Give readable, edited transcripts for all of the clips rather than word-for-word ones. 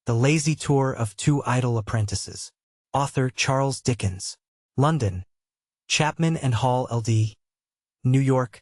The Lazy Tour of Two Idle Apprentices. Author Charles Dickens. London: Chapman and Hall LD. New York: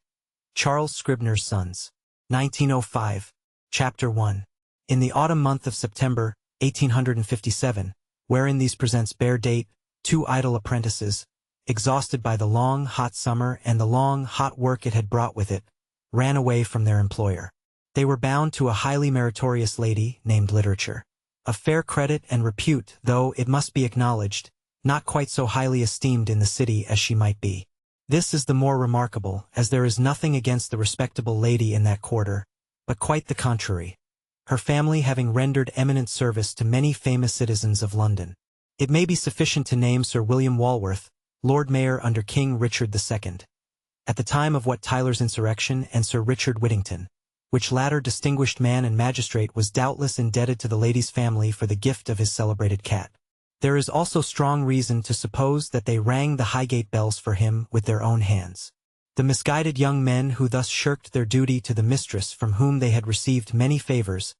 Charles Scribner's Sons. 1905. Chapter 1. In the autumn month of September, 1857, wherein these presents bear date, two idle apprentices, exhausted by the long, hot summer and the long, hot work it had brought with it, ran away from their employer. They were bound to a highly meritorious lady named Literature, of fair credit and repute, though, it must be acknowledged, not quite so highly esteemed in the city as she might be. This is the more remarkable, as there is nothing against the respectable lady in that quarter, but quite the contrary, her family having rendered eminent service to many famous citizens of London. It may be sufficient to name Sir William Walworth, Lord Mayor under King Richard II, at the time of Wat Tyler's insurrection, and Sir Richard Whittington, which latter distinguished man and magistrate was doubtless indebted to the lady's family for the gift of his celebrated cat. There is also strong reason to suppose that they rang the Highgate bells for him with their own hands. The misguided young men who thus shirked their duty to the mistress from whom they had received many favors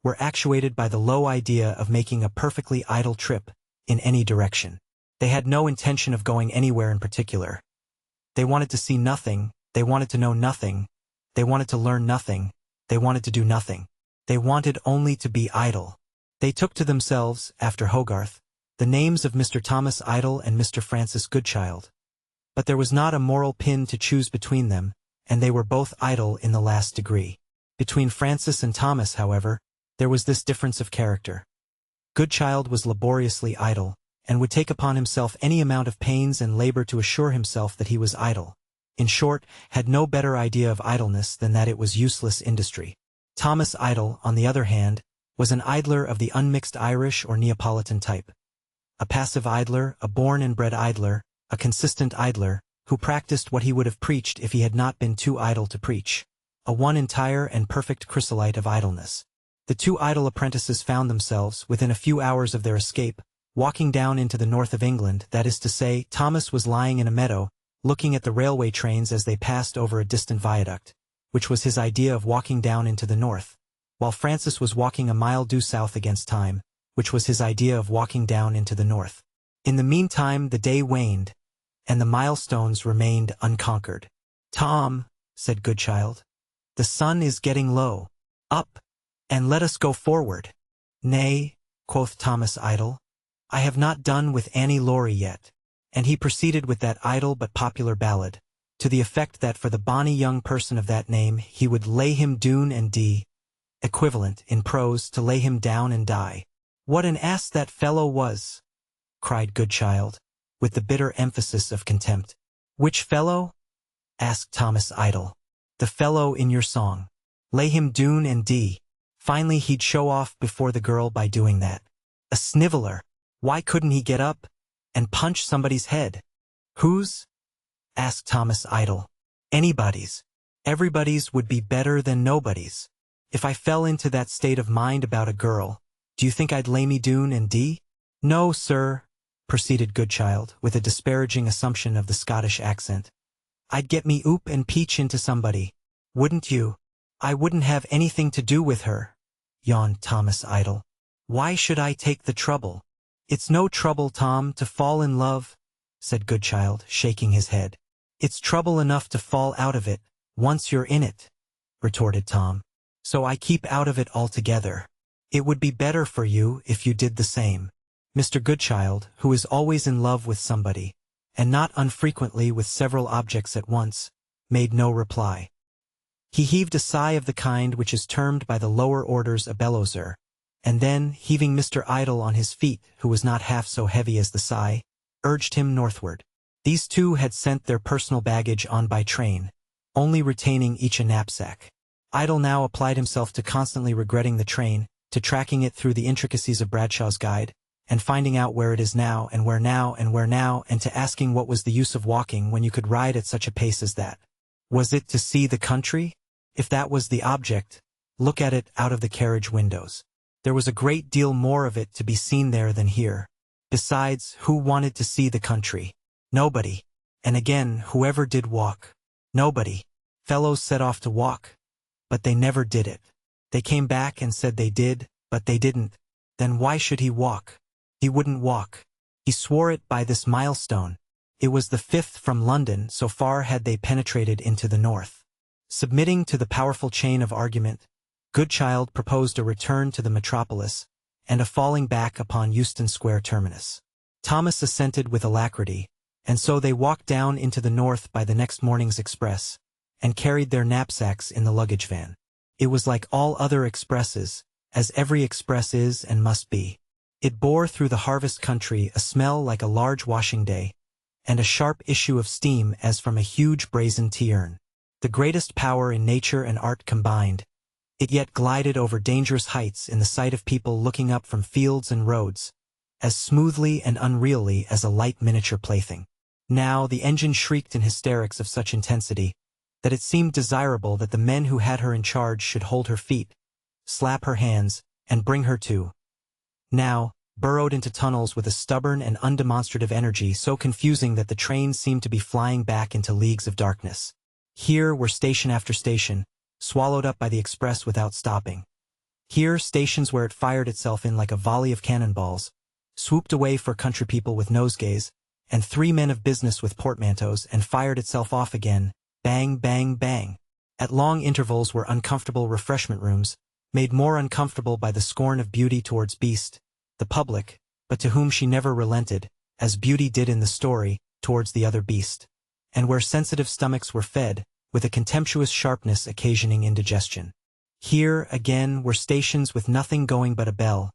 were actuated by the low idea of making a perfectly idle trip in any direction. They had no intention of going anywhere in particular. They wanted to see nothing, they wanted to know nothing, they wanted to learn nothing, they wanted to do nothing. They wanted only to be idle. They took to themselves, after Hogarth, the names of Mr. Thomas Idle and Mr. Francis Goodchild. But there was not a moral pin to choose between them, and they were both idle in the last degree. Between Francis and Thomas, however, there was this difference of character. Goodchild was laboriously idle, and would take upon himself any amount of pains and labor to assure himself that he was idle. In short, had no better idea of idleness than that it was useless industry. Thomas Idle, on the other hand, was an idler of the unmixed Irish or Neapolitan type. A passive idler, a born and bred idler, a consistent idler, who practiced what he would have preached if he had not been too idle to preach. A one entire and perfect chrysolite of idleness. The two idle apprentices found themselves, within a few hours of their escape, walking down into the north of England, that is to say, Thomas was lying in a meadow, looking at the railway trains as they passed over a distant viaduct, which was his idea of walking down into the north, while Francis was walking a mile due south against time, which was his idea of walking down into the north. In the meantime the day waned, and the milestones remained unconquered. "Tom," said Goodchild, "the sun is getting low. Up, and let us go forward." "Nay," quoth Thomas Idle, "I have not done with Annie Laurie yet." And he proceeded with that idle but popular ballad, to the effect that for the bonny young person of that name he would lay him doon and die, equivalent, in prose, to lay him down and die. "What an ass that fellow was!" cried Goodchild, with the bitter emphasis of contempt. "Which fellow?" asked Thomas Idle. "The fellow in your song. Lay him doon and die. Finally he'd show off before the girl by doing that. A sniveller! Why couldn't he get up and punch somebody's head?" "Whose?" asked Thomas Idle. "Anybody's. Everybody's would be better than nobody's. If I fell into that state of mind about a girl, do you think I'd lay me doon and die?" "No, sir," proceeded Goodchild, with a disparaging assumption of the Scottish accent. "I'd get me oop and peach into somebody." "Wouldn't you?" "I wouldn't have anything to do with her," yawned Thomas Idle. "Why should I take the trouble?" "It's no trouble, Tom, to fall in love," said Goodchild, shaking his head. "It's trouble enough to fall out of it, once you're in it," retorted Tom. "So I keep out of it altogether. It would be better for you if you did the same." Mr. Goodchild, who is always in love with somebody, and not unfrequently with several objects at once, made no reply. He heaved a sigh of the kind which is termed by the lower orders a bellowser, and then, heaving Mr. Idle on his feet, who was not half so heavy as the sigh, urged him northward. These two had sent their personal baggage on by train, only retaining each a knapsack. Idle now applied himself to constantly regretting the train, to tracking it through the intricacies of Bradshaw's Guide, and finding out where it is now, and where now, and where now, and to asking what was the use of walking when you could ride at such a pace as that. Was it to see the country? If that was the object, look at it out of the carriage windows. There was a great deal more of it to be seen there than here. Besides, who wanted to see the country? Nobody. And again, whoever did walk? Nobody. Fellows set off to walk, but they never did it. They came back and said they did, but they didn't. Then why should he walk? He wouldn't walk. He swore it by this milestone. It was the 5th from London, so far had they penetrated into the north. Submitting to the powerful chain of argument, Goodchild proposed a return to the metropolis, and a falling back upon Euston Square terminus. Thomas assented with alacrity, and so they walked down into the north by the next morning's express, and carried their knapsacks in the luggage van. It was like all other expresses, as every express is and must be. It bore through the harvest country a smell like a large washing day, and a sharp issue of steam as from a huge brazen tea-urn. The greatest power in nature and art combined, it yet glided over dangerous heights in the sight of people looking up from fields and roads, as smoothly and unreally as a light miniature plaything. Now the engine shrieked in hysterics of such intensity that it seemed desirable that the men who had her in charge should hold her feet, slap her hands, and bring her to. Now, burrowed into tunnels with a stubborn and undemonstrative energy so confusing that the train seemed to be flying back into leagues of darkness. Here were station after station, swallowed up by the express without stopping. Here stations where it fired itself in like a volley of cannonballs, swooped away for country people with nosegays, and 3 men of business with portmanteaus, and fired itself off again, bang, bang, bang. At long intervals were uncomfortable refreshment rooms, made more uncomfortable by the scorn of beauty towards beast, the public, but to whom she never relented, as beauty did in the story, towards the other beast, and where sensitive stomachs were fed, with a contemptuous sharpness occasioning indigestion. Here, again, were stations with nothing going but a bell,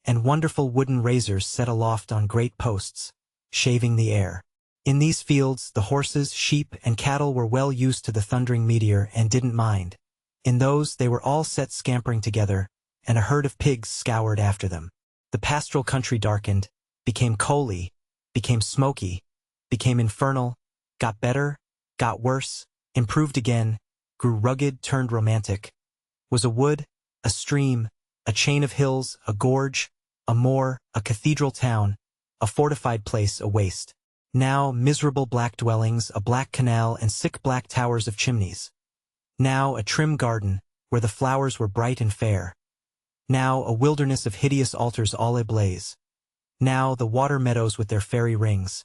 and wonderful wooden razors set aloft on great posts, shaving the air. In these fields, the horses, sheep, and cattle were well used to the thundering meteor and didn't mind. In those, they were all set scampering together, and a herd of pigs scoured after them. The pastoral country darkened, became coaly, became smoky, became infernal, got better, got worse, improved again, grew rugged, turned romantic, was a wood, a stream, a chain of hills, a gorge, a moor, a cathedral town, a fortified place, a waste. Now miserable black dwellings, a black canal, and sick black towers of chimneys. Now a trim garden, where the flowers were bright and fair. Now a wilderness of hideous altars all ablaze. Now the water meadows with their fairy rings.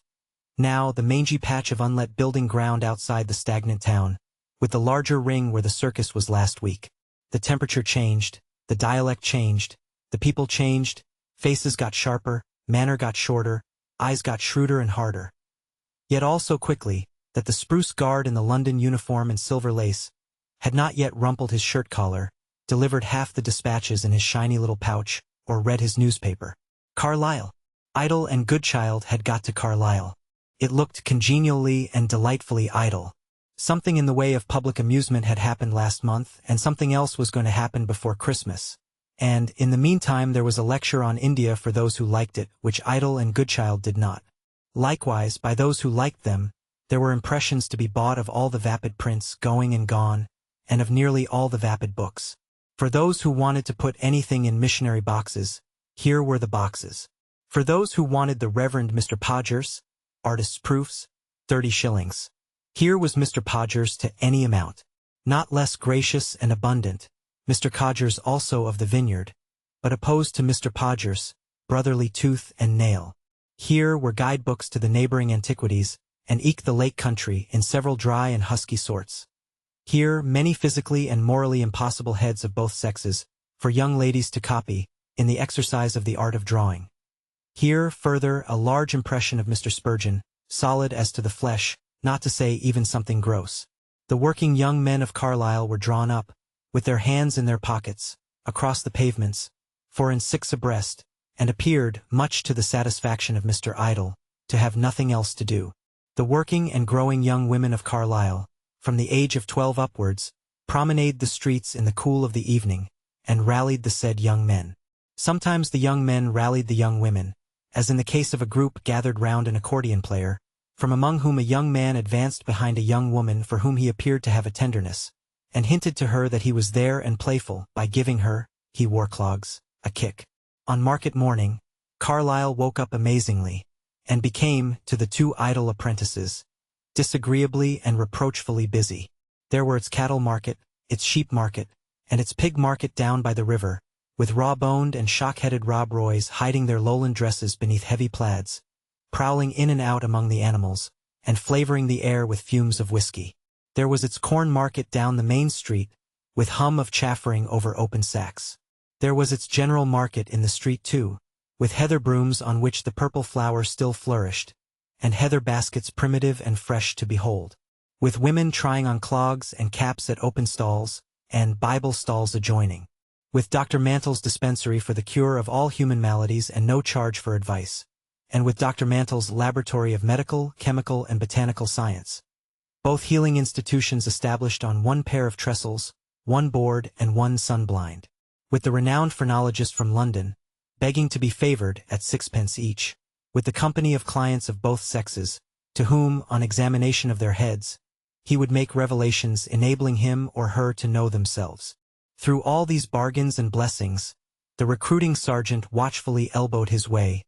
Now the mangy patch of unlet building ground outside the stagnant town, with the larger ring where the circus was last week. The temperature changed, the dialect changed, the people changed, faces got sharper, manner got shorter, eyes got shrewder and harder. Yet all so quickly, that the spruce guard in the London uniform and silver lace had not yet rumpled his shirt collar, delivered half the dispatches in his shiny little pouch, or read his newspaper. Carlisle. Idle and Goodchild had got to Carlisle. It looked congenially and delightfully idle. Something in the way of public amusement had happened last month, and something else was going to happen before Christmas. And, in the meantime, there was a lecture on India for those who liked it, which Idle and Goodchild did not. Likewise, by those who liked them, there were impressions to be bought of all the vapid prints going and gone, and of nearly all the vapid books. For those who wanted to put anything in missionary boxes, here were the boxes. For those who wanted the Reverend Mr. Podgers, artist's proofs, 30 shillings. Here was Mr. Podgers to any amount. Not less gracious and abundant, Mr. Codgers also of the Vineyard, but opposed to Mr. Podgers, brotherly tooth and nail. Here were guidebooks to the neighboring antiquities, and eke the lake country in several dry and husky sorts. Here many physically and morally impossible heads of both sexes, for young ladies to copy, in the exercise of the art of drawing. Here, further, a large impression of Mr. Spurgeon, solid as to the flesh, not to say even something gross. The working young men of Carlisle were drawn up, with their hands in their pockets, across the pavements, 4 and 6 abreast, and appeared, much to the satisfaction of Mr. Idle, to have nothing else to do. The working and growing young women of Carlisle, from the age of 12 upwards, promenaded the streets in the cool of the evening, and rallied the said young men. Sometimes the young men rallied the young women, as in the case of a group gathered round an accordion player, from among whom a young man advanced behind a young woman for whom he appeared to have a tenderness, and hinted to her that he was there and playful by giving her, he wore clogs, a kick. On market morning, Carlisle woke up amazingly, and became, to the 2 idle apprentices, disagreeably and reproachfully busy. There were its cattle market, its sheep market, and its pig market down by the river, with raw-boned and shock-headed Rob Roys hiding their lowland dresses beneath heavy plaids, prowling in and out among the animals, and flavoring the air with fumes of whiskey. There was its corn market down the main street, with hum of chaffering over open sacks. There was its general market in the street too, with heather brooms on which the purple flower still flourished, and heather baskets primitive and fresh to behold, with women trying on clogs and caps at open stalls, and Bible stalls adjoining, with Dr. Mantle's dispensary for the cure of all human maladies and no charge for advice, and with Dr. Mantle's laboratory of medical, chemical, and botanical science. Both healing institutions established on one pair of trestles, one board, and one sun-blind, with the renowned phrenologist from London, begging to be favored at 6 pence each, with the company of clients of both sexes, to whom, on examination of their heads, he would make revelations enabling him or her to know themselves. Through all these bargains and blessings, the recruiting sergeant watchfully elbowed his way,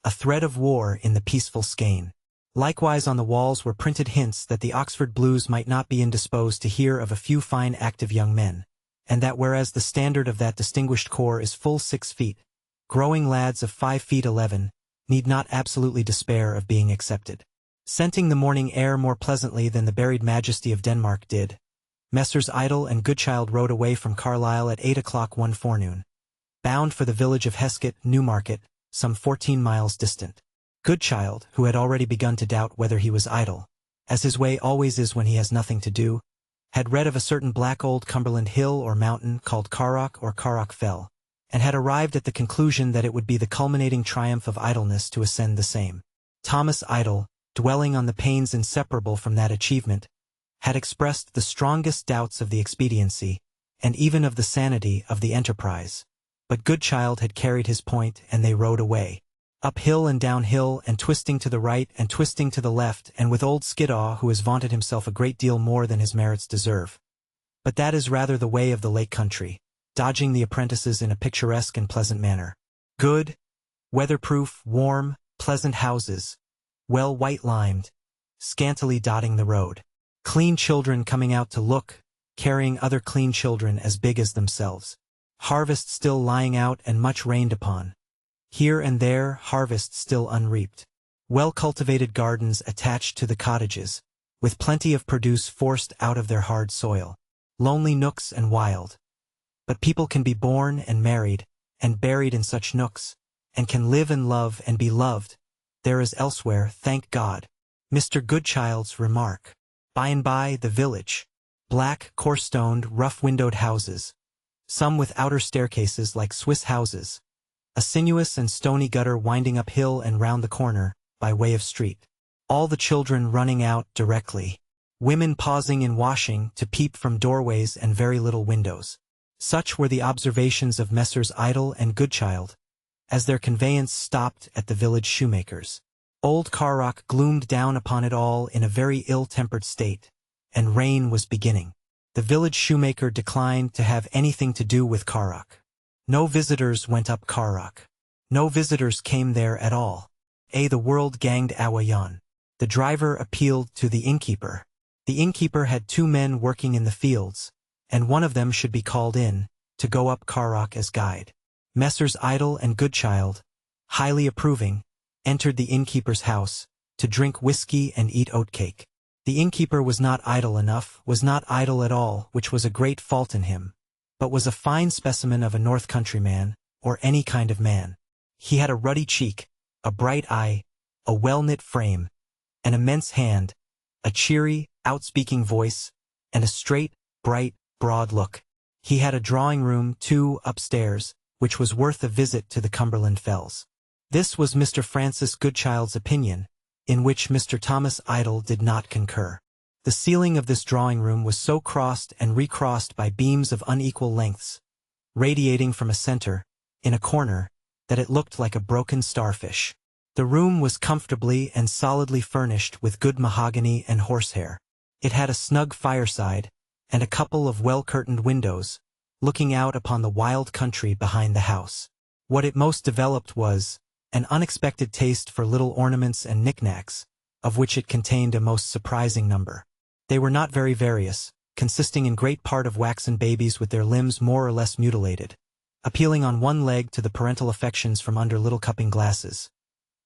a thread of war in the peaceful skein. Likewise on the walls were printed hints that the Oxford Blues might not be indisposed to hear of a few fine active young men, and that whereas the standard of that distinguished corps is full 6 feet, growing lads of 5 feet 11 need not absolutely despair of being accepted. Scenting the morning air more pleasantly than the buried majesty of Denmark did, Messrs. Idle and Goodchild rode away from Carlisle at 8 o'clock one forenoon, bound for the village of Heskett, Newmarket, some 14 miles distant. Goodchild, who had already begun to doubt whether he was idle, as his way always is when he has nothing to do, had read of a certain black old Cumberland hill or mountain called Carrock or Carrock Fell, and had arrived at the conclusion that it would be the culminating triumph of idleness to ascend the same. Thomas Idle, dwelling on the pains inseparable from that achievement, had expressed the strongest doubts of the expediency, and even of the sanity of the enterprise. But Goodchild had carried his point, and they rode away, up hill and down hill, and twisting to the right and twisting to the left, and with old Skiddaw, who has vaunted himself a great deal more than his merits deserve. But that is rather the way of the Lake Country, dodging the apprentices in a picturesque and pleasant manner. Good, weatherproof, warm, pleasant houses, well white-limed, scantily dotting the road. Clean children coming out to look, carrying other clean children as big as themselves. Harvest still lying out and much rained upon. Here and there harvest still unreaped. Well-cultivated gardens attached to the cottages, with plenty of produce forced out of their hard soil. Lonely nooks and wild. But people can be born and married, and buried in such nooks, and can live and love and be loved, there is elsewhere, thank God. Mr. Goodchild's remark. By and by, the village. Black, coarse-stoned, rough-windowed houses, some with outer staircases like Swiss houses, a sinuous and stony gutter winding up hill and round the corner, by way of street. All the children running out directly. Women pausing in washing to peep from doorways and very little windows. Such were the observations of Messrs. Idle and Goodchild, as their conveyance stopped at the village shoemaker's. Old Carrock gloomed down upon it all in a very ill-tempered state, and rain was beginning. The village shoemaker declined to have anything to do with Carrock. No visitors went up Carrock. No visitors came there at all. The world ganged awa yon. The driver appealed to the innkeeper. The innkeeper had 2 men working in the fields, and one of them should be called in, to go up Carrock as guide. Messrs. Idle and Goodchild, highly approving, entered the innkeeper's house, to drink whiskey and eat oatcake. The innkeeper was not idle enough, was not idle at all, which was a great fault in him, but was a fine specimen of a north country man, or any kind of man. He had a ruddy cheek, a bright eye, a well-knit frame, an immense hand, a cheery, outspeaking voice, and a straight, bright, broad look. He had a drawing-room, too, upstairs, which was worth a visit to the Cumberland Fells. This was Mr. Francis Goodchild's opinion, in which Mr. Thomas Idle did not concur. The ceiling of this drawing-room was so crossed and recrossed by beams of unequal lengths, radiating from a center, in a corner, that it looked like a broken starfish. The room was comfortably and solidly furnished with good mahogany and horsehair. It had a snug fireside, and a couple of well-curtained windows, looking out upon the wild country behind the house. What it most developed was an unexpected taste for little ornaments and knickknacks, of which it contained a most surprising number. They were not very various, consisting in great part of waxen babies with their limbs more or less mutilated, appealing on one leg to the parental affections from under little cupping glasses.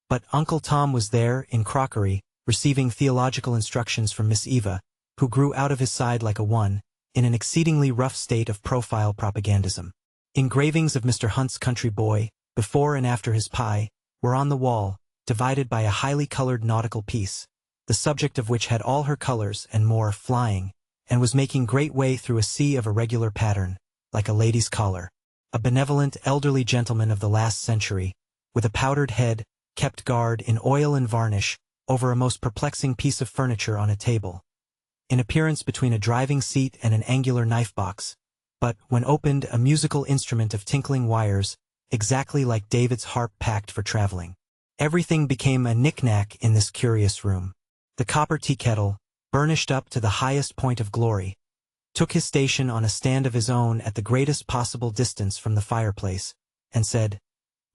But Uncle Tom was there, in crockery, receiving theological instructions from Miss Eva, who grew out of his side like a one, in an exceedingly rough state of profile propagandism. Engravings of Mr. Hunt's country boy, before and after his pie, were on the wall, divided by a highly colored nautical piece, the subject of which had all her colors and more flying, and was making great way through a sea of irregular pattern, like a lady's collar. A benevolent elderly gentleman of the last century, with a powdered head, kept guard in oil and varnish over a most perplexing piece of furniture on a table, in appearance between a driving seat and an angular knife-box, but, when opened, a musical instrument of tinkling wires, exactly like David's harp packed for traveling. Everything became a knick-knack in this curious room. The copper tea-kettle, burnished up to the highest point of glory, took his station on a stand of his own at the greatest possible distance from the fireplace, and said,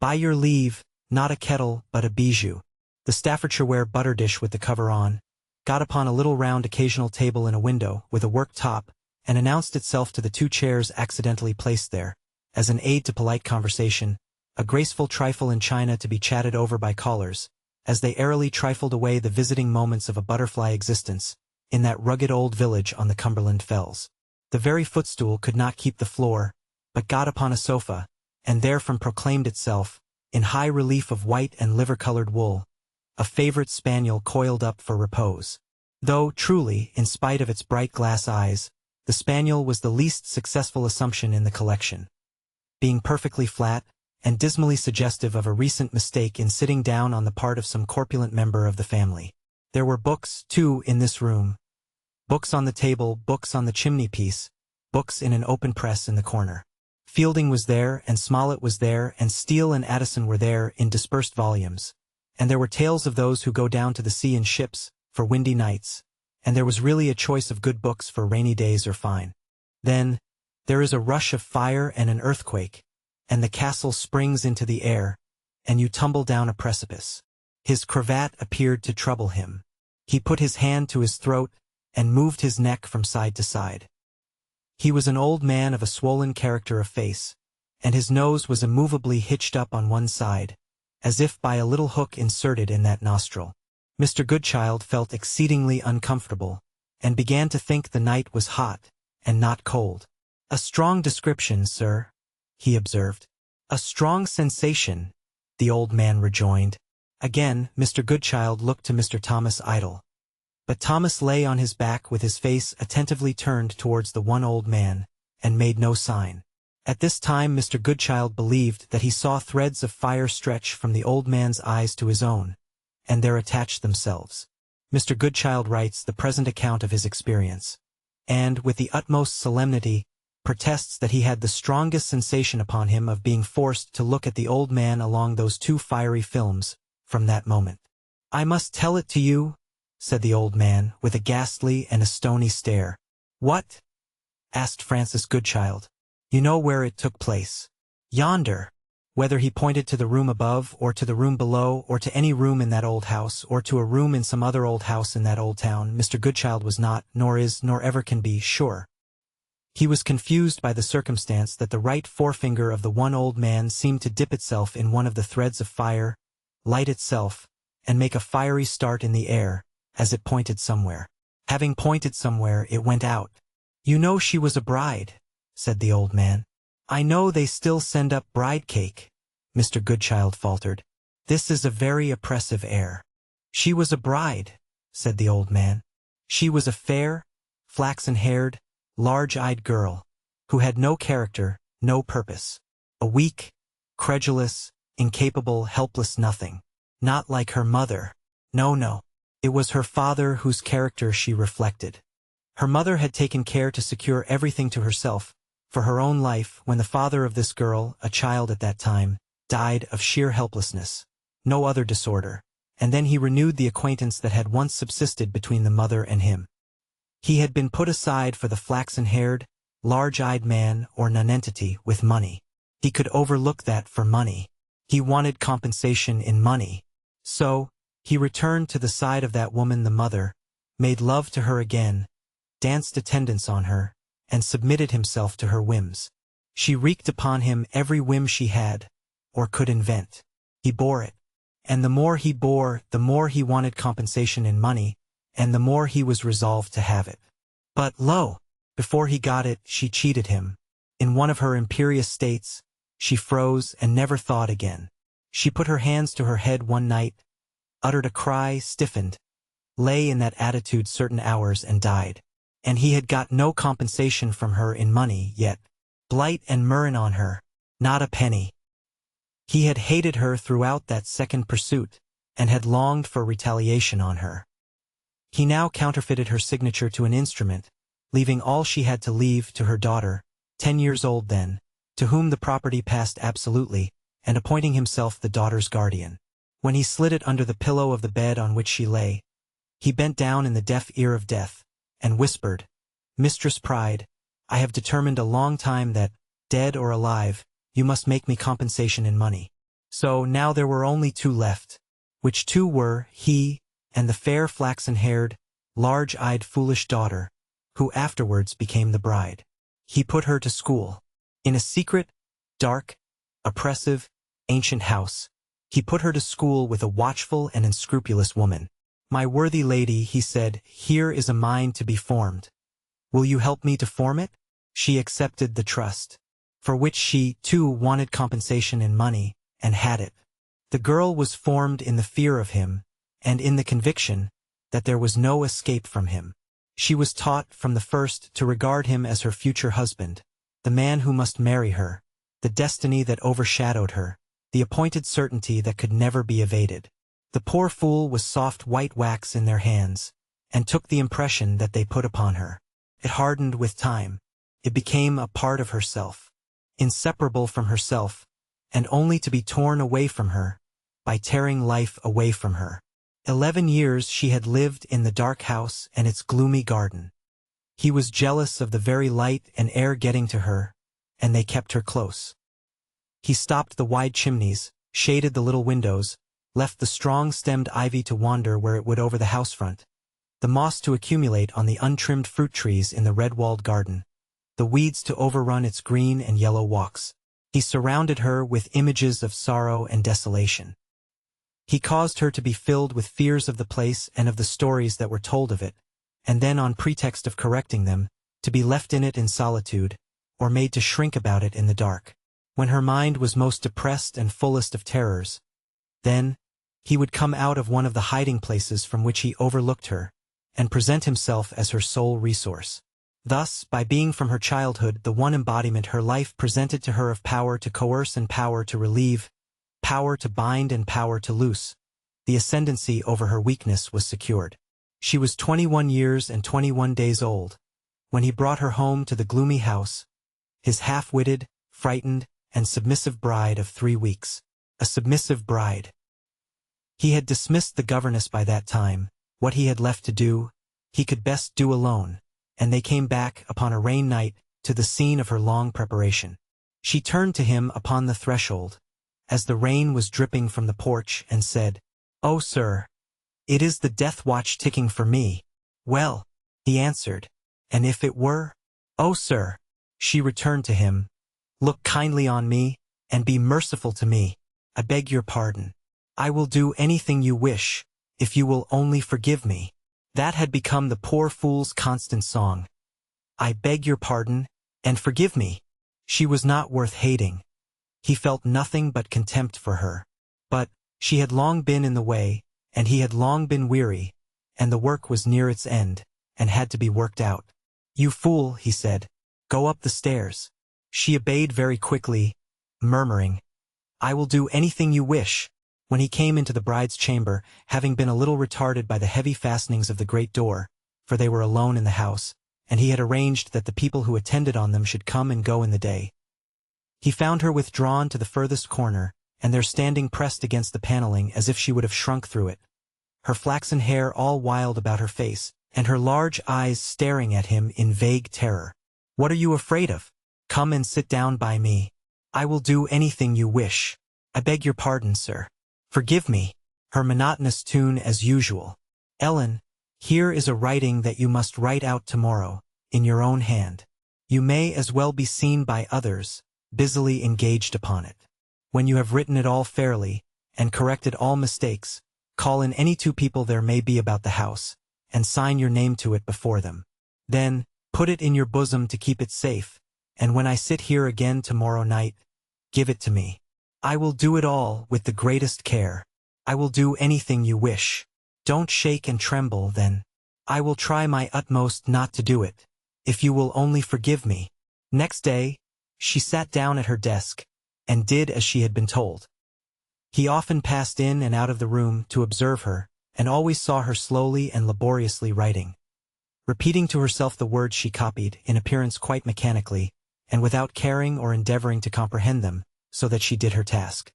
"By your leave, not a kettle, but a bijou." The Staffordshire-ware butter dish with the cover on, got upon a little round occasional table in a window with a work top, and announced itself to the two chairs accidentally placed there, as an aid to polite conversation, a graceful trifle in china to be chatted over by callers, as they airily trifled away the visiting moments of a butterfly existence, in that rugged old village on the Cumberland Fells. The very footstool could not keep the floor, but got upon a sofa, and therefrom proclaimed itself, in high relief of white and liver-colored wool, a favorite spaniel coiled up for repose. Though, truly, in spite of its bright glass eyes, the spaniel was the least successful assumption in the collection, being perfectly flat, and dismally suggestive of a recent mistake in sitting down on the part of some corpulent member of the family. There were books, too, in this room. Books on the table, books on the chimney-piece, books in an open press in the corner. Fielding was there, and Smollett was there, and Steele and Addison were there in dispersed volumes. And there were tales of those who go down to the sea in ships, for windy nights, and there was really a choice of good books for rainy days or fine. Then, there is a rush of fire and an earthquake, and the castle springs into the air, and you tumble down a precipice. His cravat appeared to trouble him. He put his hand to his throat, and moved his neck from side to side. He was an old man of a swollen character of face, and his nose was immovably hitched up on one side, as if by a little hook inserted in that nostril. Mr. Goodchild felt exceedingly uncomfortable, and began to think the night was hot, and not cold. "A strong description, sir," he observed. "A strong sensation," the old man rejoined. Again, Mr. Goodchild looked to Mr. Thomas Idle. But Thomas lay on his back with his face attentively turned towards the one old man, and made no sign. At this time Mr. Goodchild believed that he saw threads of fire stretch from the old man's eyes to his own, and there attach themselves. Mr. Goodchild writes the present account of his experience, and, with the utmost solemnity, protests that he had the strongest sensation upon him of being forced to look at the old man along those two fiery films, from that moment. "I must tell it to you," said the old man, with a ghastly and a stony stare. "What?" asked Francis Goodchild. "You know where it took place. Yonder." Whether he pointed to the room above, or to the room below, or to any room in that old house, or to a room in some other old house in that old town, Mr. Goodchild was not, nor is, nor ever can be, sure. He was confused by the circumstance that the right forefinger of the one old man seemed to dip itself in one of the threads of fire, light itself, and make a fiery start in the air, as it pointed somewhere. Having pointed somewhere, it went out. "You know she was a bride," said the old man. "I know they still send up bride cake," Mr. Goodchild faltered. "This is a very oppressive air." "She was a bride," said the old man. "She was a fair, flaxen-haired, large-eyed girl, who had no character, no purpose. A weak, credulous, incapable, helpless nothing. Not like her mother. No. It was her father whose character she reflected. Her mother had taken care to secure everything to herself, for her own life, when the father of this girl, a child at that time, died of sheer helplessness, no other disorder, and then he renewed the acquaintance that had once subsisted between the mother and him. He had been put aside for the flaxen-haired, large-eyed man or nonentity with money. He could overlook that for money. He wanted compensation in money. So, he returned to the side of that woman the mother, made love to her again, danced attendance on her, and submitted himself to her whims. She wreaked upon him every whim she had, or could invent. He bore it. And the more he bore, the more he wanted compensation in money, and the more he was resolved to have it. But, lo! Before he got it, she cheated him. In one of her imperious states, she froze and never thawed again. She put her hands to her head one night, uttered a cry, stiffened, lay in that attitude certain hours and died. And he had got no compensation from her in money yet. Blight and murrain on her, not a penny. He had hated her throughout that second pursuit, and had longed for retaliation on her. He now counterfeited her signature to an instrument, leaving all she had to leave to her daughter, 10 years old then, to whom the property passed absolutely, and appointing himself the daughter's guardian. When he slid it under the pillow of the bed on which she lay, he bent down in the deaf ear of death, and whispered, "Mistress Pride, I have determined a long time that, dead or alive, you must make me compensation in money." So now there were only two left, which two were he and the fair flaxen-haired, large-eyed foolish daughter, who afterwards became the bride. He put her to school. In a secret, dark, oppressive, ancient house, he put her to school with a watchful and unscrupulous woman. "My worthy lady," he said, "here is a mind to be formed. Will you help me to form it?" She accepted the trust, for which she, too, wanted compensation in money, and had it. The girl was formed in the fear of him, and in the conviction that there was no escape from him. She was taught from the first to regard him as her future husband, the man who must marry her, the destiny that overshadowed her, the appointed certainty that could never be evaded. The poor fool was soft white wax in their hands, and took the impression that they put upon her. It hardened with time. It became a part of herself, inseparable from herself, and only to be torn away from her, by tearing life away from her. 11 years she had lived in the dark house and its gloomy garden. He was jealous of the very light and air getting to her, and they kept her close. He stopped the wide chimneys, shaded the little windows, left the strong-stemmed ivy to wander where it would over the house front, the moss to accumulate on the untrimmed fruit trees in the red-walled garden, the weeds to overrun its green and yellow walks. He surrounded her with images of sorrow and desolation. He caused her to be filled with fears of the place and of the stories that were told of it, and then on pretext of correcting them, to be left in it in solitude, or made to shrink about it in the dark. When her mind was most depressed and fullest of terrors, then he would come out of one of the hiding places from which he overlooked her, and present himself as her sole resource. Thus, by being from her childhood the one embodiment her life presented to her of power to coerce and power to relieve, power to bind and power to loose, the ascendancy over her weakness was secured. She was 21 years and 21 days old, when he brought her home to the gloomy house, his half-witted, frightened, and submissive bride of 3 weeks. A submissive bride. He had dismissed the governess by that time. What he had left to do, he could best do alone, and they came back, upon a rain night, to the scene of her long preparation. She turned to him upon the threshold, as the rain was dripping from the porch, and said, "Oh, sir, it is the death watch ticking for me." "Well," he answered, "and if it were?" "Oh, sir," she returned to him, "look kindly on me, and be merciful to me. I beg your pardon. I will do anything you wish, if you will only forgive me." That had become the poor fool's constant song. "I beg your pardon, and forgive me." She was not worth hating. He felt nothing but contempt for her. But she had long been in the way, and he had long been weary, and the work was near its end, and had to be worked out. "You fool," he said, "go up the stairs." She obeyed very quickly, murmuring, "I will do anything you wish." When he came into the bride's chamber, having been a little retarded by the heavy fastenings of the great door, for they were alone in the house, and he had arranged that the people who attended on them should come and go in the day, he found her withdrawn to the furthest corner, and there standing pressed against the paneling as if she would have shrunk through it, her flaxen hair all wild about her face, and her large eyes staring at him in vague terror. "What are you afraid of? Come and sit down by me. I will do anything you wish." "I beg your pardon, sir. Forgive me." Her monotonous tune as usual. "Ellen, here is a writing that you must write out tomorrow, in your own hand. You may as well be seen by others, busily engaged upon it. When you have written it all fairly, and corrected all mistakes, call in any 2 people there may be about the house, and sign your name to it before them. Then, put it in your bosom to keep it safe, and when I sit here again tomorrow night, give it to me. I will do it all with the greatest care. I will do anything you wish. Don't shake and tremble, then. I will try my utmost not to do it, if you will only forgive me. Next day, she sat down at her desk, and did as she had been told. He often passed in and out of the room to observe her, and always saw her slowly and laboriously writing, repeating to herself the words she copied, in appearance quite mechanically, and without caring or endeavoring to comprehend them, so that she did her task.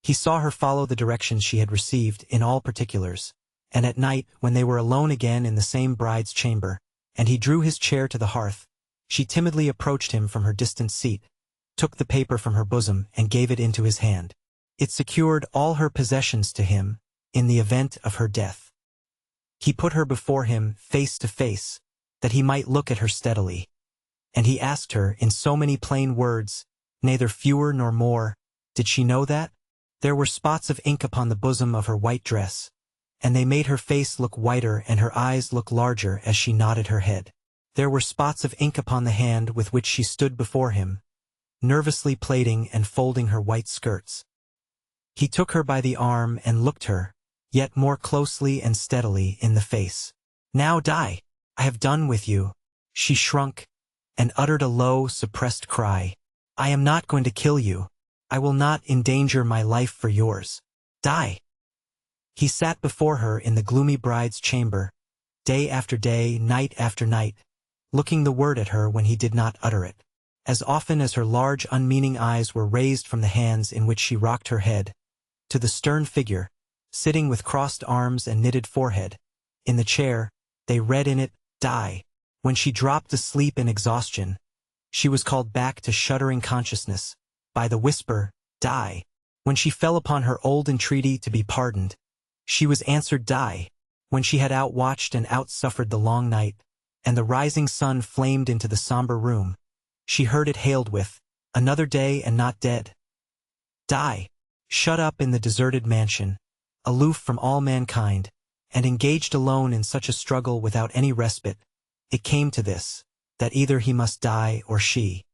He saw her follow the directions she had received in all particulars, and at night, when they were alone again in the same bride's chamber, and he drew his chair to the hearth, she timidly approached him from her distant seat, took the paper from her bosom and gave it into his hand. It secured all her possessions to him, in the event of her death. He put her before him face to face, that he might look at her steadily, and he asked her in so many plain words, neither fewer nor more, did she know that? There were spots of ink upon the bosom of her white dress, and they made her face look whiter and her eyes look larger as she nodded her head. There were spots of ink upon the hand with which she stood before him, nervously plaiting and folding her white skirts. He took her by the arm and looked her, yet more closely and steadily, in the face. Now die! I have done with you. She shrunk, and uttered a low, suppressed cry. I am not going to kill you. I will not endanger my life for yours. Die! He sat before her in the gloomy bride's chamber, day after day, night after night, looking the word at her when he did not utter it. As often as her large unmeaning eyes were raised from the hands in which she rocked her head, to the stern figure, sitting with crossed arms and knitted forehead, in the chair, they read in it, Die. When she dropped asleep in exhaustion, she was called back to shuddering consciousness, by the whisper, Die. When she fell upon her old entreaty to be pardoned, she was answered Die. When she had outwatched and outsuffered the long night, and the rising sun flamed into the somber room, she heard it hailed with, Another day and not dead. Die. Shut up in the deserted mansion, aloof from all mankind, and engaged alone in such a struggle without any respite, it came to this, that either he must die or she.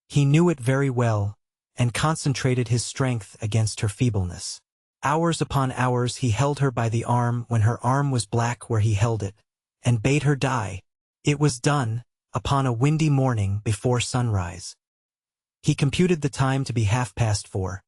He knew it very well, and concentrated his strength against her feebleness. Hours upon hours he held her by the arm when her arm was black where he held it, and bade her die. It was done, upon a windy morning before sunrise. He computed the time to be 4:30,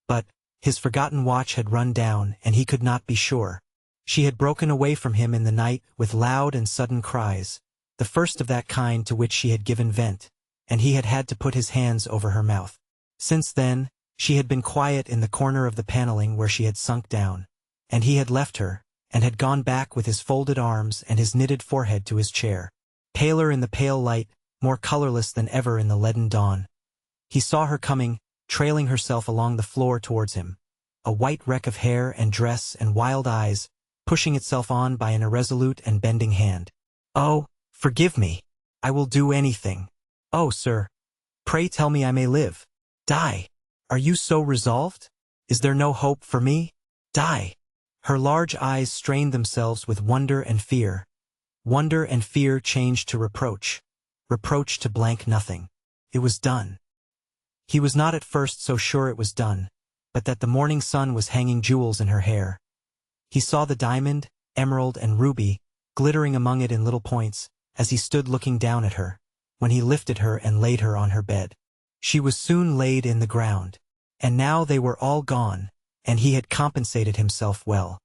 but his forgotten watch had run down and he could not be sure. She had broken away from him in the night with loud and sudden cries, the first of that kind to which she had given vent, and he had had to put his hands over her mouth. Since then, she had been quiet in the corner of the paneling where she had sunk down, and he had left her, and had gone back with his folded arms and his knitted forehead to his chair. Paler in the pale light, more colorless than ever in the leaden dawn. He saw her coming, trailing herself along the floor towards him, a white wreck of hair and dress and wild eyes, pushing itself on by an irresolute and bending hand. Oh, forgive me. I will do anything. Oh, sir, pray tell me I may live. Die. Are you so resolved? Is there no hope for me? Die. Her large eyes strained themselves with wonder and fear. Wonder and fear changed to reproach. Reproach to blank nothing. It was done. He was not at first so sure it was done, but that the morning sun was hanging jewels in her hair. He saw the diamond, emerald, and ruby, glittering among it in little points, as he stood looking down at her, when he lifted her and laid her on her bed. She was soon laid in the ground, and now they were all gone, and he had compensated himself well.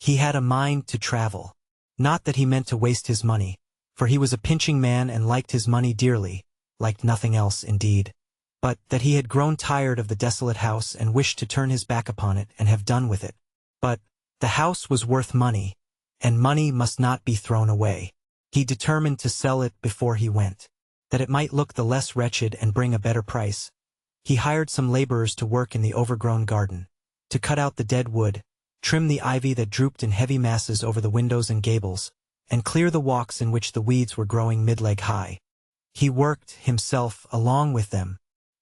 He had a mind to travel. Not that he meant to waste his money, for he was a pinching man and liked his money dearly, liked nothing else indeed, but that he had grown tired of the desolate house and wished to turn his back upon it and have done with it. But the house was worth money, and money must not be thrown away. He determined to sell it before he went, that it might look the less wretched and bring a better price. He hired some laborers to work in the overgrown garden, to cut out the dead wood, trim the ivy that drooped in heavy masses over the windows and gables, and clear the walks in which the weeds were growing mid-leg high. He worked himself along with them.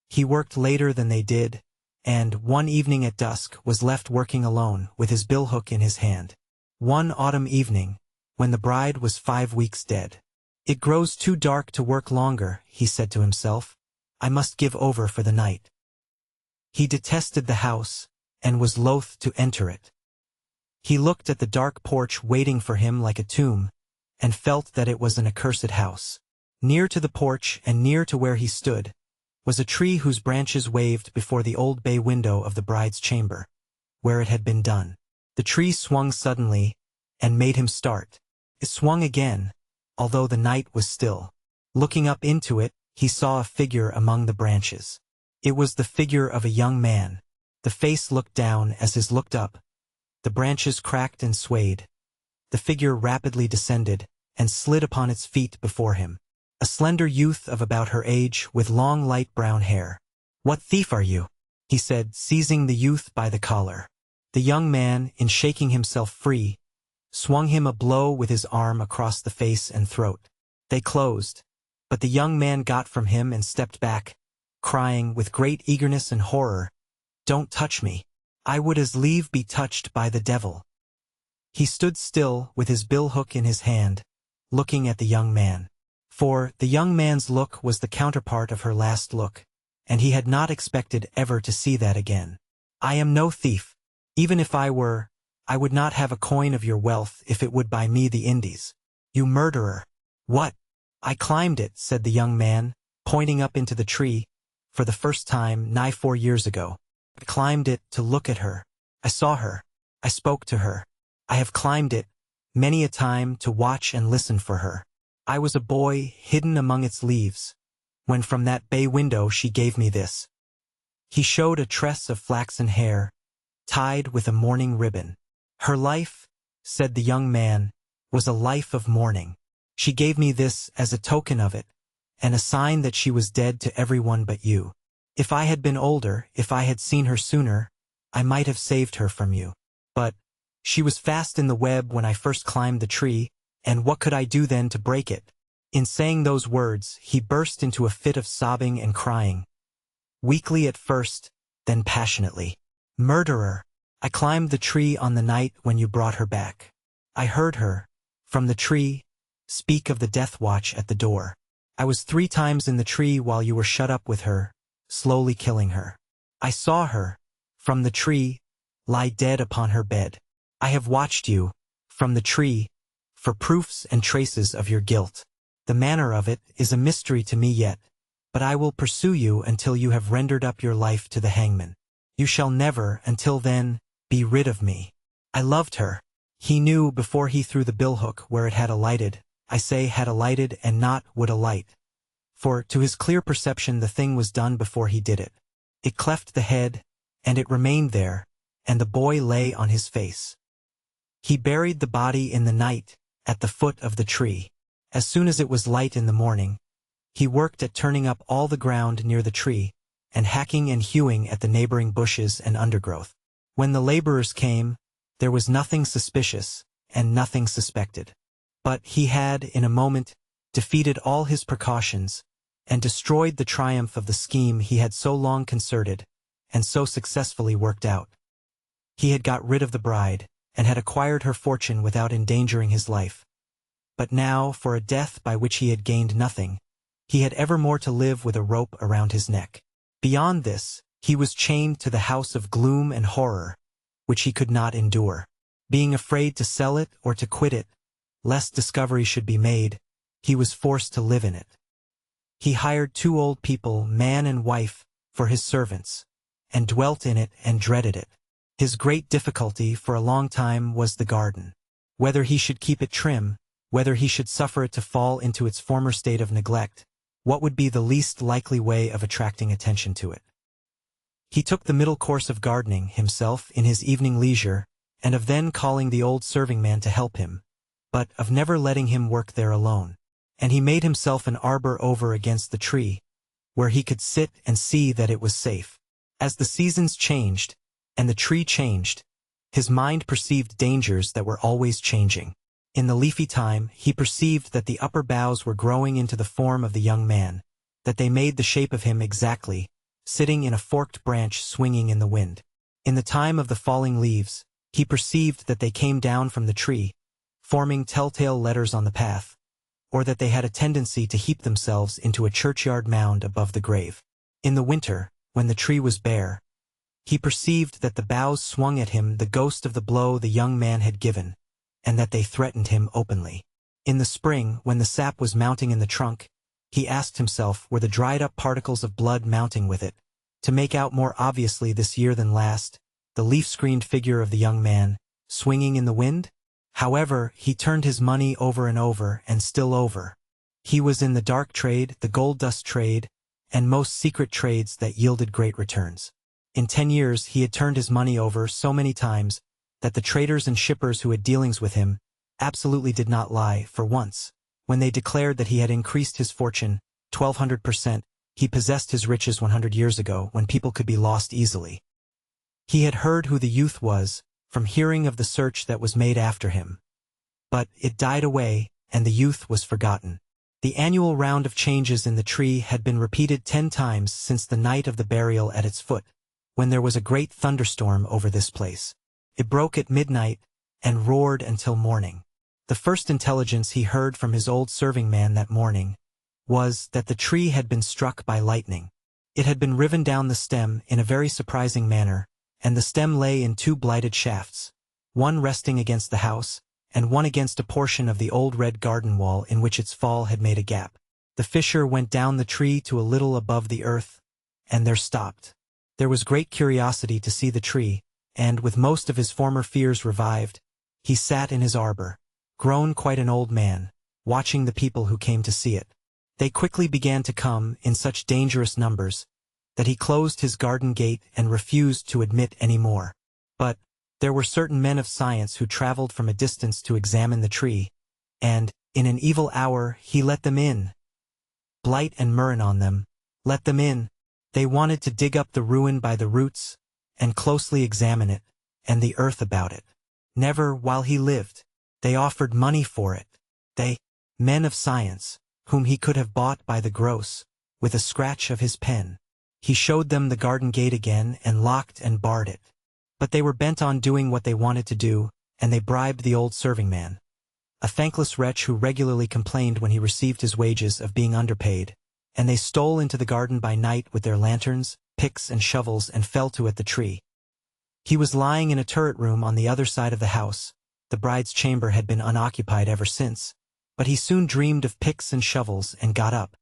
He worked later than they did, and one evening at dusk was left working alone with his billhook in his hand. One autumn evening, when the bride was 5 weeks dead. "It grows too dark to work longer," he said to himself. "I must give over for the night." He detested the house, and was loath to enter it. He looked at the dark porch waiting for him like a tomb, and felt that it was an accursed house. Near to the porch and near to where he stood, was a tree whose branches waved before the old bay window of the bride's chamber, where it had been done. The tree swung suddenly, and made him start. It swung again, although the night was still. Looking up into it, he saw a figure among the branches. It was the figure of a young man. The face looked down as his looked up. The branches cracked and swayed. The figure rapidly descended, and slid upon its feet before him. A slender youth of about her age, with long light brown hair. "What thief are you?" he said, seizing the youth by the collar. The young man, in shaking himself free, swung him a blow with his arm across the face and throat. They closed, but the young man got from him and stepped back, crying with great eagerness and horror, "Don't touch me. I would as lieve be touched by the devil." He stood still with his billhook in his hand, looking at the young man. For the young man's look was the counterpart of her last look, and he had not expected ever to see that again. "I am no thief. Even if I were, I would not have a coin of your wealth if it would buy me the Indies. You murderer." "What? I climbed it," said the young man, pointing up into the tree, "for the first time nigh 4 years ago. I climbed it to look at her. I saw her. I spoke to her. I have climbed it many a time to watch and listen for her. I was a boy hidden among its leaves, when from that bay window she gave me this." He showed a tress of flaxen hair, tied with a mourning ribbon. "Her life," said the young man, "was a life of mourning. She gave me this as a token of it, and a sign that she was dead to everyone but you. If I had been older, if I had seen her sooner, I might have saved her from you. But she was fast in the web when I first climbed the tree, and what could I do then to break it?" In saying those words, he burst into a fit of sobbing and crying, weakly at first, then passionately. "Murderer! I climbed the tree on the night when you brought her back. I heard her, from the tree, speak of the death watch at the door. I was 3 times in the tree while you were shut up with her, slowly killing her. I saw her, from the tree, lie dead upon her bed. I have watched you, from the tree, for proofs and traces of your guilt. The manner of it is a mystery to me yet, but I will pursue you until you have rendered up your life to the hangman. You shall never, until then, be rid of me. I loved her." He knew before he threw the billhook where it had alighted. I say had alighted and not would alight, for to his clear perception the thing was done before he did it. It cleft the head, and it remained there, and the boy lay on his face. He buried the body in the night, at the foot of the tree. As soon as it was light in the morning, he worked at turning up all the ground near the tree, and hacking and hewing at the neighboring bushes and undergrowth. When the laborers came, there was nothing suspicious, and nothing suspected. But he had, in a moment, defeated all his precautions, and destroyed the triumph of the scheme he had so long concerted, and so successfully worked out. He had got rid of the bride, and had acquired her fortune without endangering his life. But now, for a death by which he had gained nothing, he had evermore to live with a rope around his neck. Beyond this, he was chained to the house of gloom and horror, which he could not endure. Being afraid to sell it or to quit it, lest discovery should be made, he was forced to live in it. He hired 2 old people, man and wife, for his servants, and dwelt in it and dreaded it. His great difficulty for a long time was the garden. Whether he should keep it trim, whether he should suffer it to fall into its former state of neglect, what would be the least likely way of attracting attention to it. He took the middle course of gardening himself in his evening leisure, and of then calling the old serving man to help him, but of never letting him work there alone. And he made himself an arbor over against the tree, where he could sit and see that it was safe. As the seasons changed, and the tree changed, his mind perceived dangers that were always changing. In the leafy time, he perceived that the upper boughs were growing into the form of the young man, that they made the shape of him exactly, sitting in a forked branch swinging in the wind. In the time of the falling leaves, he perceived that they came down from the tree, forming telltale letters on the path, or that they had a tendency to heap themselves into a churchyard mound above the grave. In the winter, when the tree was bare, he perceived that the boughs swung at him the ghost of the blow the young man had given, and that they threatened him openly. In the spring, when the sap was mounting in the trunk, he asked himself were the dried-up particles of blood mounting with it, to make out more obviously this year than last, the leaf-screened figure of the young man, swinging in the wind? However, he turned his money over and over and still over. He was in the dark trade, the gold dust trade, and most secret trades that yielded great returns. In 10 years he had turned his money over so many times that the traders and shippers who had dealings with him absolutely did not lie for once. When they declared that he had increased his fortune 1,200%, he possessed his riches 100 years ago when people could be lost easily. He had heard who the youth was, from hearing of the search that was made after him. But it died away, and the youth was forgotten. The annual round of changes in the tree had been repeated 10 times since the night of the burial at its foot, when there was a great thunderstorm over this place. It broke at midnight, and roared until morning. The first intelligence he heard from his old serving man that morning was that the tree had been struck by lightning. It had been riven down the stem in a very surprising manner, and the stem lay in 2 blighted shafts, one resting against the house, and one against a portion of the old red garden wall in which its fall had made a gap. The fissure went down the tree to a little above the earth, and there stopped. There was great curiosity to see the tree, and, with most of his former fears revived, he sat in his arbor, grown quite an old man, watching the people who came to see it. They quickly began to come in such dangerous numbers that he closed his garden gate and refused to admit any more. But there were certain men of science who traveled from a distance to examine the tree, and, in an evil hour, he let them in. Blight and murrain on them, let them in. They wanted to dig up the ruin by the roots, and closely examine it, and the earth about it. Never, while he lived, they offered money for it. They, men of science, whom he could have bought by the gross, with a scratch of his pen. He showed them the garden gate again and locked and barred it. But they were bent on doing what they wanted to do, and they bribed the old serving man, a thankless wretch who regularly complained when he received his wages of being underpaid, and they stole into the garden by night with their lanterns, picks and shovels and fell to at the tree. He was lying in a turret room on the other side of the house. The bride's chamber had been unoccupied ever since, but he soon dreamed of picks and shovels and got up.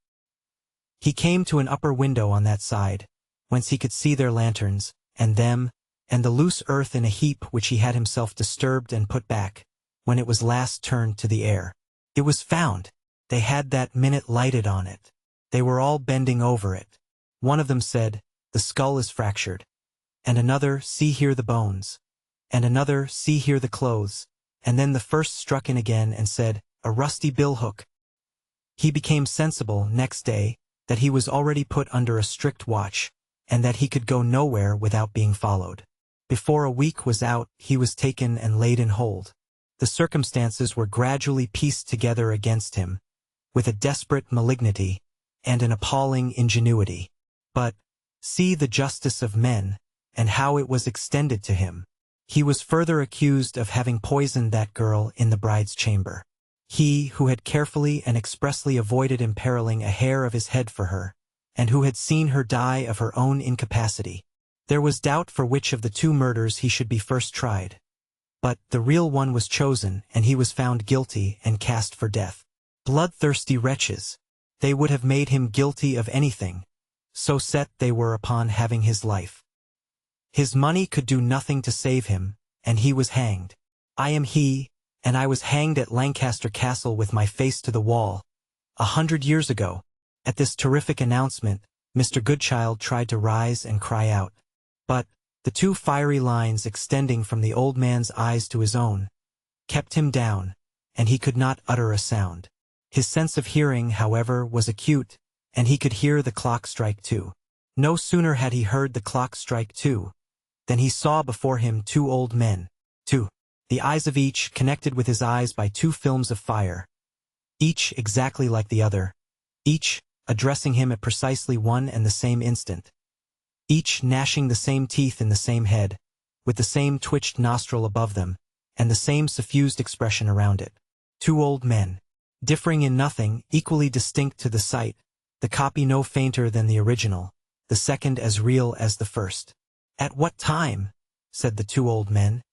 He came to an upper window on that side, whence he could see their lanterns, and them, and the loose earth in a heap which he had himself disturbed and put back, when it was last turned to the air. It was found. They had that minute lighted on it. They were all bending over it. One of them said, "The skull is fractured," and another, "See here the bones," and another, "See here the clothes," and then the first struck in again and said, "A rusty billhook." He became sensible, next day, that he was already put under a strict watch, and that he could go nowhere without being followed. Before a week was out, he was taken and laid in hold. The circumstances were gradually pieced together against him, with a desperate malignity, and an appalling ingenuity. But, see the justice of men, and how it was extended to him. He was further accused of having poisoned that girl in the bride's chamber. He who had carefully and expressly avoided imperiling a hair of his head for her, and who had seen her die of her own incapacity. There was doubt for which of the 2 murders he should be first tried. But the real one was chosen, and he was found guilty and cast for death. Bloodthirsty wretches! They would have made him guilty of anything, so set they were upon having his life. His money could do nothing to save him, and he was hanged. I am he, and I was hanged at Lancaster Castle with my face to the wall, 100 years ago. At this terrific announcement, Mr. Goodchild tried to rise and cry out. But the 2 fiery lines extending from the old man's eyes to his own kept him down, and he could not utter a sound. His sense of hearing, however, was acute, and he could hear the clock strike 2. No sooner had he heard the clock strike 2 than he saw before him 2 old men, 2 The eyes of each connected with his eyes by two films of fire, each exactly like the other, each addressing him at precisely one and the same instant, each gnashing the same teeth in the same head, with the same twitched nostril above them, and the same suffused expression around it. Two old men, differing in nothing, equally distinct to the sight, the copy no fainter than the original, the second as real as the first. "At what time," said the two old men,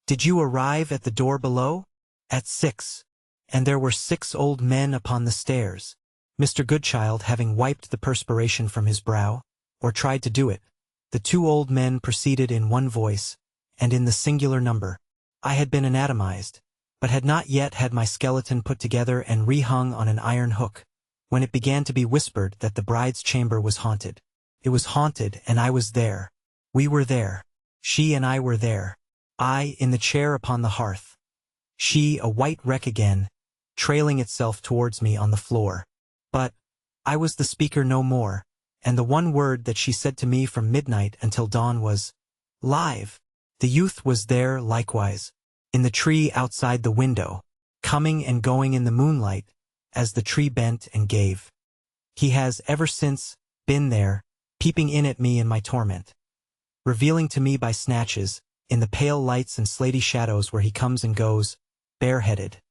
"did you arrive at the door below?" "At 6. And there were 6 old men upon the stairs." Mr. Goodchild having wiped the perspiration from his brow, or tried to do it, the two old men proceeded in one voice, and in the singular number. I had been anatomized, but had not yet had my skeleton put together and rehung on an iron hook, when it began to be whispered that the bride's chamber was haunted. It was haunted, and I was there. We were there. She and I were there. I in the chair upon the hearth. She a white wreck again, trailing itself towards me on the floor. But I was the speaker no more, and the one word that she said to me from midnight until dawn was, "Live." The youth was there likewise, in the tree outside the window, coming and going in the moonlight, as the tree bent and gave. He has ever since been there, peeping in at me in my torment, revealing to me by snatches, in the pale lights and slaty shadows where he comes and goes, bareheaded,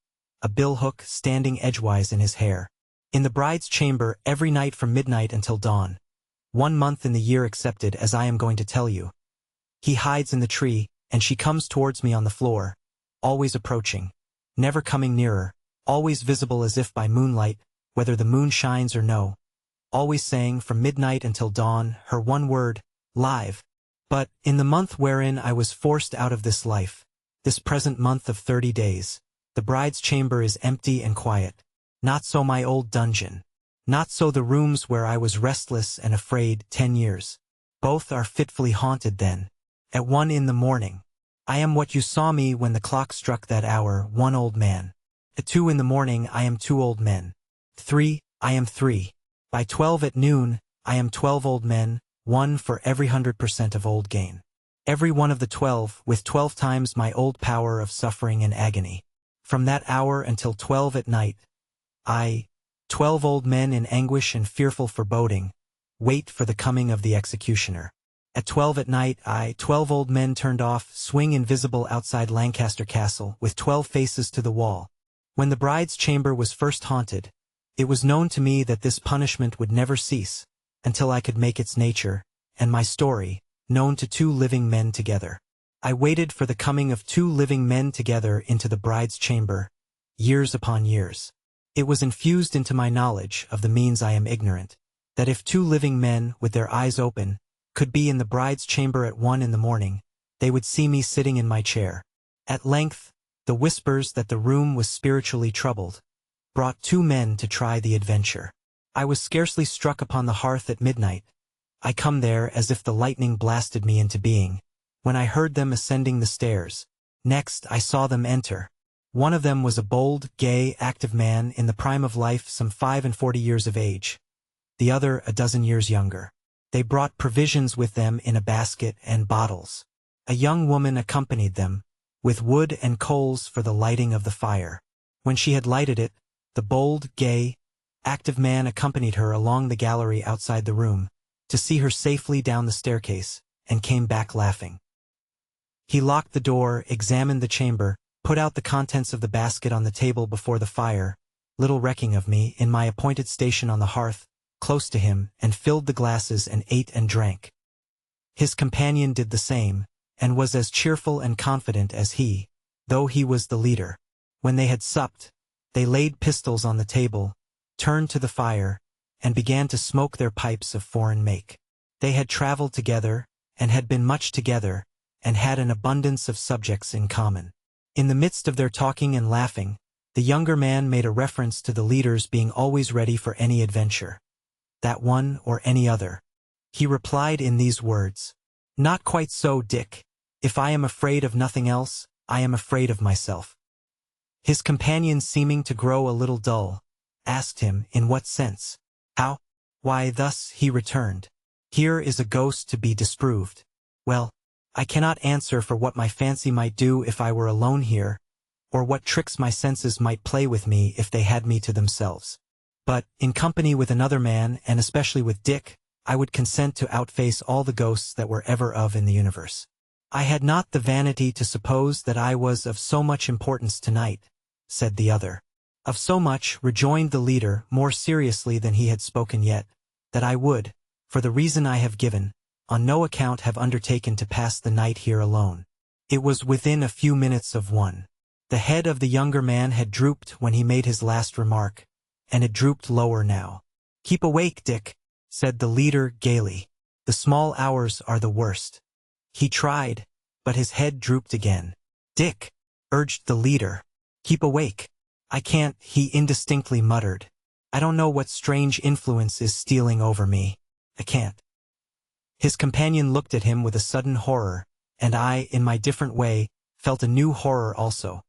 a billhook standing edgewise in his hair. In the bride's chamber every night from midnight until dawn, 1 month in the year excepted, as I am going to tell you. He hides in the tree, and she comes towards me on the floor, always approaching, never coming nearer, always visible as if by moonlight, whether the moon shines or no, always saying from midnight until dawn her one word, "Live." But in the month wherein I was forced out of this life, this present month of 30 days, the bride's chamber is empty and quiet. Not so my old dungeon. Not so the rooms where I was restless and afraid 10 years. Both are fitfully haunted then. At 1 in the morning, I am what you saw me when the clock struck that hour, 1 old man. At 2 in the morning I am 2 old men. 3, I am 3. By 12 at noon, I am 12 old men, 1 for every 100% of old gain. Every one of the 12, with 12 times my old power of suffering and agony. From that hour until 12 at night, 12 old men in anguish and fearful foreboding, wait for the coming of the executioner. At 12 at night 12 old men turned off, swing invisible outside Lancaster Castle, with 12 faces to the wall. When the bride's chamber was first haunted, it was known to me that this punishment would never cease, until I could make its nature, and my story, known to 2 living men together. I waited for the coming of 2 living men together into the bride's chamber, years upon years. It was infused into my knowledge, of the means I am ignorant, that if 2 living men, with their eyes open, could be in the bride's chamber at 1 in the morning, they would see me sitting in my chair. At length, the whispers that the room was spiritually troubled, brought 2 men to try the adventure. I was scarcely struck upon the hearth at midnight. I come there as if the lightning blasted me into being, when I heard them ascending the stairs. Next I saw them enter. One of them was a bold, gay, active man in the prime of life, some 45 years of age. The other a dozen years younger. They brought provisions with them in a basket and bottles. A young woman accompanied them, with wood and coals for the lighting of the fire. When she had lighted it, the bold, gay, active man accompanied her along the gallery outside the room, to see her safely down the staircase, and came back laughing. He locked the door, examined the chamber, put out the contents of the basket on the table before the fire, little recking of me, in my appointed station on the hearth, close to him, and filled the glasses and ate and drank. His companion did the same, and was as cheerful and confident as he, though he was the leader. When they had supped, they laid pistols on the table, turned to the fire, and began to smoke their pipes of foreign make. They had traveled together, and had been much together, and had an abundance of subjects in common. In the midst of their talking and laughing, the younger man made a reference to the leader's being always ready for any adventure, that one or any other. He replied in these words, "Not quite so, Dick. If I am afraid of nothing else, I am afraid of myself." His companion, seeming to grow a little dull, asked him, "In what sense?" "How?" "Why, thus," he returned. "Here is a ghost to be disproved." "Well, I cannot answer for what my fancy might do if I were alone here, or what tricks my senses might play with me if they had me to themselves. But, in company with another man, and especially with Dick, I would consent to outface all the ghosts that were ever of in the universe. I had not the vanity to suppose that I was of so much importance tonight, said the other. Of so much, rejoined the leader, more seriously than he had spoken yet, that I would, for the reason I have given, on no account have undertaken to pass the night here alone. It was within a few minutes of 1. The head of the younger man had drooped when he made his last remark, and it drooped lower now. Keep awake, Dick, said the leader gaily. The small hours are the worst. He tried, but his head drooped again. Dick, urged the leader, keep awake. I can't, he indistinctly muttered. I don't know what strange influence is stealing over me. I can't. His companion looked at him with a sudden horror, and I, in my different way, felt a new horror also.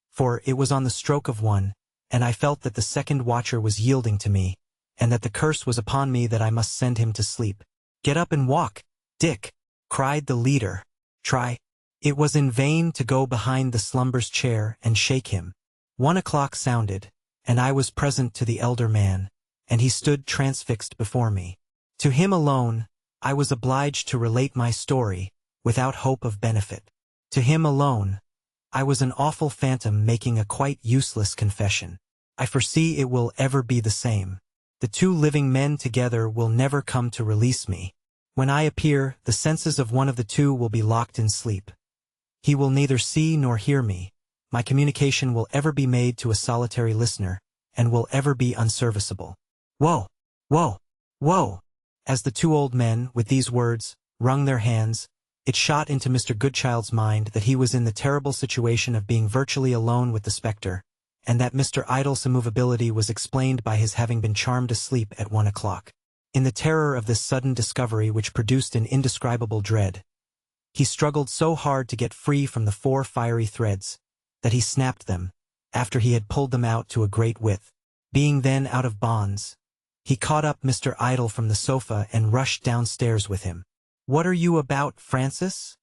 For it was on the stroke of 1, and I felt that the second watcher was yielding to me, and that the curse was upon me that I must send him to sleep. Get up and walk, Dick, cried the leader. Try. It was in vain to go behind the slumber's chair and shake him. 1 o'clock sounded, and I was present to the elder man, and he stood transfixed before me. To him alone, I was obliged to relate my story, without hope of benefit. To him alone, I was an awful phantom making a quite useless confession. I foresee it will ever be the same. The 2 living men together will never come to release me. When I appear, the senses of one of the 2 will be locked in sleep. He will neither see nor hear me. My communication will ever be made to a solitary listener, and will ever be unserviceable. Woe! Woe! Woe! As the 2 old men, with these words, wrung their hands, it shot into Mr. Goodchild's mind that he was in the terrible situation of being virtually alone with the spectre, and that Mr. Idle's immovability was explained by his having been charmed asleep at 1 o'clock. In the terror of this sudden discovery which produced an indescribable dread, he struggled so hard to get free from the 4 fiery threads, that he snapped them, after he had pulled them out to a great width. Being then out of bonds, he caught up Mr. Idle from the sofa and rushed downstairs with him. "What are you about, Francis?"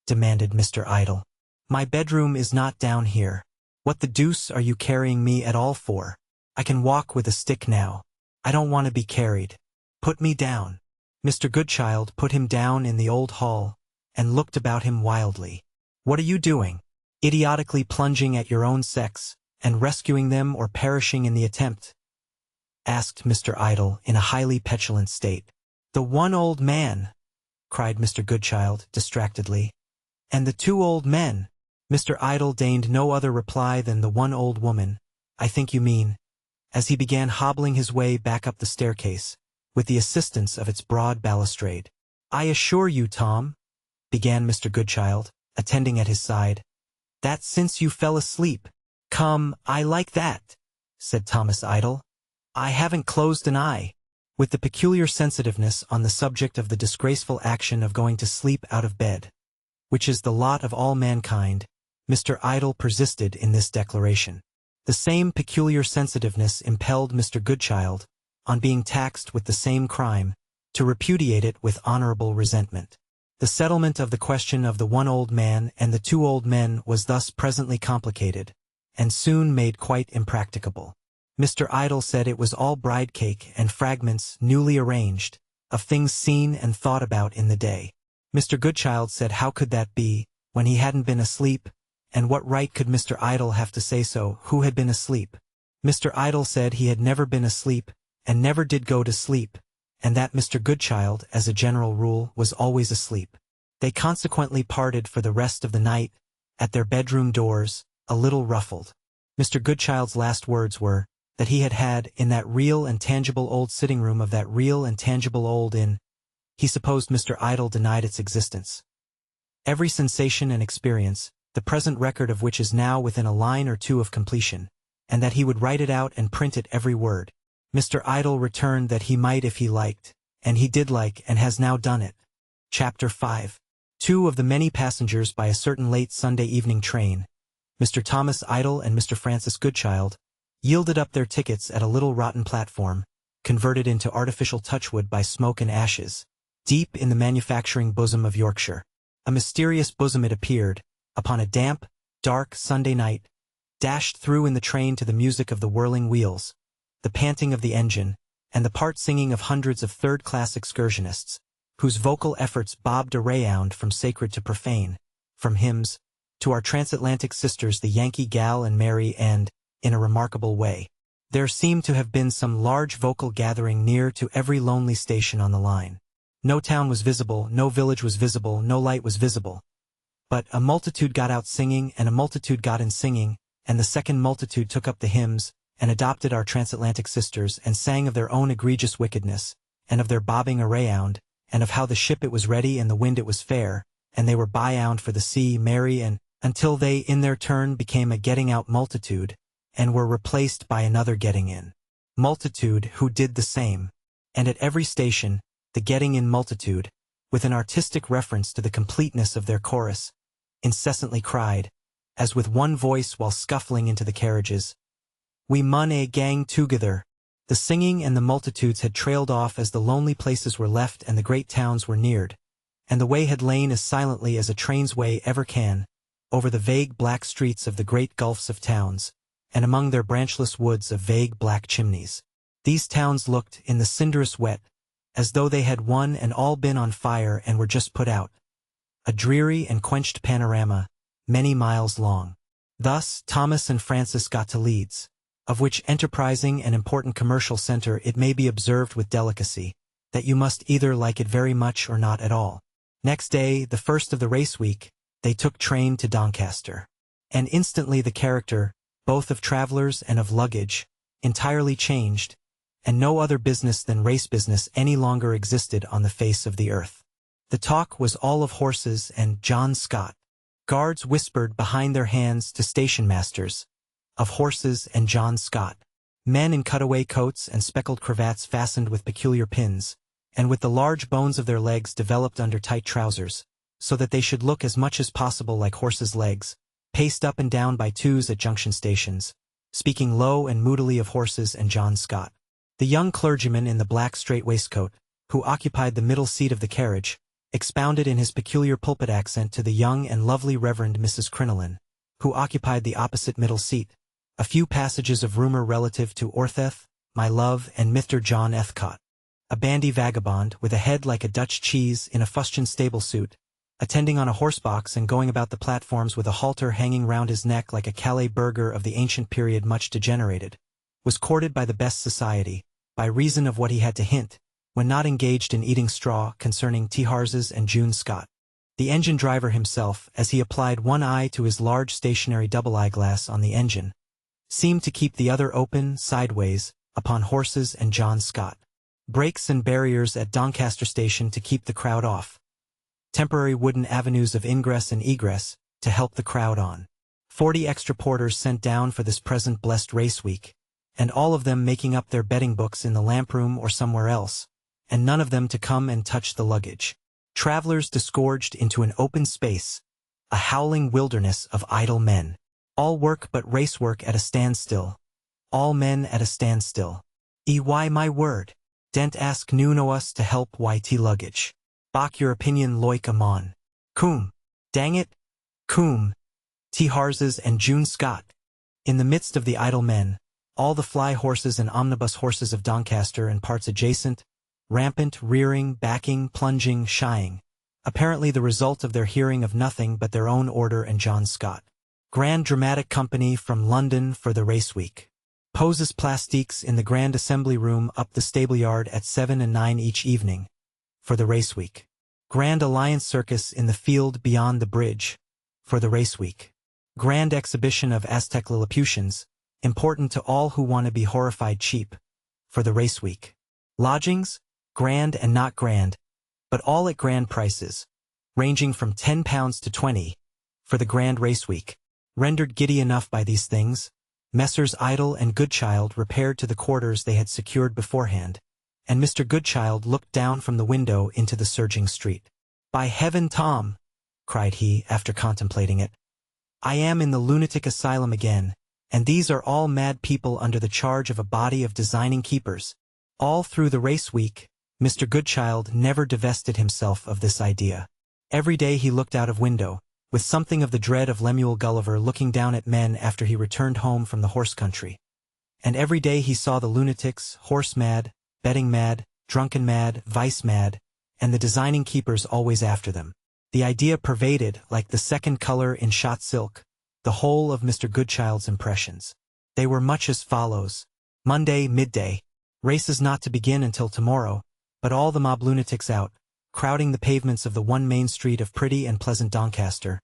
demanded Mr. Idle. "My bedroom is not down here. What the deuce are you carrying me at all for? I can walk with a stick now. I don't want to be carried. Put me down." Mr. Goodchild put him down in the old hall, and looked about him wildly. "What are you doing? Idiotically plunging at your own sex, and rescuing them or perishing in the attempt?" asked Mr. Idle in a highly petulant state. "The 1 old man," cried Mr. Goodchild distractedly. "And the 2 old men." Mr. Idle deigned no other reply than "the 1 old woman, I think you mean," as he began hobbling his way back up the staircase, with the assistance of its broad balustrade. "I assure you, Tom," began Mr. Goodchild, attending at his side, "that since you fell asleep—" "Come, I like that," said Thomas Idle. "I haven't closed an eye." With the peculiar sensitiveness on the subject of the disgraceful action of going to sleep out of bed, which is the lot of all mankind, Mr. Idle persisted in this declaration. The same peculiar sensitiveness impelled Mr. Goodchild, on being taxed with the same crime, to repudiate it with honorable resentment. The settlement of the question of the 1 old man and the 2 old men was thus presently complicated, and soon made quite impracticable. Mr. Idle said it was all bride cake and fragments newly arranged, of things seen and thought about in the day. Mr. Goodchild said how could that be, when he hadn't been asleep, and what right could Mr. Idle have to say so, who had been asleep? Mr. Idle said he had never been asleep, and never did go to sleep, and that Mr. Goodchild, as a general rule, was always asleep. They consequently parted for the rest of the night, at their bedroom doors, a little ruffled. Mr. Goodchild's last words were, that he had in that real and tangible old sitting-room of that real and tangible old inn, he supposed Mr. Idle denied its existence. Every sensation and experience, the present record of which is now within a line or 2 of completion, and that he would write it out and print it every word. Mr. Idle returned that he might if he liked, and he did like and has now done it. Chapter 5. 2 of the many passengers by a certain late Sunday evening train, Mr. Thomas Idle and Mr. Francis Goodchild, yielded up their tickets at a little rotten platform, converted into artificial touchwood by smoke and ashes, deep in the manufacturing bosom of Yorkshire. A mysterious bosom it appeared, upon a damp, dark Sunday night, dashed through in the train to the music of the whirling wheels, the panting of the engine, and the part-singing of hundreds of third-class excursionists, whose vocal efforts bobbed around from sacred to profane, from hymns, to our transatlantic sisters the Yankee Gal and Mary, and, in a remarkable way, there seemed to have been some large vocal gathering near to every lonely station on the line. No town was visible, no village was visible, no light was visible. But a multitude got out singing, and a multitude got in singing, and the second multitude took up the hymns, and adopted our transatlantic sisters, and sang of their own egregious wickedness, and of their bobbing around, and of how the ship it was ready and the wind it was fair, and they were bound for the sea merry, and until they in their turn became a getting out multitude, and were replaced by another getting in multitude who did the same, and at every station, the getting in multitude, with an artistic reference to the completeness of their chorus, incessantly cried, as with one voice while scuffling into the carriages, "We mun a gang together." The singing and the multitudes had trailed off as the lonely places were left and the great towns were neared, and the way had lain as silently as a train's way ever can, over the vague black streets of the great gulfs of towns, and among their branchless woods of vague black chimneys. These towns looked, in the cinderous wet, as though they had one and all been on fire and were just put out. A dreary and quenched panorama, many miles long. Thus, Thomas and Francis got to Leeds, of which enterprising and important commercial center it may be observed with delicacy, that you must either like it very much or not at all. Next day, the first of the race week, they took train to Doncaster. And instantly the character, both of travelers and of luggage, entirely changed, and no other business than race business any longer existed on the face of the earth. The talk was all of horses and John Scott. Guards whispered behind their hands to station masters, of horses and John Scott. Men in cutaway coats and speckled cravats fastened with peculiar pins, and with the large bones of their legs developed under tight trousers, so that they should look as much as possible like horses' legs, paced up and down by twos at junction stations, speaking low and moodily of horses and John Scott. The young clergyman in the black strait waistcoat, who occupied the middle seat of the carriage, expounded in his peculiar pulpit accent to the young and lovely Reverend Mrs. Crinoline, who occupied the opposite middle seat, a few passages of rumor relative to Ortheth, my love, and Mr. John Ethcott. A bandy vagabond, with a head like a Dutch cheese in a fustian stable suit, attending on a horsebox and going about the platforms with a halter hanging round his neck like a Calais burgher of the ancient period much degenerated, was courted by the best society, by reason of what he had to hint, when not engaged in eating straw, concerning Tiharses and June Scott. The engine driver himself, as he applied one eye to his large stationary double eyeglass on the engine, seemed to keep the other open, sideways, upon horses and John Scott. Brakes and barriers at Doncaster station to keep the crowd off. Temporary wooden avenues of ingress and egress, to help the crowd on. 40 extra porters sent down for this present blessed race week, and all of them making up their betting books in the lamp room or somewhere else, and none of them to come and touch the luggage. Travelers disgorged into an open space, a howling wilderness of idle men. All work but race work at a standstill. All men at a standstill. Why my word, dent ask noon o us to help yt luggage. Bach your opinion loik amon. Coom. Dang it. Coom. Tiharses and June Scott. In the midst of the idle men, all the fly horses and omnibus horses of Doncaster and parts adjacent, rampant, rearing, backing, plunging, shying, apparently the result of their hearing of nothing but their own order and John Scott. Grand Dramatic Company from London for the race week. Poses plastiques in the Grand Assembly Room up the stableyard at 7 and 9 each evening, for the race week. Grand Alliance Circus in the field beyond the bridge, for the race week. Grand Exhibition of Aztec Lilliputians, important to all who want to be horrified cheap, for the race week. Lodgings, grand and not grand, but all at grand prices, ranging from £10 to 20, for the grand race week. Rendered giddy enough by these things, Messrs. Idle and Goodchild repaired to the quarters they had secured beforehand, and Mr. Goodchild looked down from the window into the surging street. "By heaven, Tom," cried he, after contemplating it, "I am in the lunatic asylum again, and these are all mad people under the charge of a body of designing keepers." All through the race week, Mr. Goodchild never divested himself of this idea. Every day he looked out of window, with something of the dread of Lemuel Gulliver looking down at men after he returned home from the horse country. And every day he saw the lunatics, horse-mad, betting-mad, drunken-mad, vice-mad, and the designing keepers always after them. The idea pervaded, like the second color in shot silk, the whole of Mr. Goodchild's impressions. They were much as follows. Monday, midday. Races not to begin until tomorrow, but all the mob lunatics out, crowding the pavements of the one main street of pretty and pleasant Doncaster,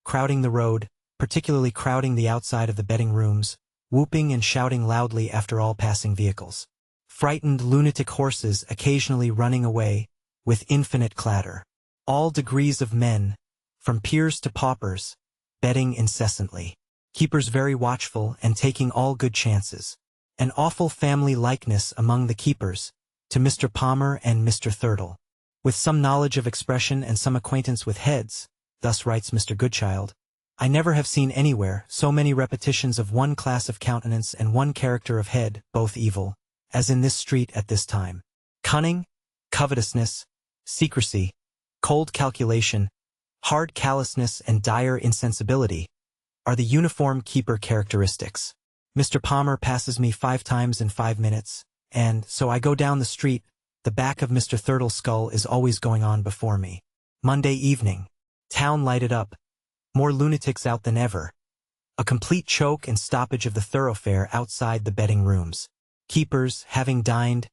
crowding the road, particularly crowding the outside of the betting rooms, whooping and shouting loudly after all passing vehicles. Frightened lunatic horses occasionally running away, with infinite clatter. All degrees of men, from peers to paupers, betting incessantly. Keepers very watchful and taking all good chances. An awful family likeness among the keepers, to Mr. Palmer and Mr. Thurtle. With some knowledge of expression and some acquaintance with heads, thus writes Mr. Goodchild, I never have seen anywhere so many repetitions of one class of countenance and one character of head, both evil, as in this street at this time. Cunning, covetousness, secrecy, cold calculation, hard callousness and dire insensibility are the uniform keeper characteristics. Mr. Palmer passes me 5 times in 5 minutes, and, so I go down the street, the back of Mr. Thurtle's skull is always going on before me. Monday evening. Town lighted up. More lunatics out than ever. A complete choke and stoppage of the thoroughfare outside the betting rooms. Keepers, having dined,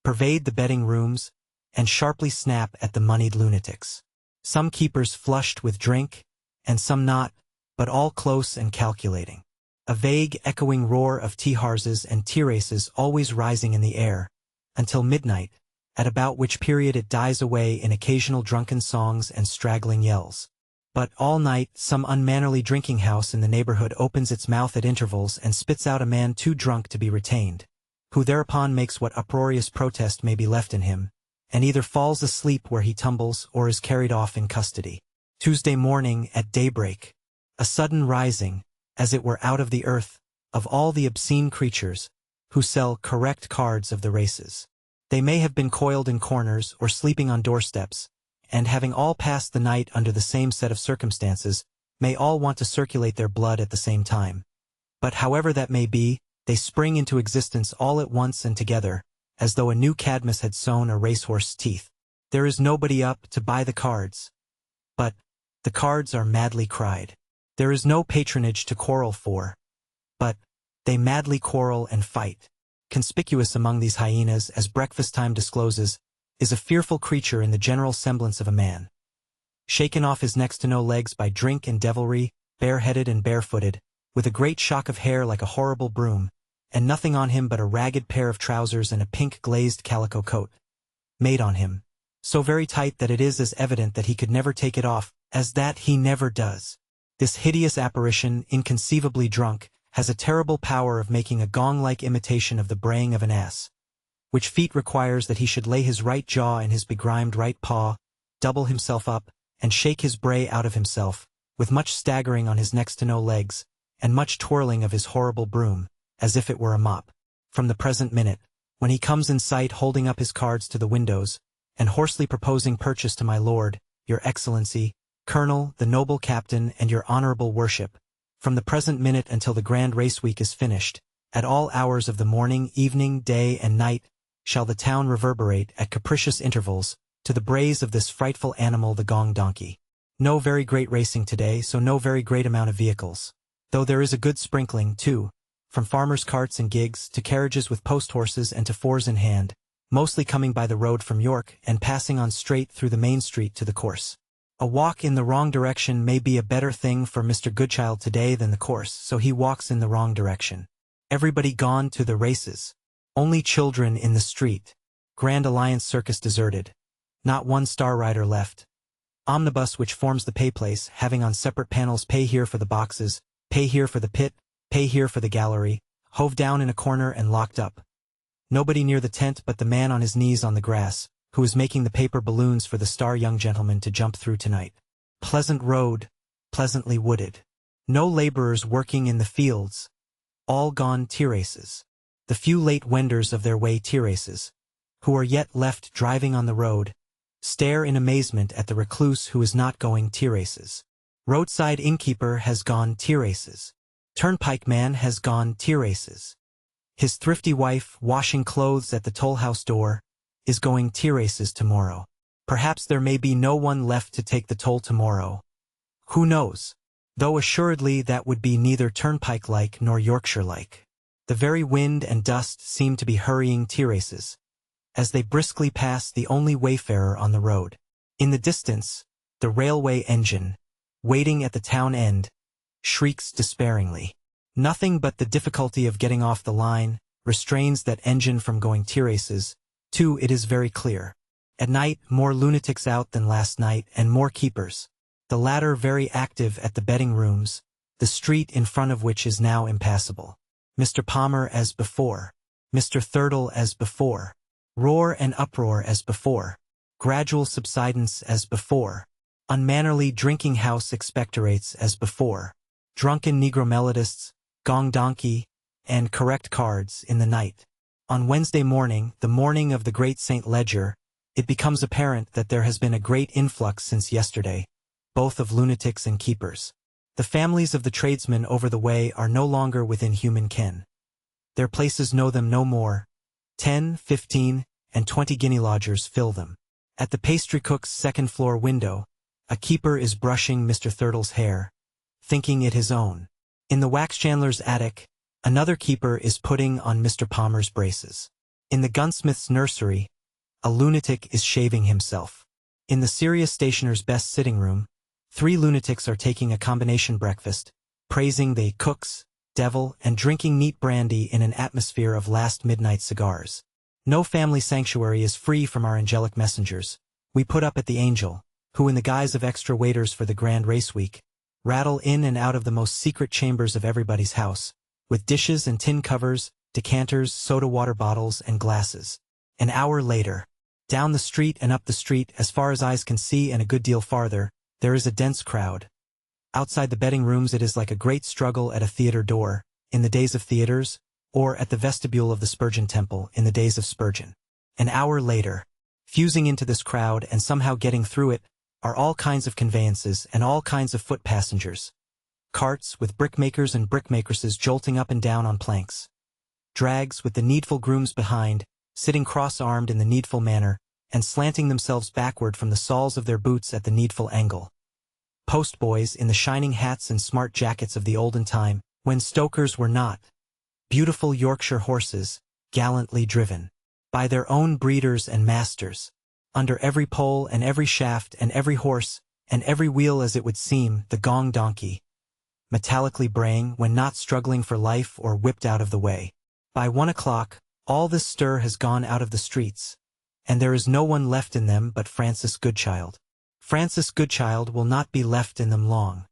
pervade the betting rooms, and sharply snap at the moneyed lunatics. Some keepers flushed with drink, and some not, but all close and calculating. A vague, echoing roar of tea-houses and tea-races always rising in the air, until midnight, at about which period it dies away in occasional drunken songs and straggling yells. But all night some unmannerly drinking house in the neighborhood opens its mouth at intervals and spits out a man too drunk to be retained, who thereupon makes what uproarious protest may be left in him, and either falls asleep where he tumbles or is carried off in custody. Tuesday morning at daybreak. A sudden rising, as it were out of the earth, of all the obscene creatures, who sell correct cards of the races. They may have been coiled in corners or sleeping on doorsteps, and having all passed the night under the same set of circumstances, may all want to circulate their blood at the same time. But however that may be, they spring into existence all at once and together, as though a new Cadmus had sown a racehorse's teeth. There is nobody up to buy the cards. But the cards are madly cried. There is no patronage to quarrel for. But they madly quarrel and fight. Conspicuous among these hyenas, as breakfast time discloses, is a fearful creature in the general semblance of a man. Shaken off his next to no legs by drink and devilry, bareheaded and barefooted, with a great shock of hair like a horrible broom, and nothing on him but a ragged pair of trousers and a pink glazed calico coat, made on him, so very tight that it is as evident that he could never take it off, as that he never does. This hideous apparition, inconceivably drunk, has a terrible power of making a gong-like imitation of the braying of an ass, which feat requires that he should lay his right jaw in his begrimed right paw, double himself up, and shake his bray out of himself, with much staggering on his next to no legs, and much twirling of his horrible broom, as if it were a mop. From the present minute, when he comes in sight holding up his cards to the windows, and hoarsely proposing purchase to my lord, your excellency, colonel, the noble captain, and your honorable worship, from the present minute until the grand race week is finished, at all hours of the morning, evening, day, and night, shall the town reverberate, at capricious intervals, to the brays of this frightful animal the gong donkey. No very great racing today, so no very great amount of vehicles. Though there is a good sprinkling, too, from farmers' carts and gigs, to carriages with post-horses and to fours in hand, mostly coming by the road from York and passing on straight through the main street to the course. A walk in the wrong direction may be a better thing for Mr. Goodchild today than the course, so he walks in the wrong direction. Everybody gone to the races. Only children in the street. Grand Alliance Circus deserted. Not one star rider left. Omnibus which forms the pay place, having on separate panels pay here for the boxes, pay here for the pit, pay here for the gallery, hove down in a corner and locked up. Nobody near the tent but the man on his knees on the grass, who is making the paper balloons for the star young gentleman to jump through tonight. Pleasant road, pleasantly wooded. No laborers working in the fields. All gone tea-races. The few late wenders of their way tea-races, who are yet left driving on the road, Stare in amazement at the recluse who is not going tea races. Roadside innkeeper has gone tea races. Turnpike man has gone tea races. His thrifty wife, washing clothes at the toll house door, is going tea races tomorrow. Perhaps there may be no one left to take the toll tomorrow. Who knows? Though assuredly that would be neither turnpike-like nor Yorkshire-like. The very wind and dust seem to be hurrying tea races, as they briskly pass the only wayfarer on the road. In the distance, the railway engine, waiting at the town end, shrieks despairingly. Nothing but the difficulty of getting off the line restrains that engine from going tea races. Too, it is very clear. At night, more lunatics out than last night, and more keepers. The latter very active at the betting rooms, the street in front of which is now impassable. Mr. Palmer as before. Mr. Thurtle as before. Roar and uproar as before. Gradual subsidence as before. Unmannerly drinking house expectorates as before. Drunken negro melodists, gong donkey, and correct cards in the night. On Wednesday morning, the morning of the great St. Ledger, it becomes apparent that there has been a great influx since yesterday, both of lunatics and keepers. The families of the tradesmen over the way are no longer within human ken. Their places know them no more. 10, 15, and 20 guinea lodgers fill them. At the pastry cook's second-floor window, a keeper is brushing Mr. Thurtle's hair, thinking it his own. In the wax chandler's attic, another keeper is putting on Mr. Palmer's braces. In the gunsmith's nursery, a lunatic is shaving himself. In the serious stationer's best sitting room, 3 lunatics are taking a combination breakfast, praising the cook's devil and drinking neat brandy in an atmosphere of last midnight cigars. No family sanctuary is free from our angelic messengers. We put up at the Angel, who in the guise of extra waiters for the grand race week, rattle in and out of the most secret chambers of everybody's house, with dishes and tin covers, decanters, soda water bottles, and glasses. An hour later, down the street and up the street, as far as eyes can see and a good deal farther, there is a dense crowd. Outside the betting rooms it is like a great struggle at a theater door, in the days of theaters, or at the vestibule of the Spurgeon Temple, in the days of Spurgeon. An hour later, fusing into this crowd and somehow getting through it, are all kinds of conveyances and all kinds of foot passengers. Carts with brickmakers and brickmakeresses jolting up and down on planks. Drags with the needful grooms behind, sitting cross-armed in the needful manner, and slanting themselves backward from the soles of their boots at the needful angle. Postboys in the shining hats and smart jackets of the olden time, when stokers were not. Beautiful Yorkshire horses, gallantly driven. By their own breeders and masters. Under every pole and every shaft and every horse, and every wheel as it would seem, the gong donkey. Metallically braying when not struggling for life or whipped out of the way. By 1 o'clock, all this stir has gone out of the streets, and there is no one left in them but Francis Goodchild. Francis Goodchild will not be left in them long,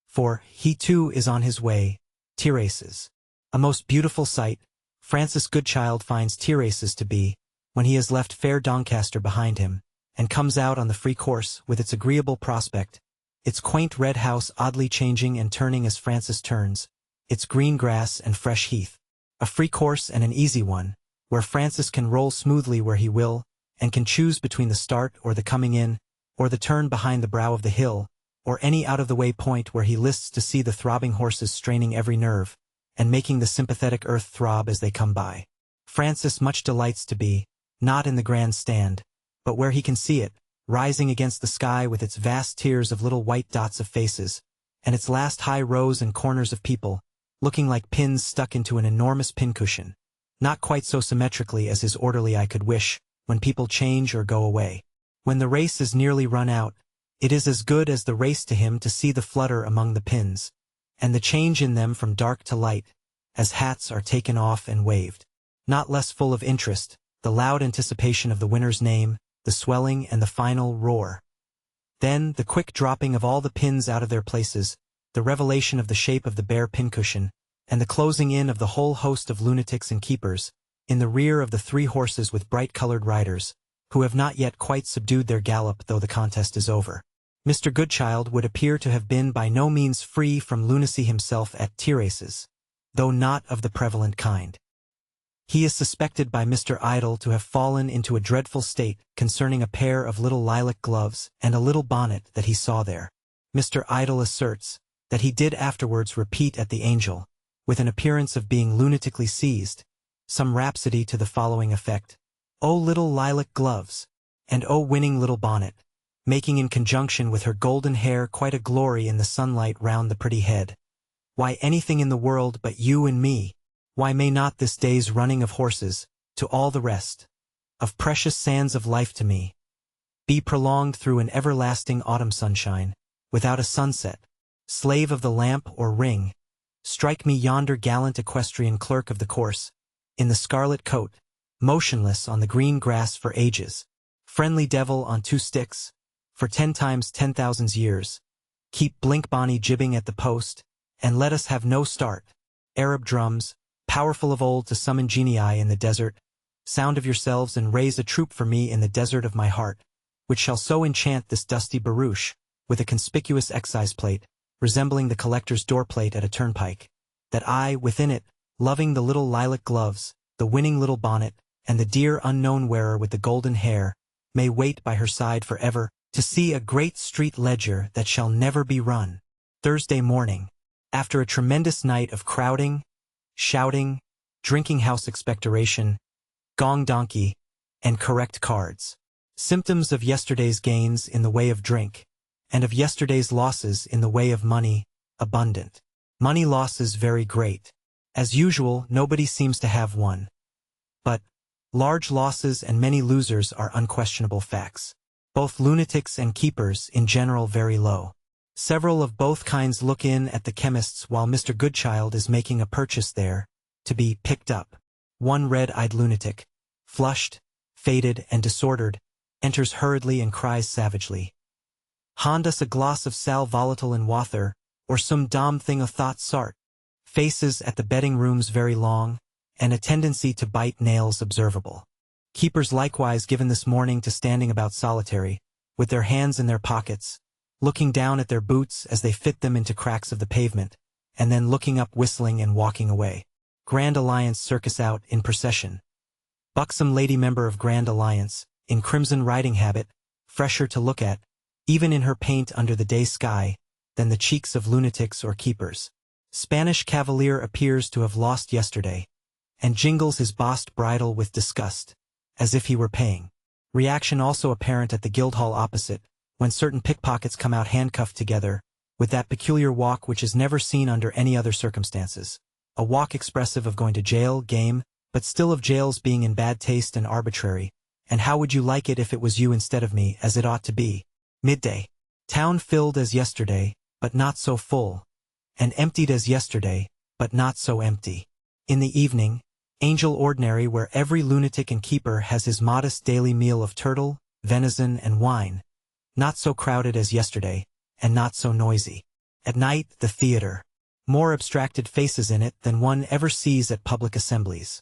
for he too is on his way, tea races. A most beautiful sight, Francis Goodchild finds tea races to be, when he has left fair Doncaster behind him, and comes out on the free course with its agreeable prospect, its quaint red house oddly changing and turning as Francis turns, its green grass and fresh heath. A free course and an easy one, where Francis can roll smoothly where he will, and can choose between the start or the coming in, or the turn behind the brow of the hill, or any out-of-the-way point where he lists to see the throbbing horses straining every nerve, and making the sympathetic earth throb as they come by. Francis much delights to be, not in the grand stand, but where he can see it, rising against the sky with its vast tiers of little white dots of faces, and its last high rows and corners of people, looking like pins stuck into an enormous pincushion, not quite so symmetrically as his orderly eye could wish, when people change or go away. When the race is nearly run out, it is as good as the race to him to see the flutter among the pins, and the change in them from dark to light, as hats are taken off and waved. Not less full of interest, the loud anticipation of the winner's name, the swelling and the final roar. Then the quick dropping of all the pins out of their places, the revelation of the shape of the bare pincushion, and the closing in of the whole host of lunatics and keepers, in the rear of the 3 horses with bright-colored riders, who have not yet quite subdued their gallop though the contest is over. Mr. Goodchild would appear to have been by no means free from lunacy himself at tea races, though not of the prevalent kind. He is suspected by Mr. Idle to have fallen into a dreadful state concerning a pair of little lilac gloves and a little bonnet that he saw there. Mr. Idle asserts that he did afterwards repeat at the Angel, with an appearance of being lunatically seized, some rhapsody to the following effect: "Oh little lilac gloves, and oh winning little bonnet," making in conjunction with her golden hair quite a glory in the sunlight round the pretty head. "Why anything in the world but you and me, why may not this day's running of horses, to all the rest, of precious sands of life to me, be prolonged through an everlasting autumn sunshine, without a sunset, slave of the lamp or ring, strike me yonder gallant equestrian clerk of the course, in the scarlet coat, motionless on the green grass for ages, friendly devil on 2 sticks, for 10 times 10,000 years, keep blink bonny jibbing at the post, and let us have no start. Arab drums, powerful of old to summon genii in the desert, sound of yourselves and raise a troop for me in the desert of my heart, which shall so enchant this dusty barouche, with a conspicuous excise plate, resembling the collector's door-plate at a turnpike, that I, within it, loving the little lilac gloves, the winning little bonnet, and the dear unknown wearer with the golden hair, may wait by her side forever, to see a great street ledger that shall never be run. Thursday morning, after a tremendous night of crowding, shouting, drinking-house expectoration, gong donkey, and correct cards. Symptoms of yesterday's gains in the way of drink, and of yesterday's losses in the way of money, abundant. Money losses very great. As usual, nobody seems to have one. But large losses and many losers are unquestionable facts. Both lunatics and keepers in general very low. Several of both kinds look in at the chemist's while Mr. Goodchild is making a purchase there, to be picked up. One red-eyed lunatic, flushed, faded, and disordered, enters hurriedly and cries savagely, "Hand us a glass of sal volatile and water, or some dam thing of that sort." Faces at the betting rooms very long, and a tendency to bite nails observable. Keepers likewise given this morning to standing about solitary, with their hands in their pockets, looking down at their boots as they fit them into cracks of the pavement, and then looking up whistling and walking away. Grand Alliance circus out in procession. Buxom lady member of Grand Alliance, in crimson riding habit, fresher to look at, even in her paint under the day sky, than the cheeks of lunatics or keepers. Spanish cavalier appears to have lost yesterday, and jingles his bossed bridle with disgust, as if he were paying. Reaction also apparent at the Guildhall opposite, when certain pickpockets come out handcuffed together, with that peculiar walk which is never seen under any other circumstances. A walk expressive of going to jail, game, but still of jails being in bad taste and arbitrary, and how would you like it if it was you instead of me, as it ought to be. Midday. Town filled as yesterday, but not so full, and emptied as yesterday, but not so empty. In the evening, Angel Ordinary, where every lunatic and keeper has his modest daily meal of turtle, venison, and wine, not so crowded as yesterday, and not so noisy. At night, the theater. More abstracted faces in it than one ever sees at public assemblies.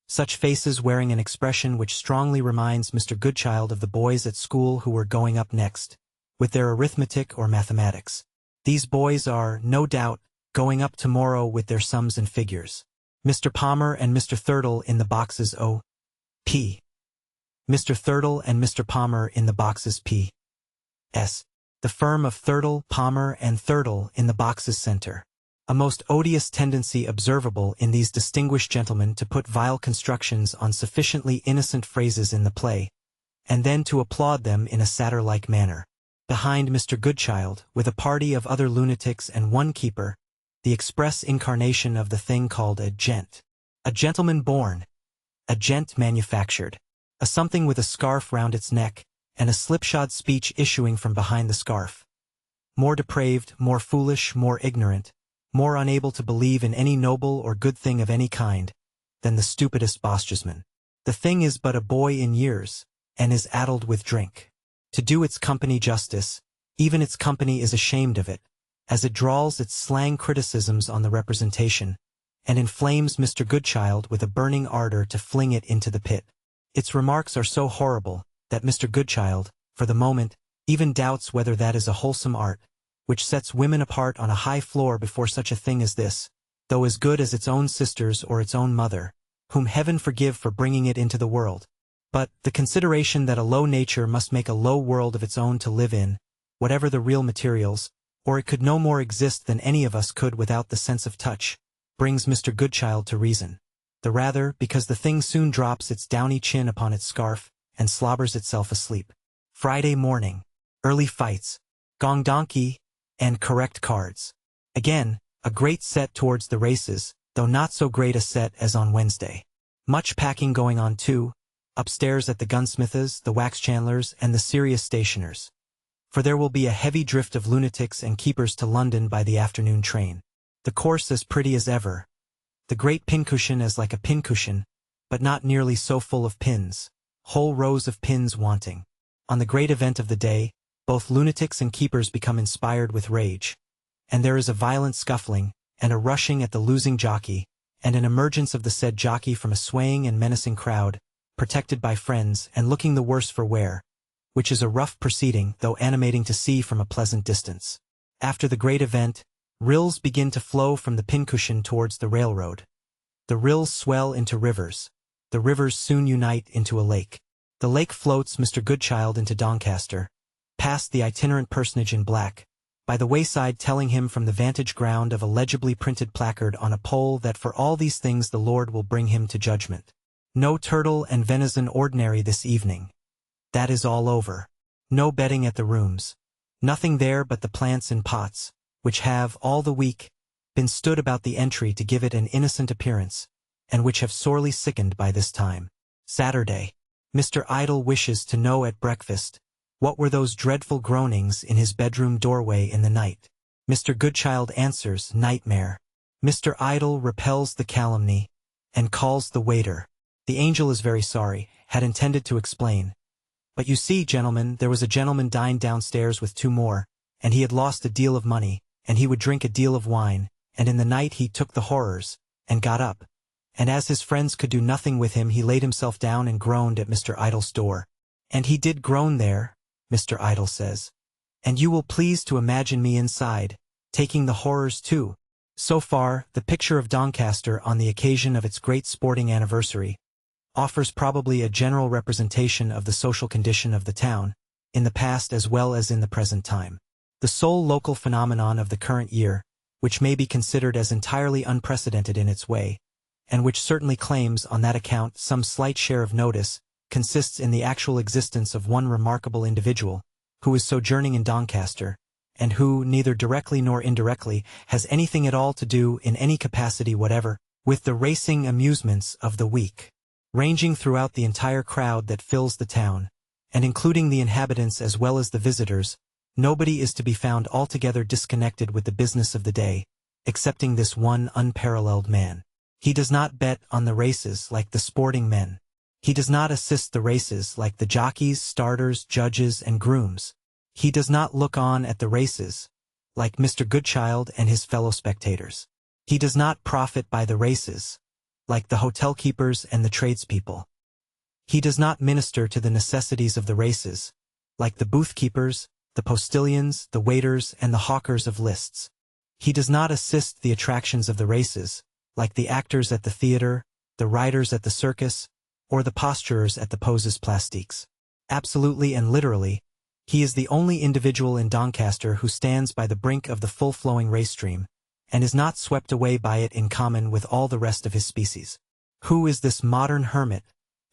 Such faces wearing an expression which strongly reminds Mr. Goodchild of the boys at school who were going up next, with their arithmetic or mathematics. These boys are, no doubt, going up tomorrow with their sums and figures. Mr. Palmer and Mr. Thurtle in the boxes O.P. Mr. Thurtle and Mr. Palmer in the boxes P.S. The firm of Thurtle, Palmer, and Thurtle in the boxes center. A most odious tendency observable in these distinguished gentlemen to put vile constructions on sufficiently innocent phrases in the play, and then to applaud them in a satyr-like manner. Behind Mr. Goodchild, with a party of other lunatics and one keeper, the express incarnation of the thing called a gent. A gentleman born, a gent manufactured, a something with a scarf round its neck, and a slipshod speech issuing from behind the scarf. More depraved, more foolish, more ignorant, more unable to believe in any noble or good thing of any kind, than the stupidest bosjesman. The thing is but a boy in years, and is addled with drink. To do its company justice, even its company is ashamed of it, as it drawls its slang criticisms on the representation, and inflames Mr. Goodchild with a burning ardor to fling it into the pit. Its remarks are so horrible, that Mr. Goodchild, for the moment, even doubts whether that is a wholesome art, which sets women apart on a high floor before such a thing as this, though as good as its own sisters or its own mother, whom heaven forgive for bringing it into the world. But the consideration that a low nature must make a low world of its own to live in, whatever the real materials, or it could no more exist than any of us could without the sense of touch, brings Mr. Goodchild to reason. The rather, because the thing soon drops its downy chin upon its scarf, and slobbers itself asleep. Friday morning. Early fights. Gong donkey, and correct cards. Again, a great set towards the races, though not so great a set as on Wednesday. Much packing going on too, upstairs at the gunsmiths', the wax chandlers', and the serious stationers'. For there will be a heavy drift of lunatics and keepers to London by the afternoon train. The course as pretty as ever. The great pincushion as like a pincushion, but not nearly so full of pins. Whole rows of pins wanting. On the great event of the day, both lunatics and keepers become inspired with rage. And there is a violent scuffling, and a rushing at the losing jockey, and an emergence of the said jockey from a swaying and menacing crowd, protected by friends and looking the worse for wear, which is a rough proceeding though animating to see from a pleasant distance. After the great event, rills begin to flow from the pincushion towards the railroad. The rills swell into rivers. The rivers soon unite into a lake. The lake floats Mr. Goodchild into Doncaster, past the itinerant personage in black, by the wayside telling him from the vantage ground of a legibly printed placard on a pole that for all these things the Lord will bring him to judgment. No turtle and venison ordinary this evening. That is all over. No betting at the rooms. Nothing there but the plants in pots, which have, all the week, been stood about the entry to give it an innocent appearance, and which have sorely sickened by this time. Saturday. Mr. Idle wishes to know at breakfast, what were those dreadful groanings in his bedroom doorway in the night. Mr. Goodchild answers, nightmare. Mr. Idle repels the calumny, and calls the waiter. The angel is very sorry, had intended to explain. But you see, gentlemen, there was a gentleman dined downstairs with two more, and he had lost a deal of money, and he would drink a deal of wine, and in the night he took the horrors, and got up. And as his friends could do nothing with him, he laid himself down and groaned at Mr. Idle's door. And he did groan there, Mr. Idle says. And you will please to imagine me inside, taking the horrors too. So far, the picture of Doncaster on the occasion of its great sporting anniversary offers probably a general representation of the social condition of the town, in the past as well as in the present time. The sole local phenomenon of the current year, which may be considered as entirely unprecedented in its way, and which certainly claims on that account some slight share of notice, consists in the actual existence of one remarkable individual, who is sojourning in Doncaster, and who, neither directly nor indirectly, has anything at all to do, in any capacity whatever, with the racing amusements of the week. Ranging throughout the entire crowd that fills the town, and including the inhabitants as well as the visitors, nobody is to be found altogether disconnected with the business of the day, excepting this one unparalleled man. He does not bet on the races like the sporting men. He does not assist the races like the jockeys, starters, judges, and grooms. He does not look on at the races like Mr. Goodchild and his fellow spectators. He does not profit by the races like the hotel keepers and the tradespeople. He does not minister to the necessities of the races like the booth keepers, the postilions, the waiters, and the hawkers of lists. He does not assist the attractions of the races like the actors at the theater, the riders at the circus, or the posturers at the poses plastiques. Absolutely and literally, he is the only individual in Doncaster who stands by the brink of the full-flowing race stream, and is not swept away by it in common with all the rest of his species. Who is this modern hermit,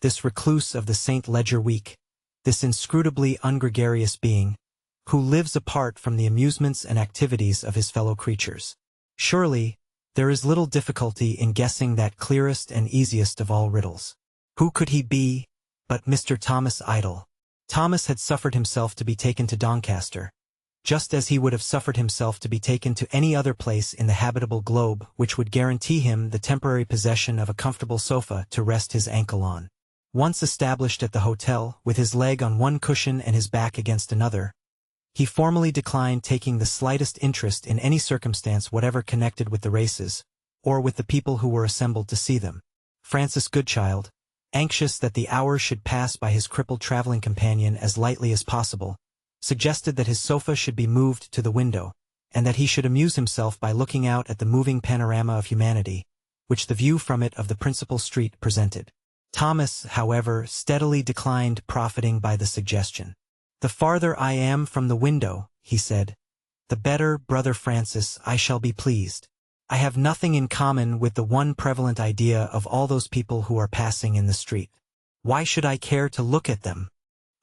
this recluse of the St. Leger week, this inscrutably ungregarious being, who lives apart from the amusements and activities of his fellow creatures? Surely, there is little difficulty in guessing that clearest and easiest of all riddles. Who could he be but Mr. Thomas Idle? Thomas had suffered himself to be taken to Doncaster, just as he would have suffered himself to be taken to any other place in the habitable globe which would guarantee him the temporary possession of a comfortable sofa to rest his ankle on. Once established at the hotel, with his leg on one cushion and his back against another, he formally declined taking the slightest interest in any circumstance whatever connected with the races, or with the people who were assembled to see them. Francis Goodchild, anxious that the hours should pass by his crippled traveling companion as lightly as possible, suggested that his sofa should be moved to the window, and that he should amuse himself by looking out at the moving panorama of humanity, which the view from it of the principal street presented. Thomas, however, steadily declined profiting by the suggestion. "The farther I am from the window," he said, "the better, Brother Francis, I shall be pleased. I have nothing in common with the one prevalent idea of all those people who are passing in the street. Why should I care to look at them?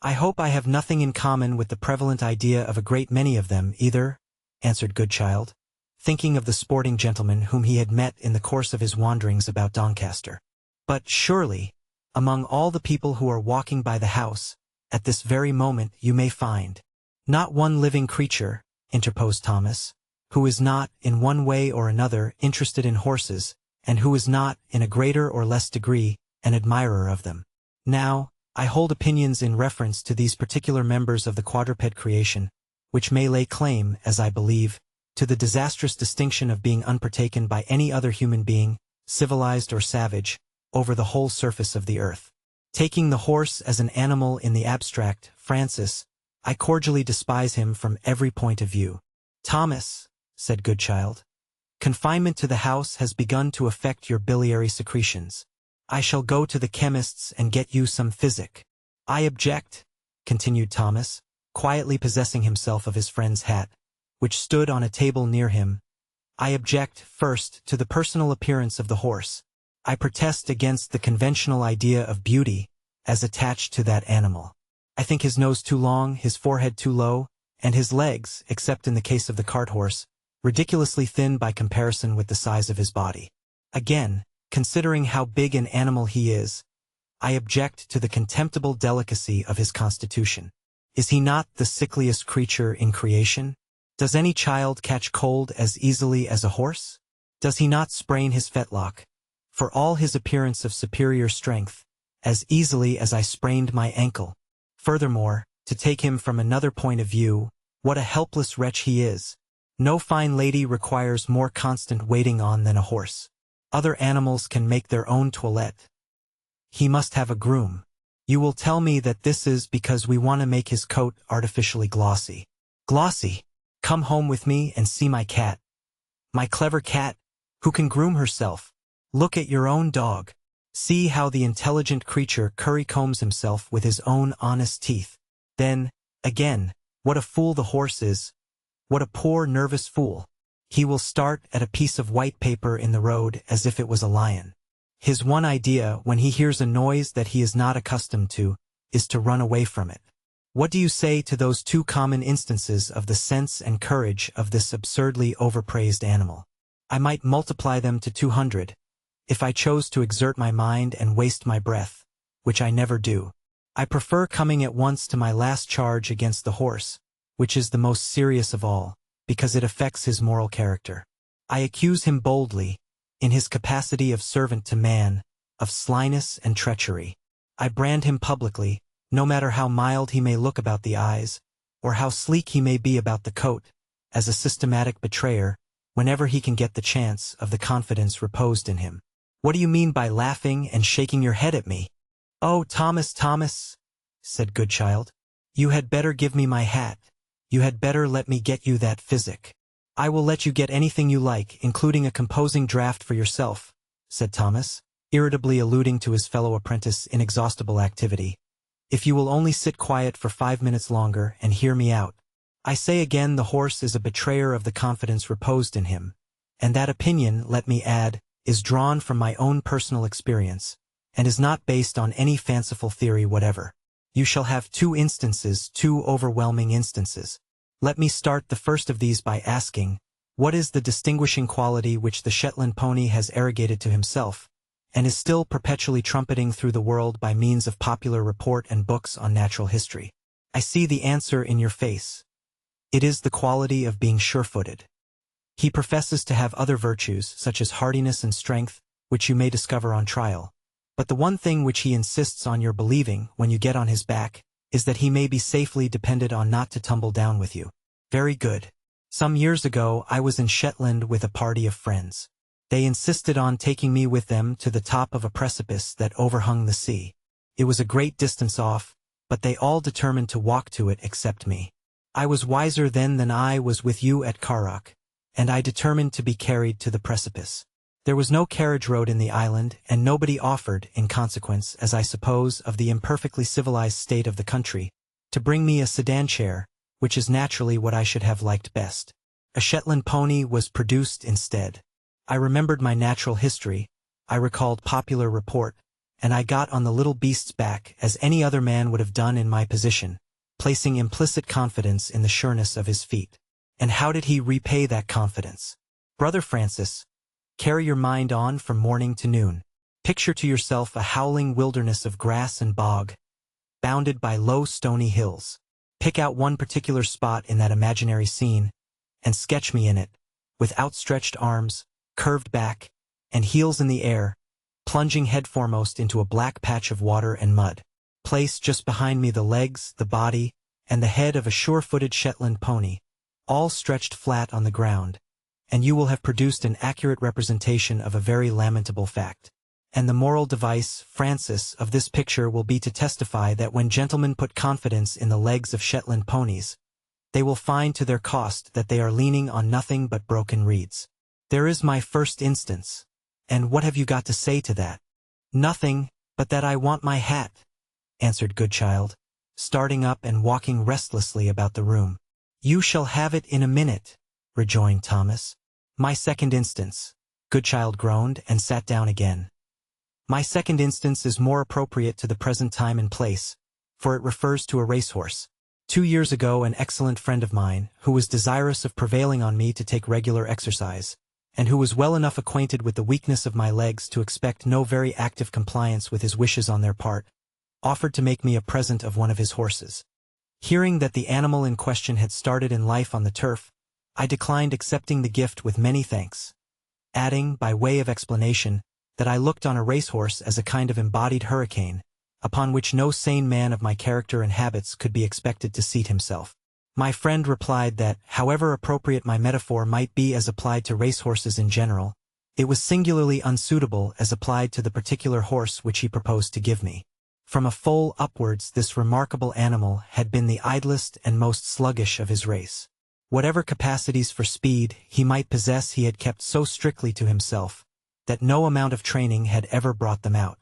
I hope I have nothing in common with the prevalent idea of a great many of them, either," answered Goodchild, thinking of the sporting gentleman whom he had met in the course of his wanderings about Doncaster. "But surely, among all the people who are walking by the house, at this very moment you may find—" "Not one living creature," interposed Thomas, "who is not, in one way or another, interested in horses, and who is not, in a greater or less degree, an admirer of them. Now, I hold opinions in reference to these particular members of the quadruped creation, which may lay claim, as I believe, to the disastrous distinction of being unpartaken by any other human being, civilized or savage, over the whole surface of the earth. Taking the horse as an animal in the abstract, Francis, I cordially despise him from every point of view." "Thomas," said Goodchild, "confinement to the house has begun to affect your biliary secretions. I shall go to the chemist's and get you some physic." "I object," continued Thomas, quietly possessing himself of his friend's hat, which stood on a table near him. "I object, first, to the personal appearance of the horse. I protest against the conventional idea of beauty as attached to that animal. I think his nose too long, his forehead too low, and his legs, except in the case of the cart-horse, ridiculously thin by comparison with the size of his body. Again, considering how big an animal he is, I object to the contemptible delicacy of his constitution. Is he not the sickliest creature in creation? Does any child catch cold as easily as a horse? Does he not sprain his fetlock, for all his appearance of superior strength, as easily as I sprained my ankle? Furthermore, to take him from another point of view, what a helpless wretch he is. No fine lady requires more constant waiting on than a horse. Other animals can make their own toilette. He must have a groom. You will tell me that this is because we want to make his coat artificially glossy. Glossy! Come home with me and see my cat. My clever cat, who can groom herself. Look at your own dog. See how the intelligent creature currycombs himself with his own honest teeth. Then, again, what a fool the horse is. What a poor, nervous fool. He will start at a piece of white paper in the road as if it was a lion. His one idea, when he hears a noise that he is not accustomed to, is to run away from it. What do you say to those two common instances of the sense and courage of this absurdly overpraised animal? I might multiply them to 200, if I chose to exert my mind and waste my breath, which I never do. I prefer coming at once to my last charge against the horse, which is the most serious of all, because it affects his moral character. I accuse him boldly, in his capacity of servant to man, of slyness and treachery. I brand him publicly, no matter how mild he may look about the eyes, or how sleek he may be about the coat, as a systematic betrayer, whenever he can get the chance of the confidence reposed in him. What do you mean by laughing and shaking your head at me? Oh, Thomas, Thomas, said Goodchild, you had better give me my hat. You had better let me get you that physic. I will let you get anything you like, including a composing draught for yourself, said Thomas, irritably alluding to his fellow apprentice's inexhaustible activity. If you will only sit quiet for 5 minutes longer and hear me out. I say again, the horse is a betrayer of the confidence reposed in him, and that opinion, let me add, is drawn from my own personal experience, and is not based on any fanciful theory whatever. You shall have 2 instances, 2 overwhelming instances. Let me start the first of these by asking, what is the distinguishing quality which the Shetland pony has arrogated to himself, and is still perpetually trumpeting through the world by means of popular report and books on natural history? I see the answer in your face. It is the quality of being sure-footed. He professes to have other virtues, such as hardiness and strength, which you may discover on trial. But the one thing which he insists on your believing when you get on his back is that he may be safely depended on not to tumble down with you. Very good. Some years ago I was in Shetland with a party of friends. They insisted on taking me with them to the top of a precipice that overhung the sea. It was a great distance off, but they all determined to walk to it except me. I was wiser then than I was with you at Carrock, and I determined to be carried to the precipice. There was no carriage road in the island, and nobody offered, in consequence, as I suppose, of the imperfectly civilized state of the country, to bring me a sedan chair, which is naturally what I should have liked best. A Shetland pony was produced instead. I remembered my natural history, I recalled popular report, and I got on the little beast's back as any other man would have done in my position, placing implicit confidence in the sureness of his feet. And how did he repay that confidence? Brother Francis, carry your mind on from morning to noon. Picture to yourself a howling wilderness of grass and bog, bounded by low stony hills. Pick out one particular spot in that imaginary scene, and sketch me in it, with outstretched arms, curved back, and heels in the air, plunging headforemost into a black patch of water and mud. Place just behind me the legs, the body, and the head of a sure-footed Shetland pony, all stretched flat on the ground, and you will have produced an accurate representation of a very lamentable fact. And the moral device, Francis, of this picture will be to testify that when gentlemen put confidence in the legs of Shetland ponies, they will find to their cost that they are leaning on nothing but broken reeds. There is my first instance. And what have you got to say to that? Nothing, but that I want my hat, answered Goodchild, starting up and walking restlessly about the room. You shall have it in a minute, rejoined Thomas. My second instance, Goodchild groaned and sat down again. My second instance is more appropriate to the present time and place, for it refers to a racehorse. 2 years ago an excellent friend of mine, who was desirous of prevailing on me to take regular exercise, and who was well enough acquainted with the weakness of my legs to expect no very active compliance with his wishes on their part, offered to make me a present of one of his horses. Hearing that the animal in question had started in life on the turf, I declined accepting the gift with many thanks, adding, by way of explanation, that I looked on a racehorse as a kind of embodied hurricane, upon which no sane man of my character and habits could be expected to seat himself. My friend replied that, however appropriate my metaphor might be as applied to racehorses in general, it was singularly unsuitable as applied to the particular horse which he proposed to give me. From a foal upwards this remarkable animal had been the idlest and most sluggish of his race. Whatever capacities for speed he might possess he had kept so strictly to himself, that no amount of training had ever brought them out.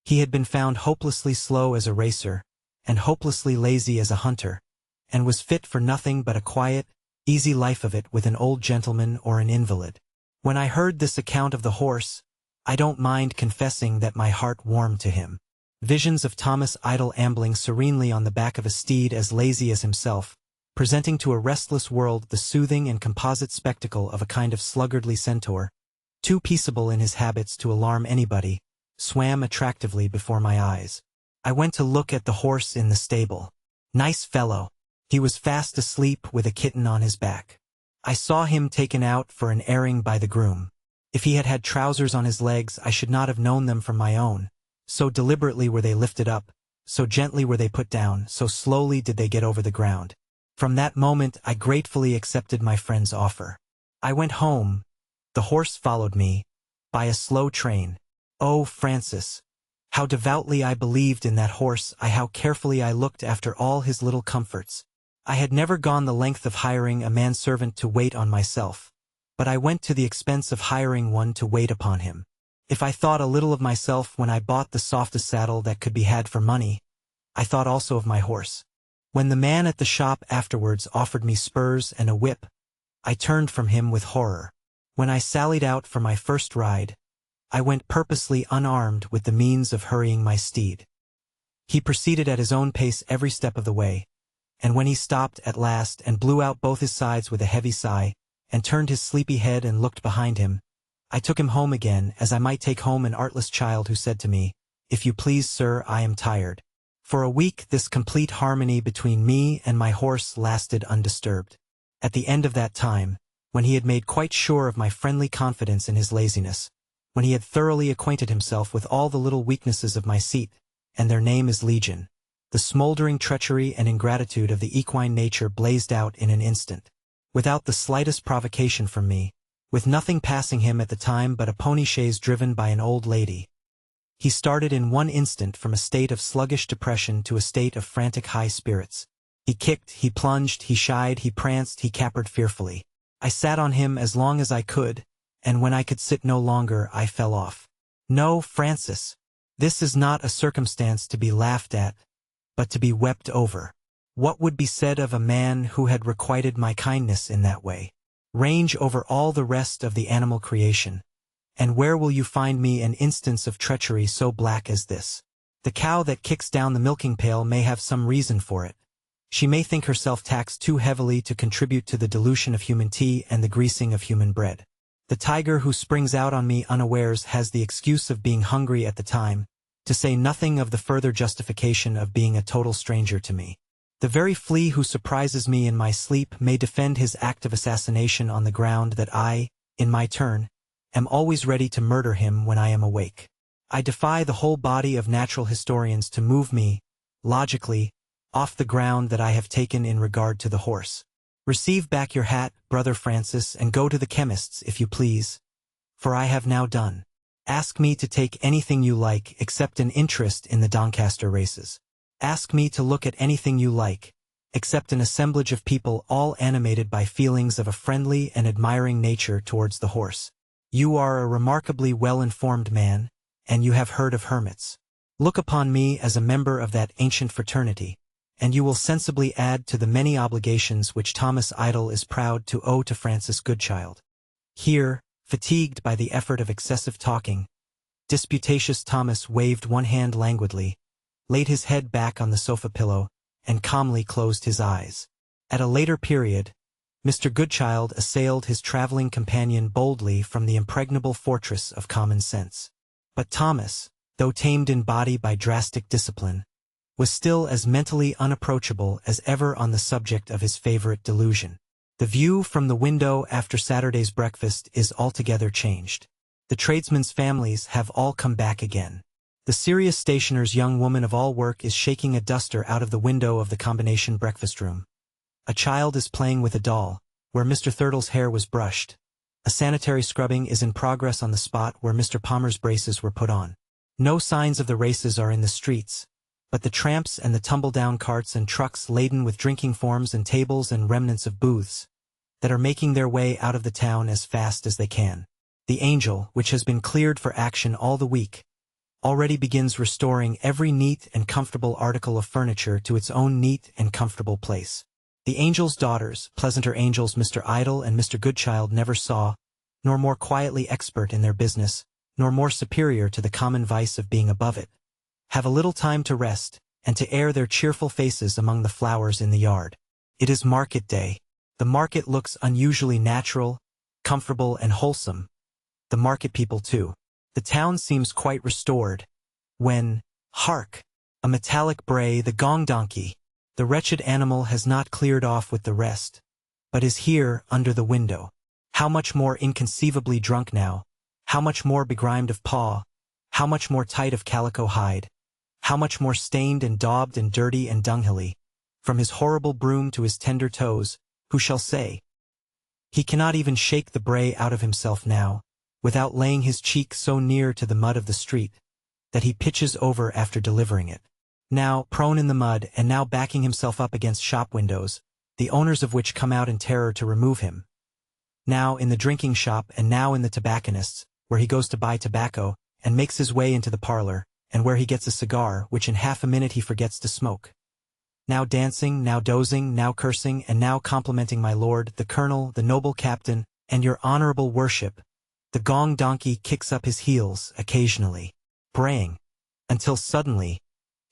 He had been found hopelessly slow as a racer, and hopelessly lazy as a hunter, and was fit for nothing but a quiet, easy life of it with an old gentleman or an invalid. When I heard this account of the horse, I don't mind confessing that my heart warmed to him. Visions of Thomas idle ambling serenely on the back of a steed as lazy as himself, presenting to a restless world the soothing and composite spectacle of a kind of sluggardly centaur, too peaceable in his habits to alarm anybody, swam attractively before my eyes. I went to look at the horse in the stable. Nice fellow! He was fast asleep with a kitten on his back. I saw him taken out for an airing by the groom. If he had had trousers on his legs I should not have known them from my own, so deliberately were they lifted up, so gently were they put down, so slowly did they get over the ground. From that moment I gratefully accepted my friend's offer. I went home. The horse followed me, by a slow train. Oh, Francis! How devoutly I believed in that horse, how carefully I looked after all his little comforts. I had never gone the length of hiring a manservant to wait on myself, but I went to the expense of hiring one to wait upon him. If I thought a little of myself when I bought the softest saddle that could be had for money, I thought also of my horse. When the man at the shop afterwards offered me spurs and a whip, I turned from him with horror. When I sallied out for my first ride, I went purposely unarmed with the means of hurrying my steed. He proceeded at his own pace every step of the way, and when he stopped at last and blew out both his sides with a heavy sigh, and turned his sleepy head and looked behind him, I took him home again as I might take home an artless child who said to me, "If you please, sir, I am tired." For a week this complete harmony between me and my horse lasted undisturbed. At the end of that time, when he had made quite sure of my friendly confidence in his laziness, when he had thoroughly acquainted himself with all the little weaknesses of my seat, and their name is legion, the smoldering treachery and ingratitude of the equine nature blazed out in an instant. Without the slightest provocation from me, with nothing passing him at the time but a pony chaise driven by an old lady, he started in one instant from a state of sluggish depression to a state of frantic high spirits. He kicked, he plunged, he shied, he pranced, he capered fearfully. I sat on him as long as I could, and when I could sit no longer I fell off. No, Francis, this is not a circumstance to be laughed at, but to be wept over. What would be said of a man who had requited my kindness in that way? Range over all the rest of the animal creation, and where will you find me an instance of treachery so black as this? The cow that kicks down the milking pail may have some reason for it. She may think herself taxed too heavily to contribute to the dilution of human tea and the greasing of human bread. The tiger who springs out on me unawares has the excuse of being hungry at the time, to say nothing of the further justification of being a total stranger to me. The very flea who surprises me in my sleep may defend his act of assassination on the ground that I, in my turn, am always ready to murder him when I am awake. I defy the whole body of natural historians to move me, logically, off the ground that I have taken in regard to the horse. Receive back your hat, Brother Francis, and go to the chemist's, if you please, for I have now done. Ask me to take anything you like except an interest in the Doncaster races. Ask me to look at anything you like, except an assemblage of people all animated by feelings of a friendly and admiring nature towards the horse. You are a remarkably well-informed man, and you have heard of hermits. Look upon me as a member of that ancient fraternity, and you will sensibly add to the many obligations which Thomas Idle is proud to owe to Francis Goodchild. Here, fatigued by the effort of excessive talking, disputatious Thomas waved one hand languidly, laid his head back on the sofa pillow, and calmly closed his eyes. At a later period, Mr. Goodchild assailed his traveling companion boldly from the impregnable fortress of common sense. But Thomas, though tamed in body by drastic discipline, was still as mentally unapproachable as ever on the subject of his favorite delusion. The view from the window after Saturday's breakfast is altogether changed. The tradesmen's families have all come back again. The serious stationer's young woman of all work is shaking a duster out of the window of the combination breakfast room. A child is playing with a doll, where Mr. Thurtle's hair was brushed. A sanitary scrubbing is in progress on the spot where Mr. Palmer's braces were put on. No signs of the races are in the streets, but the tramps and the tumble-down carts and trucks laden with drinking forms and tables and remnants of booths, that are making their way out of the town as fast as they can. The Angel, which has been cleared for action all the week, already begins restoring every neat and comfortable article of furniture to its own neat and comfortable place. The Angel's daughters, pleasanter angels Mr. Idle and Mr. Goodchild never saw, nor more quietly expert in their business, nor more superior to the common vice of being above it, have a little time to rest, and to air their cheerful faces among the flowers in the yard. It is market day. The market looks unusually natural, comfortable, and wholesome. The market people too. The town seems quite restored, when, hark! A metallic bray, the gong donkey. The wretched animal has not cleared off with the rest, but is here, under the window. How much more inconceivably drunk now, how much more begrimed of paw, how much more tight of calico hide, how much more stained and daubed and dirty and dunghilly, from his horrible broom to his tender toes, who shall say? He cannot even shake the bray out of himself now, without laying his cheek so near to the mud of the street, that he pitches over after delivering it. Now prone in the mud and now backing himself up against shop windows, the owners of which come out in terror to remove him. Now in the drinking shop and now in the tobacconist's, where he goes to buy tobacco, and makes his way into the parlor, and where he gets a cigar which in half a minute he forgets to smoke. Now dancing, now dozing, now cursing, and now complimenting my lord, the colonel, the noble captain, and your honorable worship, the gong donkey kicks up his heels, occasionally, braying, until suddenly,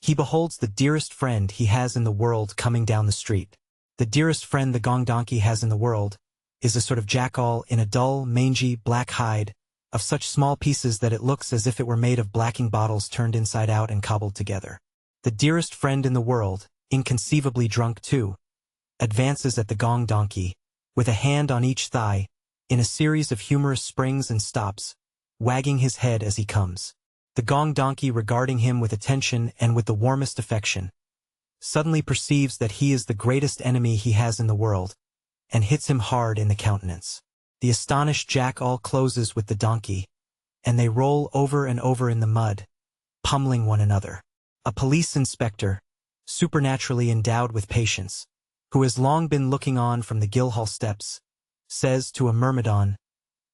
he beholds the dearest friend he has in the world coming down the street. The dearest friend the gong donkey has in the world is a sort of jackal in a dull, mangy, black hide, of such small pieces that it looks as if it were made of blacking bottles turned inside out and cobbled together. The dearest friend in the world, inconceivably drunk too, advances at the gong donkey, with a hand on each thigh, in a series of humorous springs and stops, wagging his head as he comes. The gong donkey, regarding him with attention and with the warmest affection, suddenly perceives that he is the greatest enemy he has in the world, and hits him hard in the countenance. The astonished jackal closes with the donkey, and they roll over and over in the mud, pummeling one another. A police inspector, supernaturally endowed with patience, who has long been looking on from the Guildhall steps, says to a myrmidon,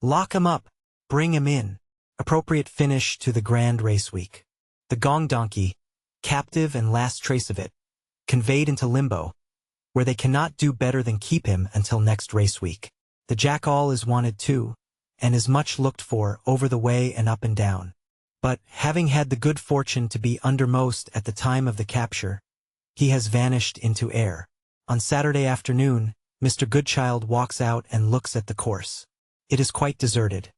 Lock 'em up. Bring 'em in. Appropriate finish to the grand race week. The gong donkey, captive and last trace of it, conveyed into limbo, where they cannot do better than keep him until next race week. The jackal is wanted too, and is much looked for over the way and up and down. But, having had the good fortune to be undermost at the time of the capture, he has vanished into air. On Saturday afternoon, Mr. Goodchild walks out and looks at the course. It is quite deserted.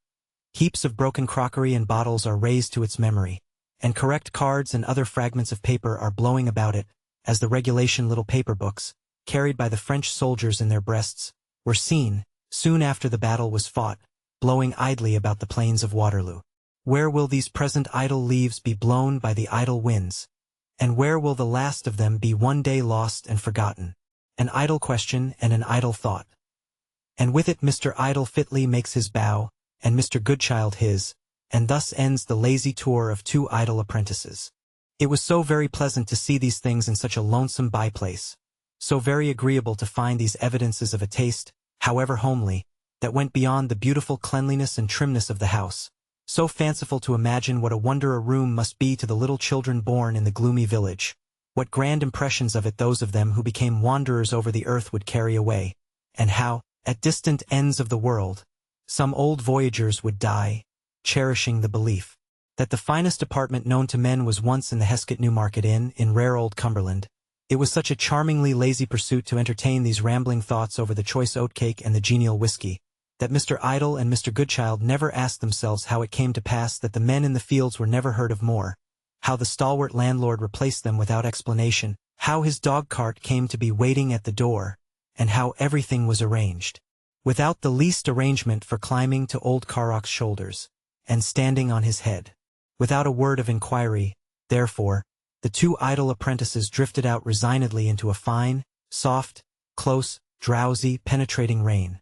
Heaps of broken crockery and bottles are raised to its memory, and correct cards and other fragments of paper are blowing about it, as the regulation little paper books, carried by the French soldiers in their breasts, were seen, soon after the battle was fought, blowing idly about the plains of Waterloo. Where will these present idle leaves be blown by the idle winds? And where will the last of them be one day lost and forgotten? An idle question and an idle thought. And with it Mr. Idle fitly makes his bow, and Mr. Goodchild his, and thus ends the lazy tour of two idle apprentices. It was so very pleasant to see these things in such a lonesome by-place, so very agreeable to find these evidences of a taste, however homely, that went beyond the beautiful cleanliness and trimness of the house, so fanciful to imagine what a wonder a room must be to the little children born in the gloomy village, what grand impressions of it those of them who became wanderers over the earth would carry away, and how, at distant ends of the world, some old voyagers would die, cherishing the belief that the finest apartment known to men was once in the Heskett Newmarket Inn, in rare old Cumberland. It was such a charmingly lazy pursuit to entertain these rambling thoughts over the choice oatcake and the genial whiskey, that Mr. Idle and Mr. Goodchild never asked themselves how it came to pass that the men in the fields were never heard of more, how the stalwart landlord replaced them without explanation, how his dog-cart came to be waiting at the door, and how everything was arranged, without the least arrangement for climbing to old Carrock's shoulders, and standing on his head. Without a word of inquiry, therefore, the two idle apprentices drifted out resignedly into a fine, soft, close, drowsy, penetrating rain,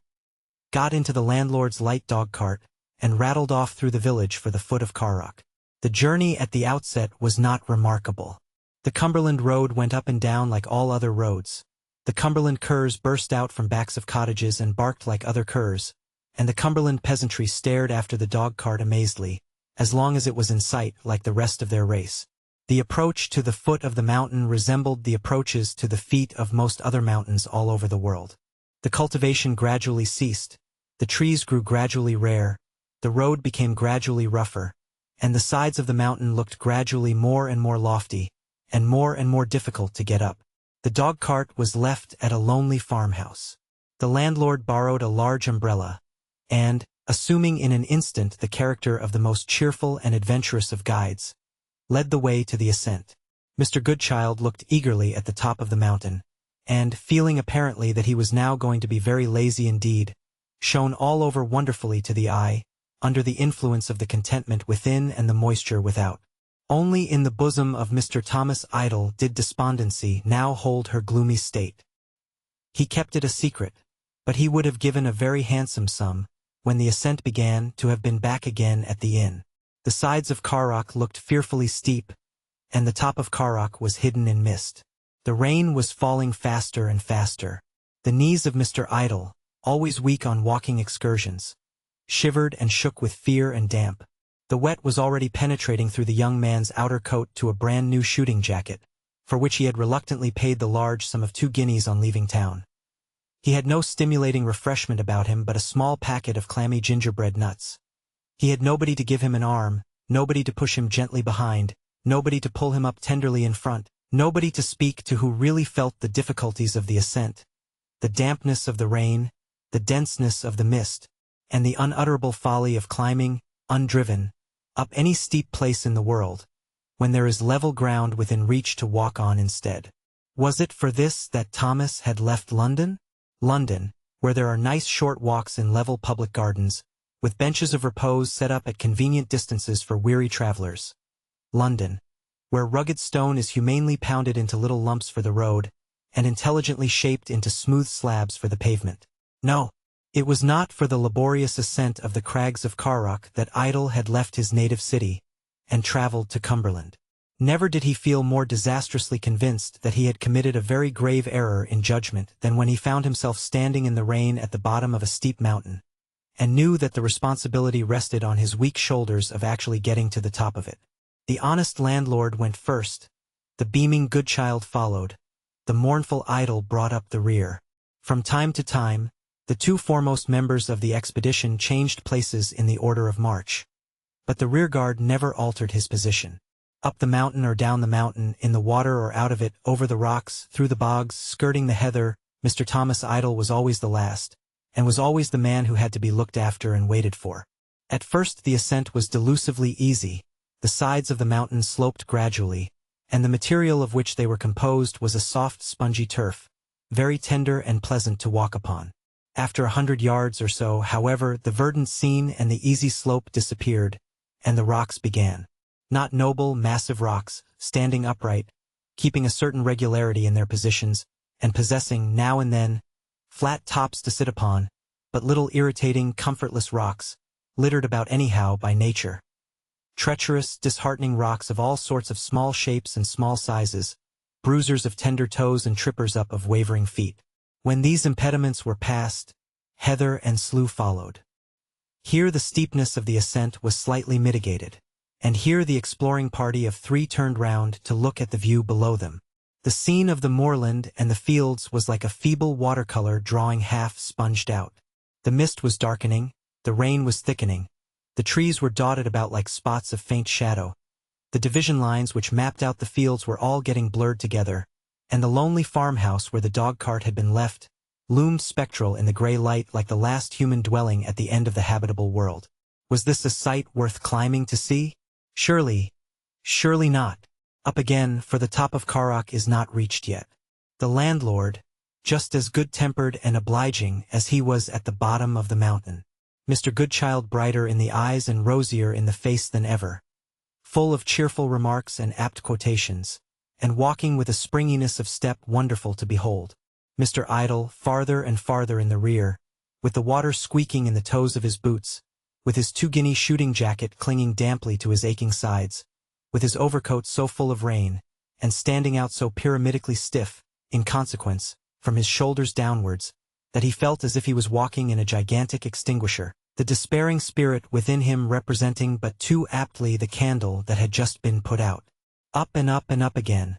got into the landlord's light dog-cart, and rattled off through the village for the foot of Carrock. The journey at the outset was not remarkable. The Cumberland road went up and down like all other roads. The Cumberland curs burst out from backs of cottages and barked like other curs, and the Cumberland peasantry stared after the dog-cart amazedly, as long as it was in sight like the rest of their race. The approach to the foot of the mountain resembled the approaches to the feet of most other mountains all over the world. The cultivation gradually ceased, the trees grew gradually rare, the road became gradually rougher, and the sides of the mountain looked gradually more and more lofty, and more difficult to get up. The dog-cart was left at a lonely farmhouse. The landlord borrowed a large umbrella, and, assuming in an instant the character of the most cheerful and adventurous of guides, led the way to the ascent. Mr. Goodchild looked eagerly at the top of the mountain, and, feeling apparently that he was now going to be very lazy indeed, shone all over wonderfully to the eye, under the influence of the contentment within and the moisture without. Only in the bosom of Mr. Thomas Idle did despondency now hold her gloomy state. He kept it a secret, but he would have given a very handsome sum, when the ascent began, to have been back again at the inn. The sides of Carrock looked fearfully steep, and the top of Carrock was hidden in mist. The rain was falling faster and faster. The knees of Mr. Idle, always weak on walking excursions, shivered and shook with fear and damp. The wet was already penetrating through the young man's outer coat to a brand-new shooting jacket, for which he had reluctantly paid the large sum of 2 guineas on leaving town. He had no stimulating refreshment about him but a small packet of clammy gingerbread nuts. He had nobody to give him an arm, nobody to push him gently behind, nobody to pull him up tenderly in front, nobody to speak to who really felt the difficulties of the ascent, the dampness of the rain, the denseness of the mist, and the unutterable folly of climbing, undriven, up any steep place in the world, when there is level ground within reach to walk on instead. Was it for this that Thomas had left London? London, where there are nice short walks in level public gardens, with benches of repose set up at convenient distances for weary travelers. London, where rugged stone is humanely pounded into little lumps for the road, and intelligently shaped into smooth slabs for the pavement. No, it was not for the laborious ascent of the crags of Carrock that Idle had left his native city, and travelled to Cumberland. Never did he feel more disastrously convinced that he had committed a very grave error in judgment than when he found himself standing in the rain at the bottom of a steep mountain, and knew that the responsibility rested on his weak shoulders of actually getting to the top of it. The honest landlord went first, the beaming good child followed, the mournful idol brought up the rear. From time to time, the two foremost members of the expedition changed places in the order of march. But the rearguard never altered his position. Up the mountain or down the mountain, in the water or out of it, over the rocks, through the bogs, skirting the heather, Mr. Thomas Idle was always the last, and was always the man who had to be looked after and waited for. At first the ascent was delusively easy, the sides of the mountain sloped gradually, and the material of which they were composed was a soft spongy turf, very tender and pleasant to walk upon. After 100 yards or so, however, the verdant scene and the easy slope disappeared, and the rocks began. Not noble, massive rocks, standing upright, keeping a certain regularity in their positions, and possessing, now and then, flat tops to sit upon, but little irritating, comfortless rocks, littered about anyhow by nature. Treacherous, disheartening rocks of all sorts of small shapes and small sizes, bruisers of tender toes and trippers up of wavering feet. When these impediments were passed, heather and slough followed. Here the steepness of the ascent was slightly mitigated, and here the exploring party of three turned round to look at the view below them. The scene of the moorland and the fields was like a feeble watercolor drawing half sponged out. The mist was darkening, the rain was thickening, the trees were dotted about like spots of faint shadow, the division lines which mapped out the fields were all getting blurred together, and the lonely farmhouse where the dog-cart had been left loomed spectral in the gray light like the last human dwelling at the end of the habitable world. Was this a sight worth climbing to see? Surely not. Up again, for the top of Carrock is not reached yet. The landlord, just as good-tempered and obliging as he was at the bottom of the mountain, Mr. Goodchild brighter in the eyes and rosier in the face than ever, full of cheerful remarks and apt quotations, and walking with a springiness of step wonderful to behold. Mr. Idle, farther and farther in the rear, with the water squeaking in the toes of his boots, with his 2-guinea shooting jacket clinging damply to his aching sides, with his overcoat so full of rain, and standing out so pyramidically stiff, in consequence, from his shoulders downwards, that he felt as if he was walking in a gigantic extinguisher, the despairing spirit within him representing but too aptly the candle that had just been put out. Up and up and up again,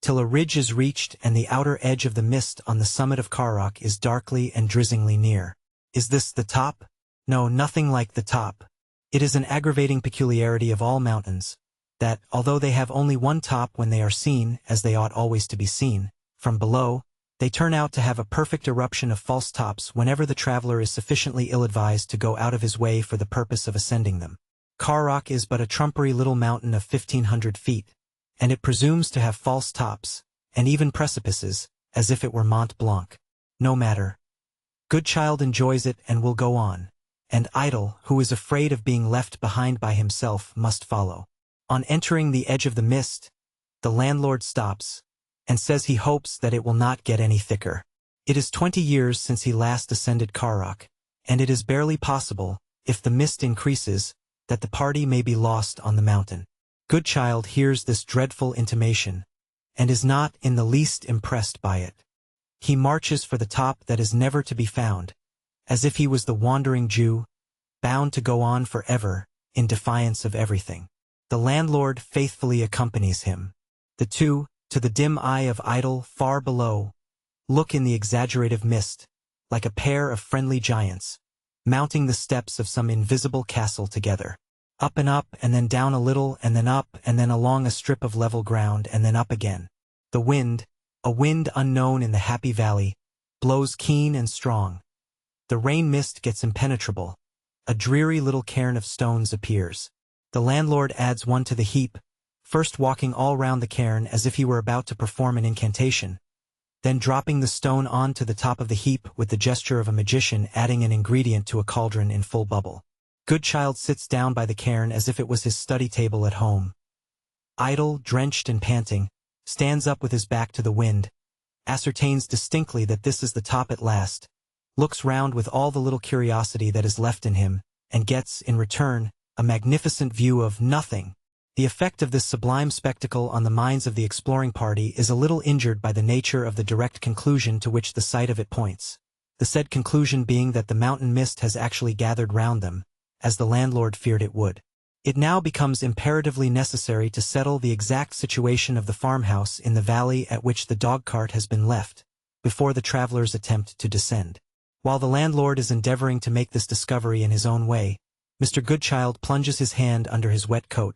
till a ridge is reached and the outer edge of the mist on the summit of Carrock is darkly and drizzlingly near. Is this the top? No, nothing like the top. It is an aggravating peculiarity of all mountains, that, although they have only one top when they are seen, as they ought always to be seen, from below, they turn out to have a perfect eruption of false tops whenever the traveler is sufficiently ill-advised to go out of his way for the purpose of ascending them. Carrock is but a trumpery little mountain of 1,500 feet, and it presumes to have false tops, and even precipices, as if it were Mont Blanc. No matter. Goodchild enjoys it and will go on, and Idle, who is afraid of being left behind by himself, must follow. On entering the edge of the mist, the landlord stops, and says he hopes that it will not get any thicker. It is 20 years since he last ascended Carrock, and it is barely possible, if the mist increases, that the party may be lost on the mountain. Goodchild hears this dreadful intimation, and is not in the least impressed by it. He marches for the top that is never to be found, as if he was the wandering Jew, bound to go on forever, in defiance of everything. The landlord faithfully accompanies him. The two, to the dim eye of Idle far below, look in the exaggerative mist, like a pair of friendly giants, mounting the steps of some invisible castle together. Up and then down a little, and then up, and then along a strip of level ground, and then up again. The wind, a wind unknown in the happy valley, blows keen and strong. The rain mist gets impenetrable. A dreary little cairn of stones appears. The landlord adds one to the heap, first walking all round the cairn as if he were about to perform an incantation, then dropping the stone on to the top of the heap with the gesture of a magician adding an ingredient to a cauldron in full bubble. Goodchild sits down by the cairn as if it was his study table at home. Idle, drenched and panting, stands up with his back to the wind, ascertains distinctly that this is the top at last, looks round with all the little curiosity that is left in him, and gets, in return, a magnificent view of nothing. The effect of this sublime spectacle on the minds of the exploring party is a little injured by the nature of the direct conclusion to which the sight of it points. the said conclusion being that the mountain mist has actually gathered round them, as the landlord feared it would. It now becomes imperatively necessary to settle the exact situation of the farmhouse in the valley at which the dog-cart has been left, before the travelers attempt to descend. While the landlord is endeavoring to make this discovery in his own way, Mr. Goodchild plunges his hand under his wet coat,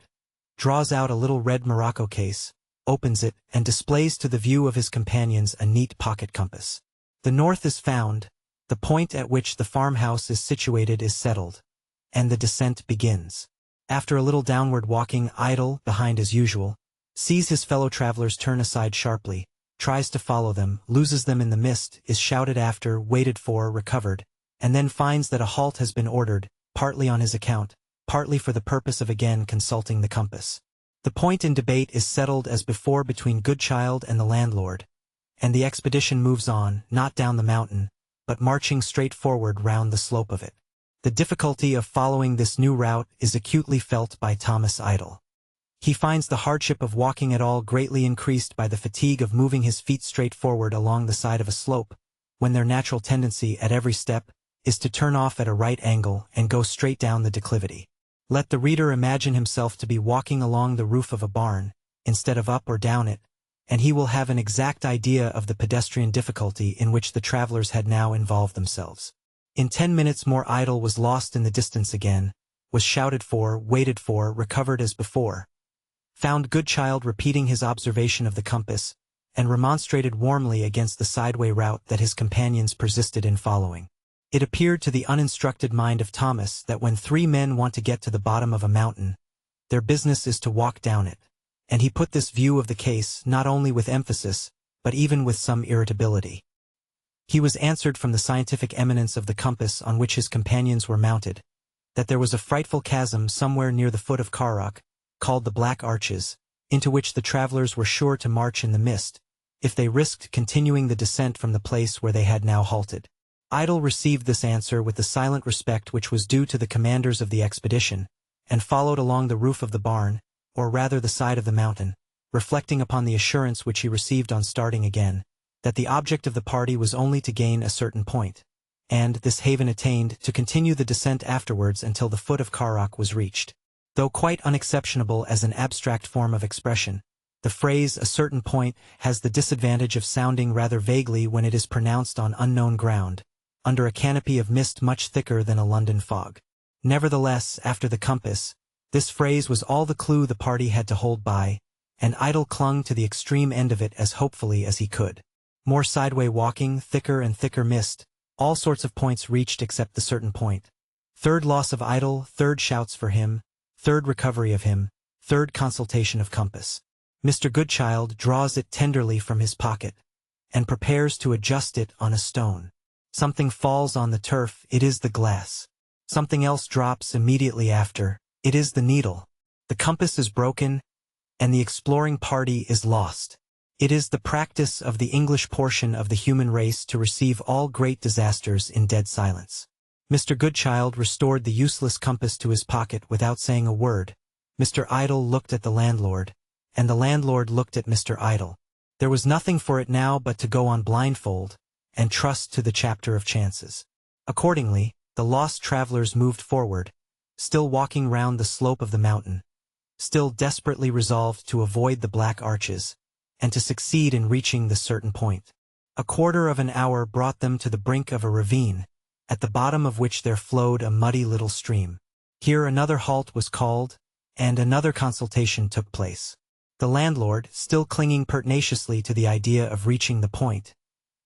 draws out a little red morocco case, opens it, and displays to the view of his companions a neat pocket compass. The north is found, the point at which the farmhouse is situated is settled, and the descent begins. After a little downward walking, Idle, behind as usual, sees his fellow travelers turn aside sharply, tries to follow them, loses them in the mist, is shouted after, waited for, recovered, and then finds that a halt has been ordered, partly on his account, partly for the purpose of again consulting the compass. The point in debate is settled as before between Goodchild and the landlord, and the expedition moves on, not down the mountain, but marching straight forward round the slope of it. The difficulty of following this new route is acutely felt by Thomas Idle. He finds the hardship of walking at all greatly increased by the fatigue of moving his feet straight forward along the side of a slope, when their natural tendency at every step is to turn off at a right angle and go straight down the declivity. Let the reader imagine himself to be walking along the roof of a barn, instead of up or down it, and he will have an exact idea of the pedestrian difficulty in which the travelers had now involved themselves. In 10 minutes more Idle was lost in the distance again, was shouted for, waited for, recovered as before, found Goodchild repeating his observation of the compass, and remonstrated warmly against the sideway route that his companions persisted in following. It appeared to the uninstructed mind of Thomas that when 3 men want to get to the bottom of a mountain, their business is to walk down it, and he put this view of the case not only with emphasis, but even with some irritability. He was answered from the scientific eminence of the compass on which his companions were mounted, that there was a frightful chasm somewhere near the foot of Carrock, called the Black Arches, into which the travelers were sure to march in the mist, if they risked continuing the descent from the place where they had now halted. Idle received this answer with the silent respect which was due to the commanders of the expedition, and followed along the roof of the barn, or rather the side of the mountain, reflecting upon the assurance which he received on starting again, that the object of the party was only to gain a certain point, and, this haven attained, to continue the descent afterwards until the foot of Carrock was reached. Though quite unexceptionable as an abstract form of expression, the phrase "a certain point" has the disadvantage of sounding rather vaguely when it is pronounced on unknown ground, under a canopy of mist much thicker than a London fog. Nevertheless, after the compass, this phrase was all the clue the party had to hold by, and Idle clung to the extreme end of it as hopefully as he could. More sideway walking, thicker and thicker mist, all sorts of points reached except the certain point. Third loss of Idle, third shouts for him, third recovery of him, third consultation of compass. Mr. Goodchild draws it tenderly from his pocket, and prepares to adjust it on a stone. Something falls on the turf, it is the glass. Something else drops immediately after, it is the needle. The compass is broken, and the exploring party is lost. It is the practice of the English portion of the human race to receive all great disasters in dead silence. Mr. Goodchild restored the useless compass to his pocket without saying a word. Mr. Idle looked at the landlord, and the landlord looked at Mr. Idle. There was nothing for it now but to go on blindfold, and trust to the chapter of chances. Accordingly, the lost travelers moved forward, still walking round the slope of the mountain, still desperately resolved to avoid the Black Arches, and to succeed in reaching the certain point. A quarter of an hour brought them to the brink of a ravine, at the bottom of which there flowed a muddy little stream. Here another halt was called, and another consultation took place. The landlord, still clinging pertinaciously to the idea of reaching the point,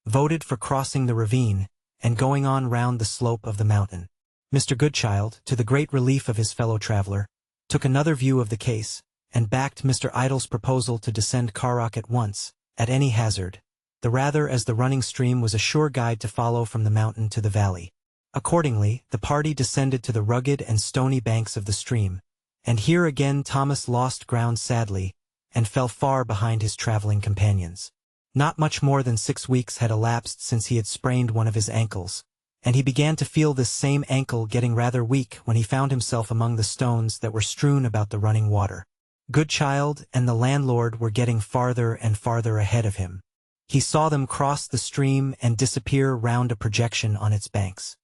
voted for crossing the ravine, and going on round the slope of the mountain. Mr. Goodchild, to the great relief of his fellow traveler, took another view of the case, and backed Mr. Idle's proposal to descend Carrock at once, at any hazard, the rather as the running stream was a sure guide to follow from the mountain to the valley. Accordingly, the party descended to the rugged and stony banks of the stream, and here again Thomas lost ground sadly, and fell far behind his traveling companions. Not much more than 6 weeks had elapsed since he had sprained one of his ankles, and he began to feel this same ankle getting rather weak when he found himself among the stones that were strewn about the running water. Goodchild and the landlord were getting farther and farther ahead of him. He saw them cross the stream and disappear round a projection on its banks.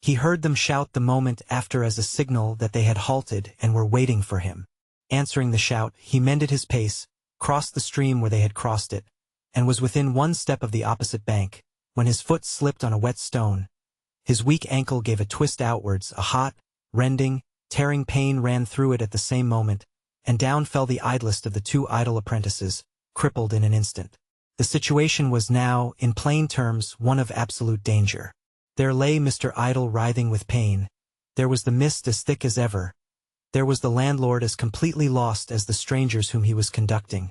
He heard them shout the moment after as a signal that they had halted and were waiting for him. Answering the shout, he mended his pace, crossed the stream where they had crossed it, and was within one step of the opposite bank, when his foot slipped on a wet stone. His weak ankle gave a twist outwards, a hot, rending, tearing pain ran through it at the same moment, and down fell the idlest of the two idle apprentices, crippled in an instant. The situation was now, in plain terms, one of absolute danger. There lay Mr. Idle writhing with pain. There was the mist as thick as ever. There was the landlord as completely lost as the strangers whom he was conducting.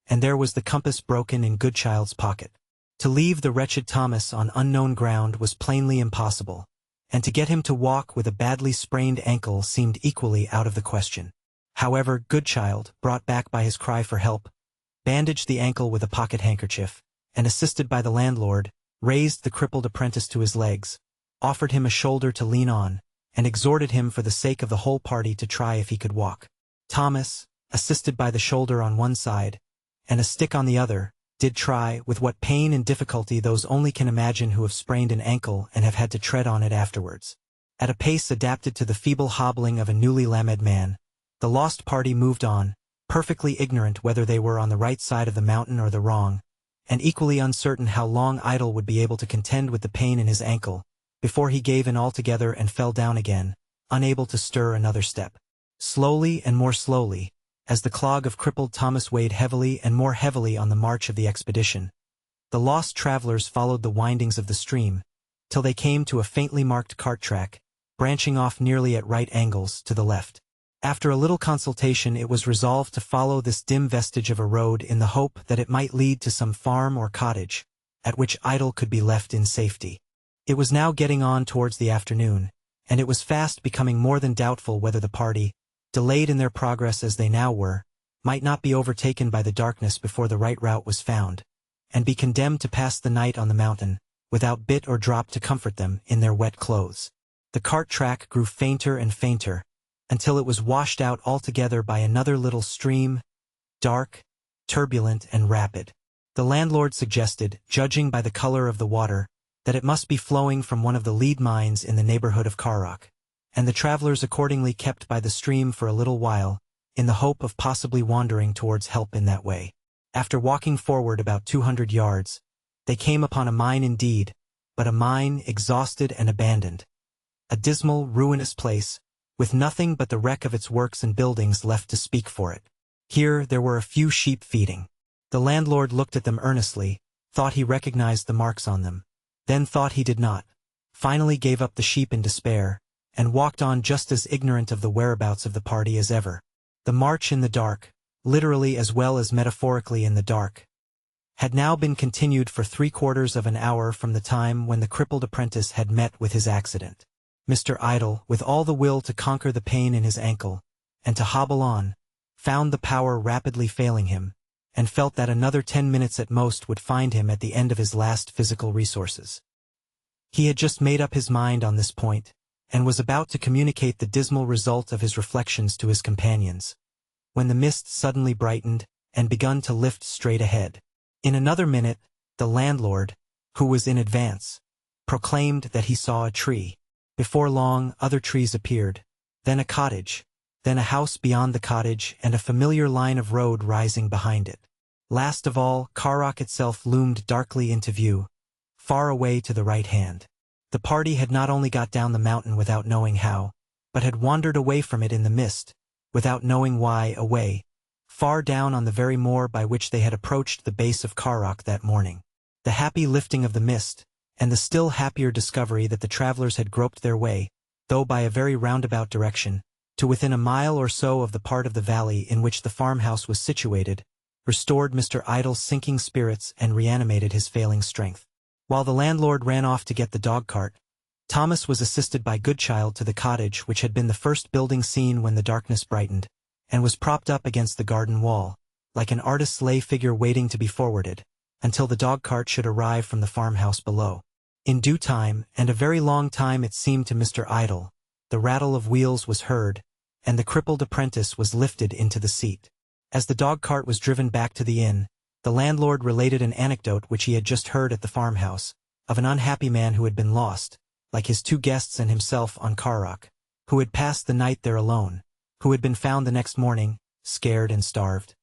And there was the compass broken in Goodchild's pocket. To leave the wretched Thomas on unknown ground was plainly impossible, and to get him to walk with a badly sprained ankle seemed equally out of the question. However, Goodchild, brought back by his cry for help, bandaged the ankle with a pocket handkerchief, and assisted by the landlord, raised the crippled apprentice to his legs, offered him a shoulder to lean on, and exhorted him for the sake of the whole party to try if he could walk. Thomas, assisted by the shoulder on one side, and a stick on the other, did try, with what pain and difficulty those only can imagine who have sprained an ankle and have had to tread on it afterwards. At a pace adapted to the feeble hobbling of a newly lamed man, the lost party moved on, perfectly ignorant whether they were on the right side of the mountain or the wrong, and equally uncertain how long Idle would be able to contend with the pain in his ankle, before he gave in altogether and fell down again, unable to stir another step. Slowly and more slowly, as the clog of crippled Thomas weighed heavily and more heavily on the march of the expedition, the lost travelers followed the windings of the stream, till they came to a faintly marked cart track, branching off nearly at right angles to the left. After a little consultation it was resolved to follow this dim vestige of a road in the hope that it might lead to some farm or cottage, at which Idle could be left in safety. It was now getting on towards the afternoon, and it was fast becoming more than doubtful whether the party, delayed in their progress as they now were, might not be overtaken by the darkness before the right route was found, and be condemned to pass the night on the mountain, without bit or drop to comfort them in their wet clothes. The cart track grew fainter and fainter, until it was washed out altogether by another little stream, dark, turbulent, and rapid. The landlord suggested, judging by the color of the water, that it must be flowing from one of the lead mines in the neighborhood of Carrock, and the travelers accordingly kept by the stream for a little while, in the hope of possibly wandering towards help in that way. After walking forward about 200 yards, they came upon a mine indeed, but a mine exhausted and abandoned. A dismal, ruinous place, with nothing but the wreck of its works and buildings left to speak for it. Here there were a few sheep feeding. The landlord looked at them earnestly, thought he recognized the marks on them, then thought he did not, finally gave up the sheep in despair, and walked on just as ignorant of the whereabouts of the party as ever. The march in the dark, literally as well as metaphorically in the dark, had now been continued for 3/4 of an hour from the time when the crippled apprentice had met with his accident. Mr. Idle, with all the will to conquer the pain in his ankle, and to hobble on, found the power rapidly failing him, and felt that another 10 minutes at most would find him at the end of his last physical resources. He had just made up his mind on this point, and was about to communicate the dismal result of his reflections to his companions, when the mist suddenly brightened, and begun to lift straight ahead. In another minute, the landlord, who was in advance, proclaimed that he saw a tree. Before long, other trees appeared, then a cottage, then a house beyond the cottage and a familiar line of road rising behind it. Last of all, Carrock itself loomed darkly into view, far away to the right hand. The party had not only got down the mountain without knowing how, but had wandered away from it in the mist, without knowing why, away, far down on the very moor by which they had approached the base of Carrock that morning. The happy lifting of the mist, and the still happier discovery that the travelers had groped their way, though by a very roundabout direction, to within a mile or so of the part of the valley in which the farmhouse was situated, restored Mr. Idle's sinking spirits and reanimated his failing strength. While the landlord ran off to get the dog-cart, Thomas was assisted by Goodchild to the cottage which had been the first building seen when the darkness brightened, and was propped up against the garden wall, like an artist's lay figure waiting to be forwarded, until the dog-cart should arrive from the farmhouse below. In due time, and a very long time it seemed to Mr. Idle, the rattle of wheels was heard, and the crippled apprentice was lifted into the seat. As the dog-cart was driven back to the inn, The landlord related an anecdote which he had just heard at the farmhouse, of an unhappy man who had been lost, like his two guests and himself on Carrock, who had passed the night there alone, who had been found the next morning, scared and starved,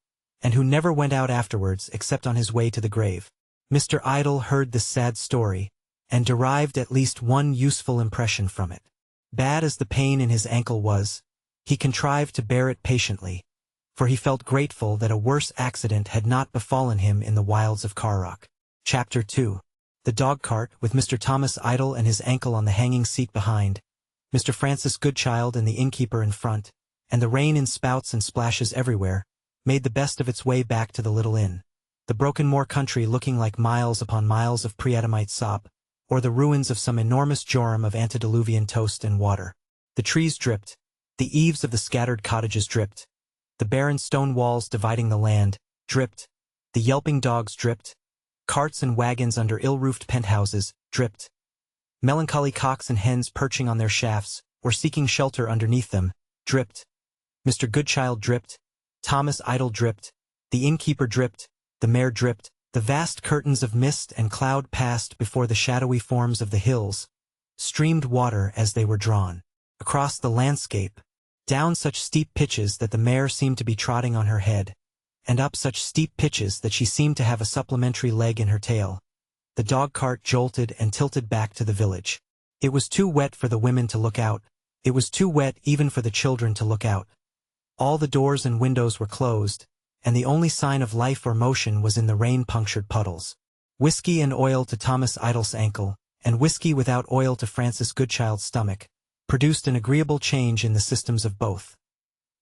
and who never went out afterwards except on his way to the grave. Mr. Idle heard this sad story, and derived at least one useful impression from it. Bad as the pain in his ankle was, he contrived to bear it patiently, for he felt grateful that a worse accident had not befallen him in the wilds of Carrock. Chapter 2. The dog-cart, with Mr. Thomas Idle and his ankle on the hanging seat behind, Mr. Francis Goodchild and the innkeeper in front, and the rain in spouts and splashes everywhere, made the best of its way back to the little inn, the broken moor country looking like miles upon miles of pre-Adamite sop, or the ruins of some enormous jorum of antediluvian toast and water. The trees dripped, the eaves of the scattered cottages dripped, the barren stone walls dividing the land dripped, the yelping dogs dripped, carts and wagons under ill-roofed penthouses dripped, melancholy cocks and hens perching on their shafts, or seeking shelter underneath them, dripped. Mr. Goodchild dripped, Thomas Idle dripped, the innkeeper dripped, the mare dripped, the vast curtains of mist and cloud passed before the shadowy forms of the hills, streamed water as they were drawn across the landscape, down such steep pitches that the mare seemed to be trotting on her head, and up such steep pitches that she seemed to have a supplementary leg in her tail. The dog-cart jolted and tilted back to the village. It was too wet for the women to look out. It was too wet even for the children to look out. All the doors and windows were closed, and the only sign of life or motion was in the rain-punctured puddles. Whiskey and oil to Thomas Idle's ankle, and whiskey without oil to Francis Goodchild's stomach, produced an agreeable change in the systems of both,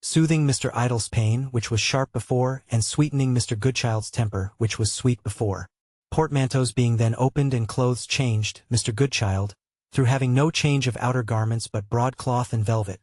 soothing Mr. Idle's pain, which was sharp before, and sweetening Mr. Goodchild's temper, which was sweet before. Portmanteaus being then opened and clothes changed, Mr. Goodchild, through having no change of outer garments but broadcloth and velvet,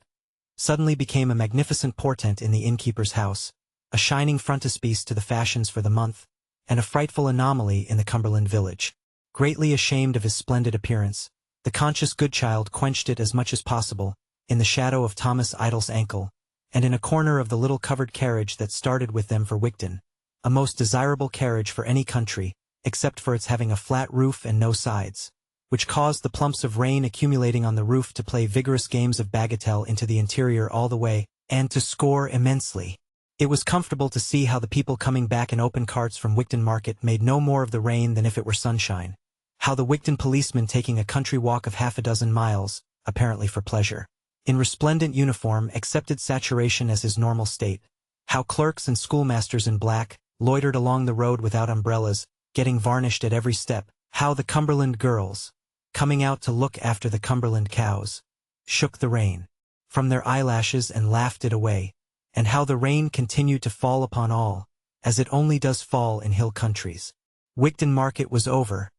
suddenly became a magnificent portent in the innkeeper's house, a shining frontispiece to the fashions for the month, and a frightful anomaly in the Cumberland village. Greatly ashamed of his splendid appearance, the conscious Goodchild quenched it as much as possible, in the shadow of Thomas Idle's ankle, and in a corner of the little covered carriage that started with them for Wigton, a most desirable carriage for any country, except for its having a flat roof and no sides, which caused the plumps of rain accumulating on the roof to play vigorous games of bagatelle into the interior all the way, and to score immensely. It was comfortable to see how the people coming back in open carts from Wigton Market made no more of the rain than if it were sunshine, how the Wigton policeman taking a country walk of half a dozen miles, apparently for pleasure, in resplendent uniform accepted saturation as his normal state, how clerks and schoolmasters in black loitered along the road without umbrellas, getting varnished at every step, how the Cumberland girls, coming out to look after the Cumberland cows, shook the rain from their eyelashes and laughed it away, and how the rain continued to fall upon all, as it only does fall in hill countries. Wigton Market was over,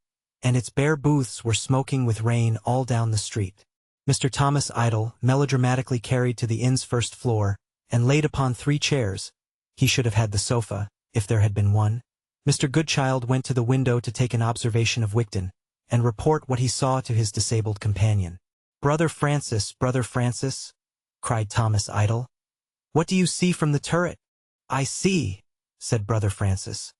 and its bare booths were smoking with rain all down the street. Mr. Thomas Idle, melodramatically carried to the inn's first floor, and laid upon 3 chairs. He should have had the sofa, if there had been one. Mr. Goodchild went to the window to take an observation of Wigton, and report what he saw to his disabled companion. Brother Francis, cried Thomas Idle. What do you see from the turret? I see, said Brother Francis,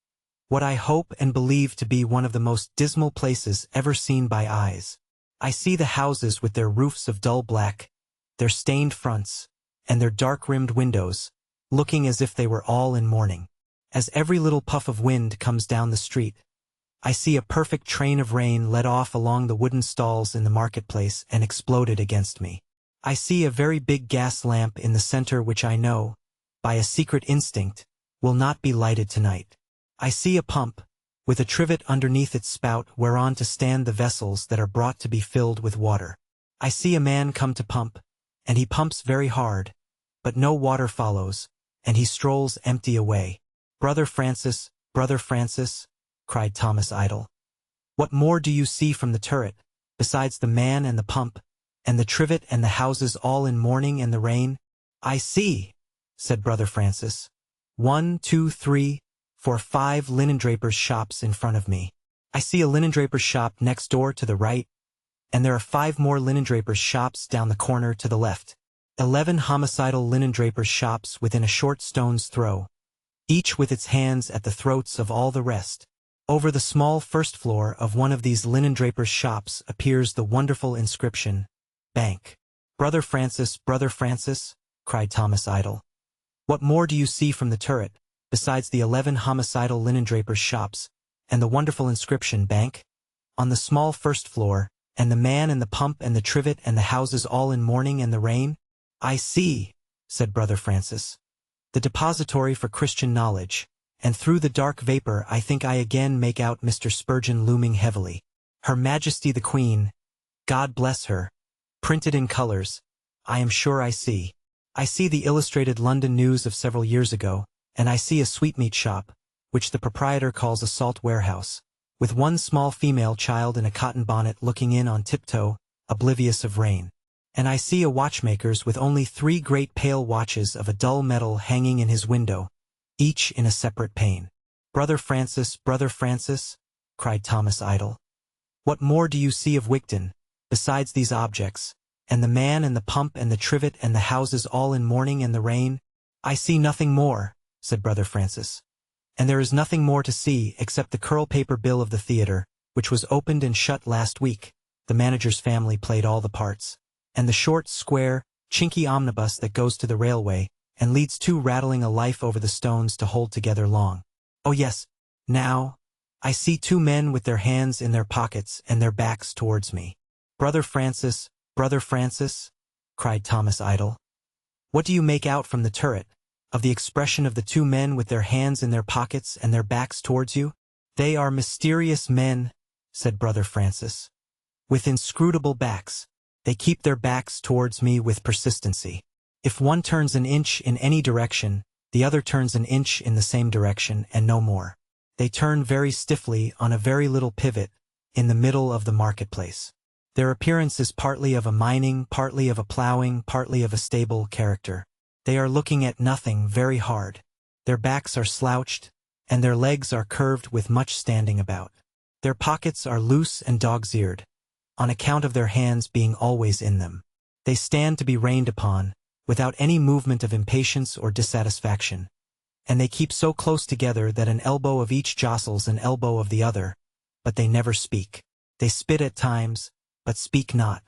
what I hope and believe to be one of the most dismal places ever seen by eyes. I see the houses with their roofs of dull black, their stained fronts, and their dark-rimmed windows, looking as if they were all in mourning. As every little puff of wind comes down the street, I see a perfect train of rain let off along the wooden stalls in the marketplace and exploded against me. I see a very big gas lamp in the center which I know, by a secret instinct, will not be lighted tonight. I see a pump, with a trivet underneath its spout whereon to stand the vessels that are brought to be filled with water. I see a man come to pump, and he pumps very hard, but no water follows, and he strolls empty away. Brother Francis, cried Thomas Idle. What more do you see from the turret, besides the man and the pump, and the trivet and the houses all in mourning and the rain? I see, said Brother Francis, 1, 2, 3, 4, 5 linendrapers' shops in front of me. I see a linendraper's shop next door to the right, and there are 5 more linendrapers' shops down the corner to the left. 11 homicidal linendrapers' shops within a short stone's throw, each with its hands at the throats of all the rest. Over the small first floor of one of these linen-drapers' shops appears the wonderful inscription, Bank. Brother Francis, cried Thomas Idle. What more do you see from the turret, besides the 11 homicidal linen-drapers' shops, and the wonderful inscription, Bank? On the small first floor, and the man and the pump and the trivet and the houses all in mourning and the rain? I see, said Brother Francis. The depository for Christian knowledge, and through the dark vapor I think I again make out Mr. Spurgeon looming heavily. Her Majesty the Queen, God bless her, printed in colors, I am sure I see. I see the illustrated London news of several years ago, and I see a sweetmeat shop, which the proprietor calls a salt warehouse, with one small female child in a cotton bonnet looking in on tiptoe, oblivious of rain. And I see a watchmaker's with only 3 great pale watches of a dull metal hanging in his window, each in a separate pane. Brother Francis, cried Thomas Idle. What more do you see of Wigton, besides these objects, and the man and the pump and the trivet and the houses all in mourning and the rain? I see nothing more, said Brother Francis. And there is nothing more to see except the curl-paper bill of the theatre, which was opened and shut last week. The manager's family played all the parts. And the short, square, chinky omnibus that goes to the railway, and leads 2 rattling a life over the stones to hold together long. Oh yes, now, I see 2 men with their hands in their pockets and their backs towards me. Brother Francis, cried Thomas Idle. What do you make out from the turret, of the expression of the 2 men with their hands in their pockets and their backs towards you? They are mysterious men, said Brother Francis. With inscrutable backs. They keep their backs towards me with persistency. If one turns an inch in any direction, the other turns an inch in the same direction and no more. They turn very stiffly on a very little pivot, in the middle of the marketplace. Their appearance is partly of a mining, partly of a ploughing, partly of a stable character. They are looking at nothing very hard. Their backs are slouched, and their legs are curved with much standing about. Their pockets are loose and dog's-eared, on account of their hands being always in them. They stand to be rained upon, without any movement of impatience or dissatisfaction, and they keep so close together that an elbow of each jostles an elbow of the other, but they never speak. They spit at times, but speak not.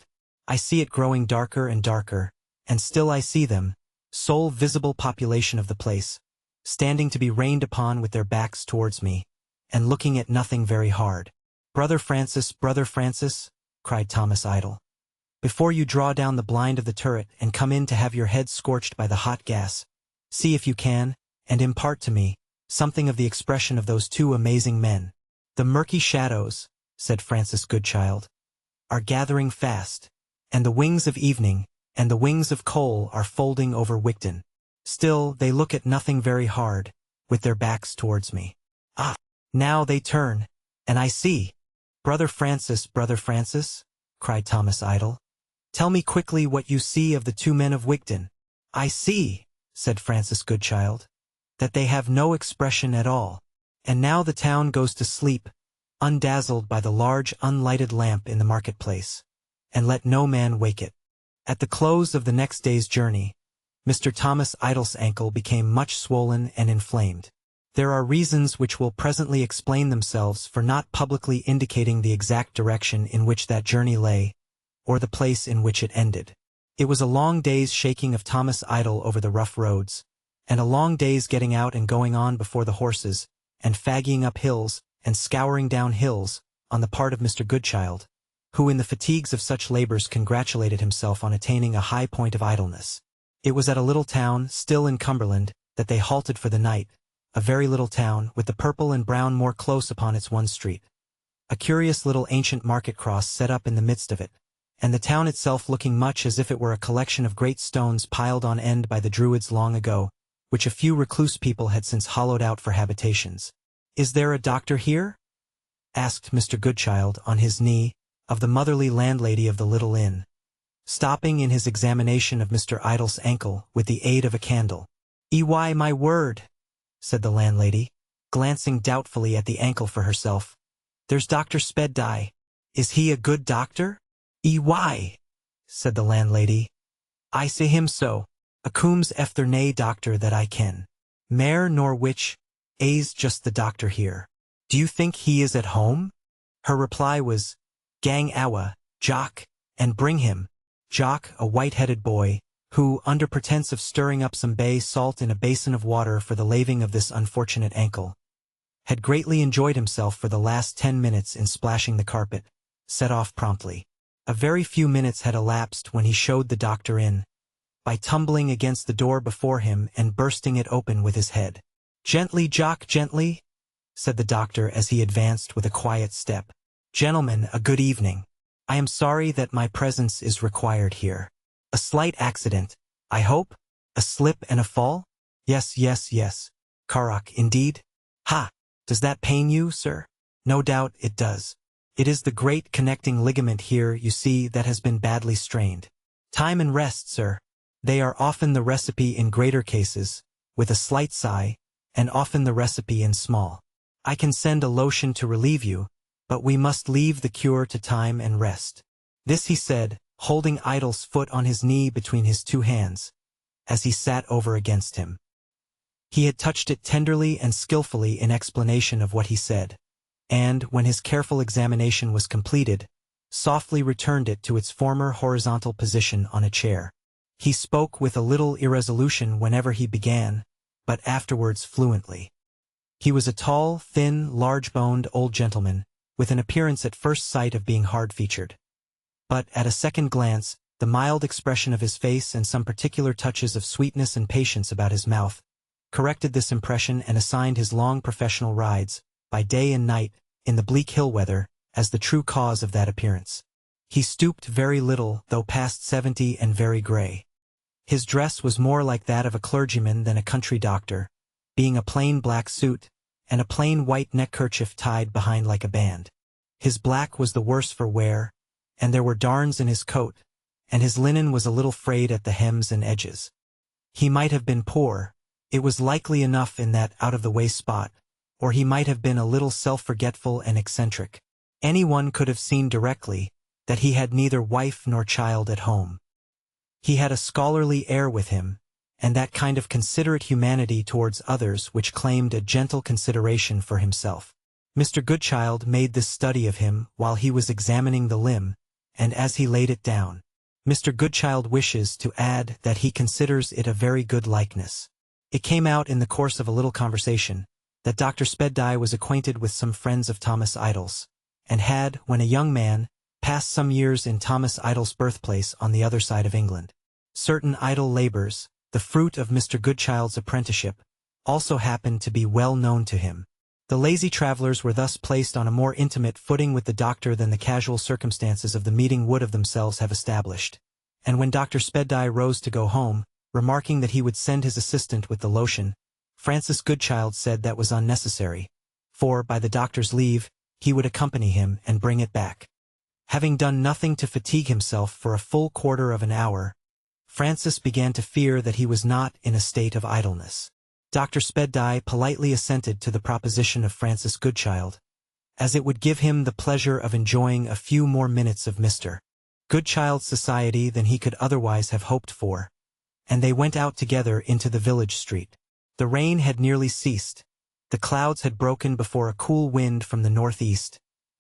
I see it growing darker and darker, and still I see them, sole visible population of the place, standing to be rained upon with their backs towards me, and looking at nothing very hard. Brother Francis, cried Thomas Idle. Before you draw down the blind of the turret and come in to have your head scorched by the hot gas, see if you can, and impart to me, something of the expression of those 2 amazing men. The murky shadows, said Francis Goodchild, are gathering fast, and the wings of evening and the wings of coal are folding over Wigton. Still, they look at nothing very hard, with their backs towards me. Ah, now they turn, and I see. Brother Francis, cried Thomas Idle. Tell me quickly what you see of the 2 men of Wigton. I see, said Francis Goodchild, that they have no expression at all. And now the town goes to sleep, undazzled by the large unlighted lamp in the marketplace, and let no man wake it. At the close of the next day's journey, Mr. Thomas Idle's ankle became much swollen and inflamed. There are reasons which will presently explain themselves for not publicly indicating the exact direction in which that journey lay, or the place in which it ended. It was a long day's shaking of Thomas Idle over the rough roads, and a long day's getting out and going on before the horses, and fagging up hills, and scouring down hills, on the part of Mr. Goodchild, who in the fatigues of such labors congratulated himself on attaining a high point of idleness. It was at a little town, still in Cumberland, that they halted for the night, a very little town, with the purple and brown moor close upon its one street. A curious little ancient market cross set up in the midst of it, and the town itself looking much as if it were a collection of great stones piled on end by the Druids long ago, which a few recluse people had since hollowed out for habitations. "Is there a doctor here?" asked Mr. Goodchild, on his knee, of the motherly landlady of the little inn, stopping in his examination of Mr. Idle's ankle with the aid of a candle. "Why, my word," said the landlady, glancing doubtfully at the ankle for herself. "There's Dr. Speddye. Is he a good doctor?" "Why," said the landlady, "I say him so, a coombs efter nae doctor that I ken." "Mare nor witch, A's just the doctor here. Do you think he is at home?" Her reply was, "Gang awa, Jock, and bring him." Jock, a white-headed boy, who, under pretense of stirring up some bay salt in a basin of water for the laving of this unfortunate ankle, had greatly enjoyed himself for the last 10 minutes in splashing the carpet, set off promptly. A very few minutes had elapsed when he showed the doctor in, by tumbling against the door before him and bursting it open with his head. "Gently, Jock, gently," said the doctor as he advanced with a quiet step. "Gentlemen, a good evening. I am sorry that my presence is required here. A slight accident, I hope? A slip and a fall? Yes, yes, yes. Karak, indeed? Ha! Does that pain you, sir? No doubt it does. It is the great connecting ligament here, you see, that has been badly strained. Time and rest, sir. They are often the recipe in greater cases, with a slight sigh, and often the recipe in small. I can send a lotion to relieve you, but we must leave the cure to time and rest." This he said, holding Idle's foot on his knee between his two hands, as he sat over against him. He had touched it tenderly and skillfully in explanation of what he said, and, when his careful examination was completed, softly returned it to its former horizontal position on a chair. He spoke with a little irresolution whenever he began, but afterwards fluently. He was a tall, thin, large-boned old gentleman, with an appearance at first sight of being hard-featured. But, at a second glance, the mild expression of his face and some particular touches of sweetness and patience about his mouth corrected this impression and assigned his long professional rides, by day and night, in the bleak hill weather, as the true cause of that appearance. He stooped very little, though past 70 and very gray. His dress was more like that of a clergyman than a country doctor, being a plain black suit, and a plain white neckerchief tied behind like a band. His black was the worse for wear, and there were darns in his coat, and his linen was a little frayed at the hems and edges. He might have been poor, it was likely enough in that out-of-the-way spot, or he might have been a little self-forgetful and eccentric. Anyone could have seen directly that he had neither wife nor child at home. He had a scholarly air with him, and that kind of considerate humanity towards others which claimed a gentle consideration for himself. Mr. Goodchild made this study of him while he was examining the limb, and as he laid it down. Mr. Goodchild wishes to add that he considers it a very good likeness. It came out in the course of a little conversation that Dr. Speddye was acquainted with some friends of Thomas Idle's, and had, when a young man, passed some years in Thomas Idle's birthplace on the other side of England. Certain idle labors, the fruit of Mr. Goodchild's apprenticeship, also happened to be well known to him. The lazy travelers were thus placed on a more intimate footing with the doctor than the casual circumstances of the meeting would of themselves have established, and when Dr. Speddye rose to go home, remarking that he would send his assistant with the lotion, Francis Goodchild said that was unnecessary, for, by the doctor's leave, he would accompany him and bring it back. Having done nothing to fatigue himself for a full quarter of an hour, Francis began to fear that he was not in a state of idleness. Dr. Speddye politely assented to the proposition of Francis Goodchild, as it would give him the pleasure of enjoying a few more minutes of Mr. Goodchild's society than he could otherwise have hoped for, and they went out together into the village street. The rain had nearly ceased, the clouds had broken before a cool wind from the northeast,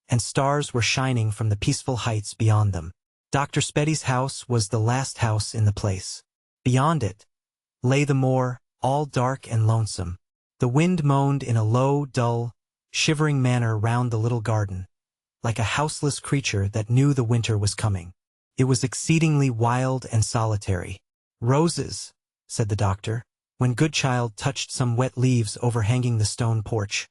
and stars were shining from the peaceful heights beyond them. Dr. Speddy's house was the last house in the place. Beyond it lay the moor, all dark and lonesome. The wind moaned in a low, dull, shivering manner round the little garden, like a houseless creature that knew the winter was coming. It was exceedingly wild and solitary. "Roses," said the doctor, when Goodchild touched some wet leaves overhanging the stone porch.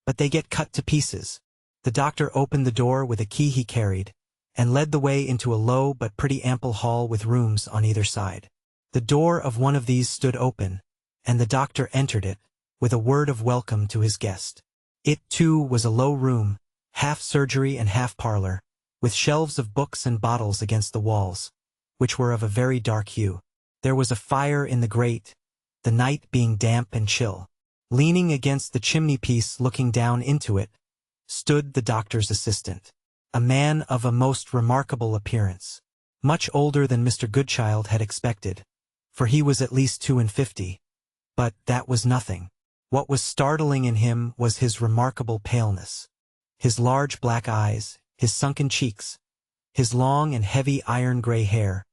"But they get cut to pieces." The doctor opened the door with a key he carried, and led the way into a low but pretty ample hall with rooms on either side. The door of one of these stood open, and the doctor entered it, with a word of welcome to his guest. It, too, was a low room, half surgery and half parlor, with shelves of books and bottles against the walls, which were of a very dark hue. There was a fire in the grate, the night being damp and chill. Leaning against the chimney-piece looking down into it, stood the doctor's assistant, a man of a most remarkable appearance, much older than Mr. Goodchild had expected, for he was at least 52, But that was nothing. What was startling in him was his remarkable paleness. His large black eyes, his sunken cheeks, his long and heavy iron-gray hair,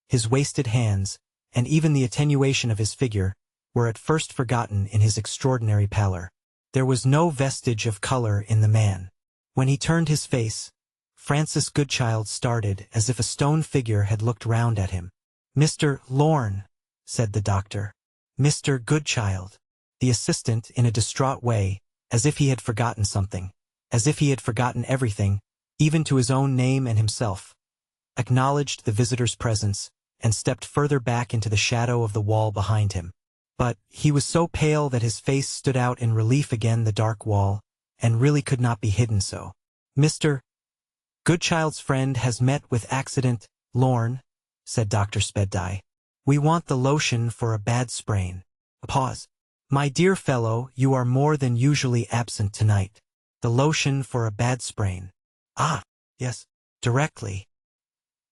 his wasted hands, and even the attenuation of his figure, were at first forgotten in his extraordinary pallor. There was no vestige of color in the man. When he turned his face, Francis Goodchild started as if a stone figure had looked round at him. "Mr. Lorne," said the doctor. "Mr. Goodchild." The assistant, in a distraught way, as if he had forgotten something, as if he had forgotten everything, even to his own name and himself, acknowledged the visitor's presence, and stepped further back into the shadow of the wall behind him. But he was so pale that his face stood out in relief against the dark wall, and really could not be hidden so. "Mr. Goodchild's friend has met with accident, Lorne," said Dr. Spedeye. "We want the lotion for a bad sprain." A pause. "My dear fellow, you are more than usually absent tonight. The lotion for a bad sprain." "Ah, yes, directly."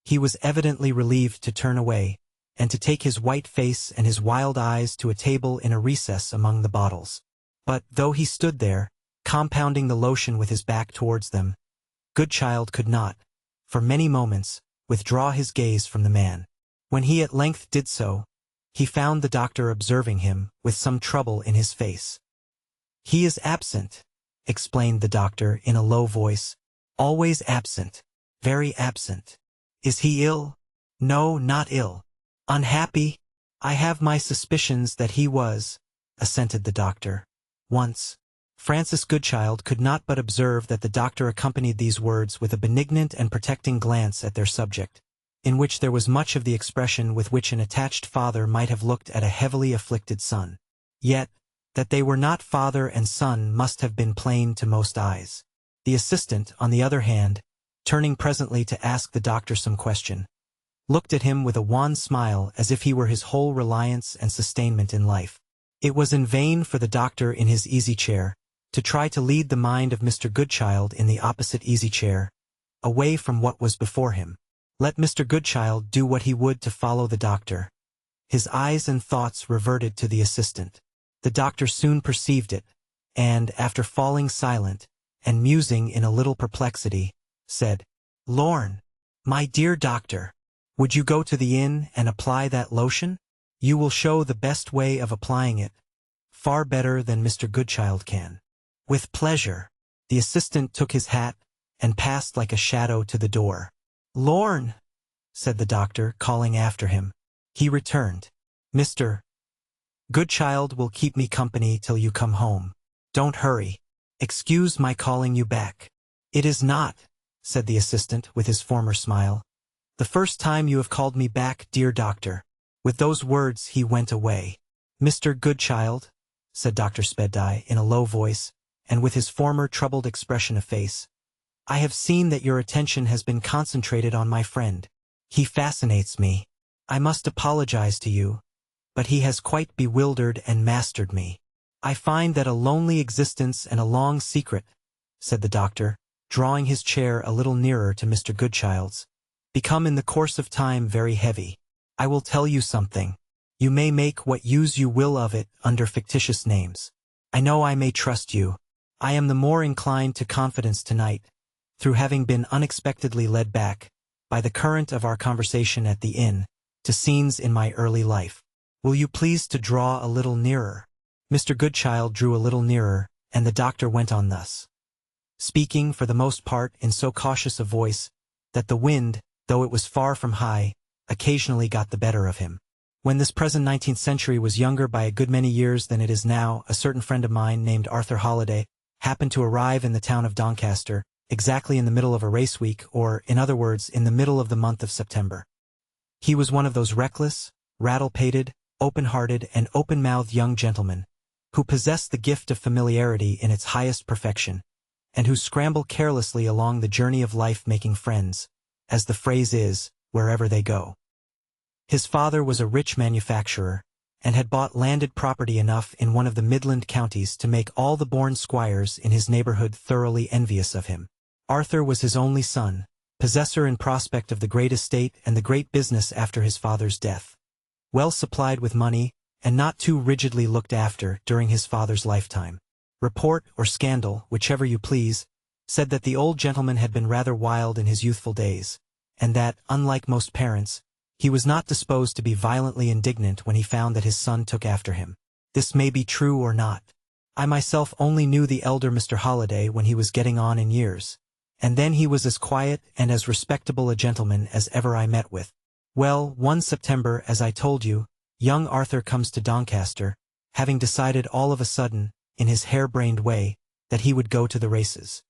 He was evidently relieved to turn away, and to take his white face and his wild eyes to a table in a recess among the bottles. But though he stood there, compounding the lotion with his back towards them, Goodchild could not, for many moments, withdraw his gaze from the man. When he at length did so, he found the doctor observing him with some trouble in his face. "He is absent," explained the doctor in a low voice. "Always absent. Very absent." "Is he ill?" "No, not ill." "Unhappy?" "I have my suspicions that he was," assented the doctor. "Once." Francis Goodchild could not but observe that the doctor accompanied these words with a benignant and protecting glance at their subject, in which there was much of the expression with which an attached father might have looked at a heavily afflicted son. Yet, that they were not father and son must have been plain to most eyes. The assistant, on the other hand, turning presently to ask the doctor some question, looked at him with a wan smile as if he were his whole reliance and sustainment in life. It was in vain for the doctor in his easy-chair to try to lead the mind of Mr. Goodchild in the opposite easy-chair, away from what was before him. Let Mr. Goodchild do what he would to follow the doctor. His eyes and thoughts reverted to the assistant. The doctor soon perceived it, and, after falling silent, and musing in a little perplexity, said, "Lorne, my dear doctor, would you go to the inn and apply that lotion? You will show the best way of applying it, far better than Mr. Goodchild can." "With pleasure." The assistant took his hat, and passed like a shadow to the door. "Lorne," said the doctor, calling after him. He returned. "Mr. Goodchild will keep me company till you come home. Don't hurry. Excuse my calling you back." "It is not," said the assistant with his former smile, "the first time you have called me back, dear doctor." With those words he went away. "Mr. Goodchild," said Dr. Spedeye in a low voice, and with his former troubled expression of face, "I have seen that your attention has been concentrated on my friend. He fascinates me. I must apologize to you, but he has quite bewildered and mastered me. I find that a lonely existence and a long secret," said the doctor, drawing his chair a little nearer to Mr. Goodchild's, "become in the course of time very heavy. I will tell you something. You may make what use you will of it under fictitious names. I know I may trust you. I am the more inclined to confidence tonight, through having been unexpectedly led back, by the current of our conversation at the inn, to scenes in my early life. Will you please to draw a little nearer?" Mr. Goodchild drew a little nearer, and the doctor went on thus, speaking for the most part in so cautious a voice that the wind, though it was far from high, occasionally got the better of him. "When this present 19th century was younger by a good many years than it is now, a certain friend of mine named Arthur Holliday happened to arrive in the town of Doncaster, exactly in the middle of a race week, or, in other words, in the middle of the month of September. He was one of those reckless, rattle-pated, open-hearted, and open-mouthed young gentlemen, who possess the gift of familiarity in its highest perfection, and who scramble carelessly along the journey of life making friends, as the phrase is, wherever they go. His father was a rich manufacturer, and had bought landed property enough in one of the Midland counties to make all the born squires in his neighborhood thoroughly envious of him. Arthur was his only son, possessor in prospect of the great estate and the great business after his father's death. Well supplied with money, and not too rigidly looked after during his father's lifetime. Report, or scandal, whichever you please, said that the old gentleman had been rather wild in his youthful days, and that, unlike most parents, he was not disposed to be violently indignant when he found that his son took after him. This may be true or not. I myself only knew the elder Mr. Holliday when he was getting on in years, and then he was as quiet and as respectable a gentleman as ever I met with. Well, one September, as I told you, young Arthur comes to Doncaster, having decided all of a sudden, in his harebrained way, that he would go to the races.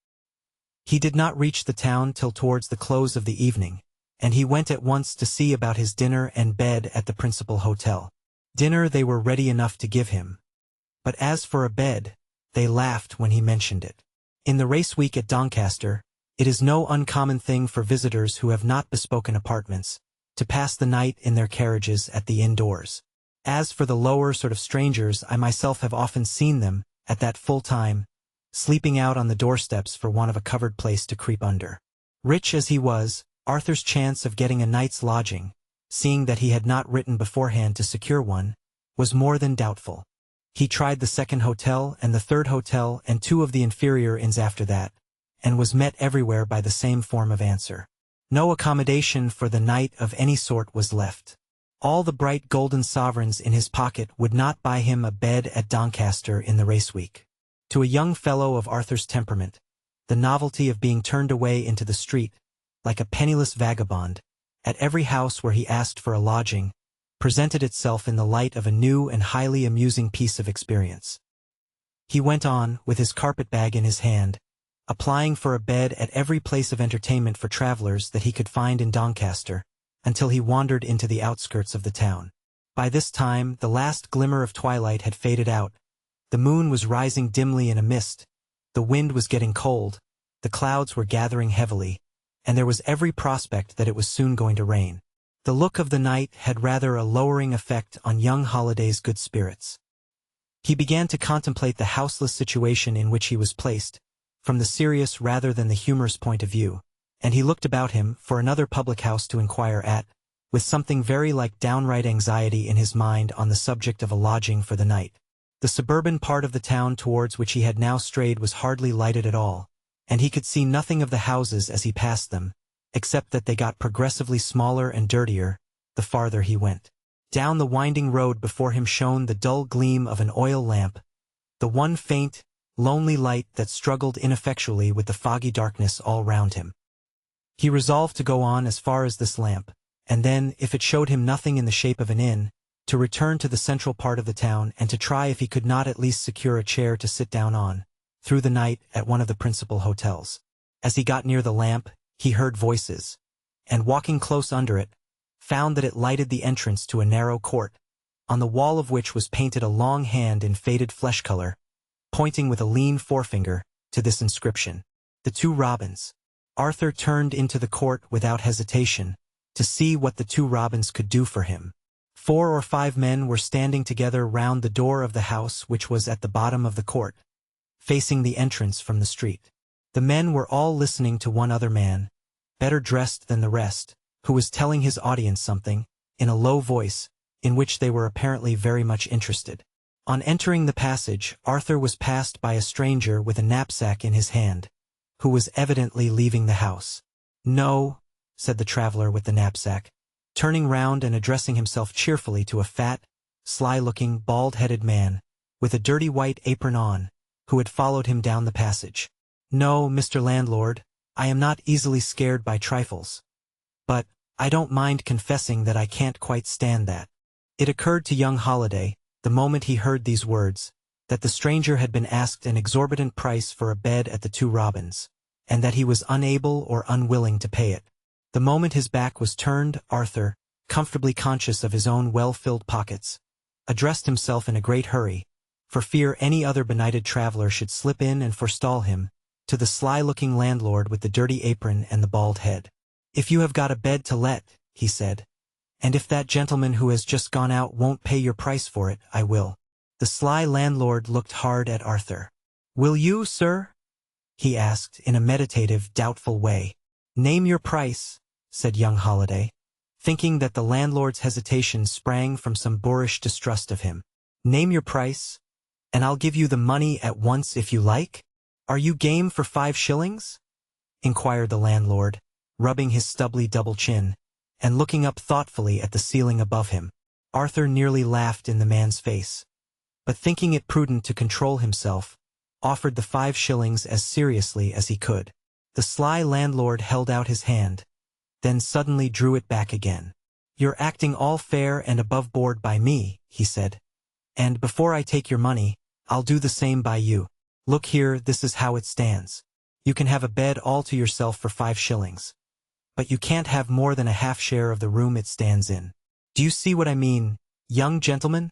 He did not reach the town till towards the close of the evening, and he went at once to see about his dinner and bed at the principal hotel. Dinner they were ready enough to give him, but as for a bed, they laughed when he mentioned it. In the race week at Doncaster, it is no uncommon thing for visitors who have not bespoken apartments to pass the night in their carriages at the inn-doors. As for the lower sort of strangers, I myself have often seen them, at that full time, sleeping out on the doorsteps for want of a covered place to creep under. Rich as he was, Arthur's chance of getting a night's lodging, seeing that he had not written beforehand to secure one, was more than doubtful. He tried the second hotel and the third hotel and 2 of the inferior inns after that, and was met everywhere by the same form of answer. No accommodation for the night of any sort was left. All the bright golden sovereigns in his pocket would not buy him a bed at Doncaster in the race week. To a young fellow of Arthur's temperament, the novelty of being turned away into the street, like a penniless vagabond, at every house where he asked for a lodging, presented itself in the light of a new and highly amusing piece of experience. He went on, with his carpet-bag in his hand, applying for a bed at every place of entertainment for travelers that he could find in Doncaster, until he wandered into the outskirts of the town. By this time, the last glimmer of twilight had faded out, the moon was rising dimly in a mist, the wind was getting cold, the clouds were gathering heavily, and there was every prospect that it was soon going to rain. The look of the night had rather a lowering effect on young Holliday's good spirits. He began to contemplate the houseless situation in which he was placed, from the serious rather than the humorous point of view, and he looked about him for another public house to inquire at, with something very like downright anxiety in his mind on the subject of a lodging for the night. The suburban part of the town towards which he had now strayed was hardly lighted at all, and he could see nothing of the houses as he passed them, except that they got progressively smaller and dirtier the farther he went. Down the winding road before him shone the dull gleam of an oil lamp, the one faint, lonely light that struggled ineffectually with the foggy darkness all round him. He resolved to go on as far as this lamp, and then, if it showed him nothing in the shape of an inn, to return to the central part of the town and to try if he could not at least secure a chair to sit down on, through the night, at one of the principal hotels. As he got near the lamp, he heard voices, and walking close under it, found that it lighted the entrance to a narrow court, on the wall of which was painted a long hand in faded flesh color, pointing with a lean forefinger to this inscription: "The Two Robins." Arthur turned into the court without hesitation, to see what the 2 robins could do for him. 4 or 5 men were standing together round the door of the house which was at the bottom of the court, facing the entrance from the street. The men were all listening to one other man, better dressed than the rest, who was telling his audience something, in a low voice, in which they were apparently very much interested. On entering the passage, Arthur was passed by a stranger with a knapsack in his hand, who was evidently leaving the house. "No," said the traveler with the knapsack, turning round and addressing himself cheerfully to a fat, sly-looking, bald-headed man, with a dirty white apron on, who had followed him down the passage. "No, Mr. Landlord, I am not easily scared by trifles. But I don't mind confessing that I can't quite stand that." It occurred to young Holliday, the moment he heard these words, that the stranger had been asked an exorbitant price for a bed at the 2 Robins, and that he was unable or unwilling to pay it. The moment his back was turned, Arthur, comfortably conscious of his own well-filled pockets, addressed himself in a great hurry, for fear any other benighted traveler should slip in and forestall him, to the sly-looking landlord with the dirty apron and the bald head. "If you have got a bed to let," he said, "and if that gentleman who has just gone out won't pay your price for it, I will." The sly landlord looked hard at Arthur. "Will you, sir?" he asked in a meditative, doubtful way. "Name your price," said young Holliday, thinking that the landlord's hesitation sprang from some boorish distrust of him. "Name your price, and I'll give you the money at once if you like. Are you game for 5 shillings?" inquired the landlord, rubbing his stubbly double chin, and looking up thoughtfully at the ceiling above him. Arthur nearly laughed in the man's face, but thinking it prudent to control himself, offered the 5 shillings as seriously as he could. The sly landlord held out his hand, then suddenly drew it back again. "You're acting all fair and above board by me," he said, "and before I take your money, I'll do the same by you. Look here, this is how it stands. You can have a bed all to yourself for 5 shillings. But you can't have more than a half share of the room it stands in. Do you see what I mean, young gentleman?"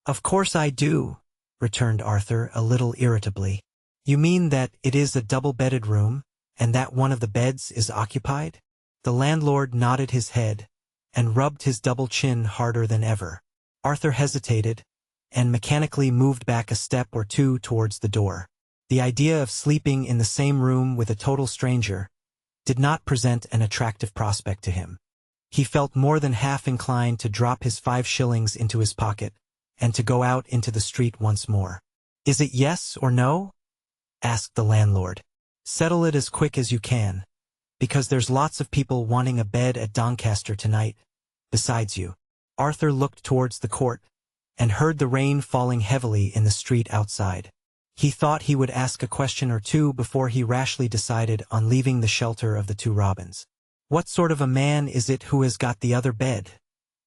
"Of course I do," returned Arthur a little irritably. "You mean that it is a double-bedded room, and that one of the beds is occupied?" The landlord nodded his head, and rubbed his double chin harder than ever. Arthur hesitated, and mechanically moved back a step or two towards the door. The idea of sleeping in the same room with a total stranger did not present an attractive prospect to him. He felt more than half inclined to drop his 5 shillings into his pocket, and to go out into the street once more. "Is it yes or no?" asked the landlord. "Settle it as quick as you can, because there's lots of people wanting a bed at Doncaster tonight, besides you." Arthur looked towards the court, and heard the rain falling heavily in the street outside. He thought he would ask a question or two before he rashly decided on leaving the shelter of the 2 robins. "What sort of a man is it who has got the other bed?"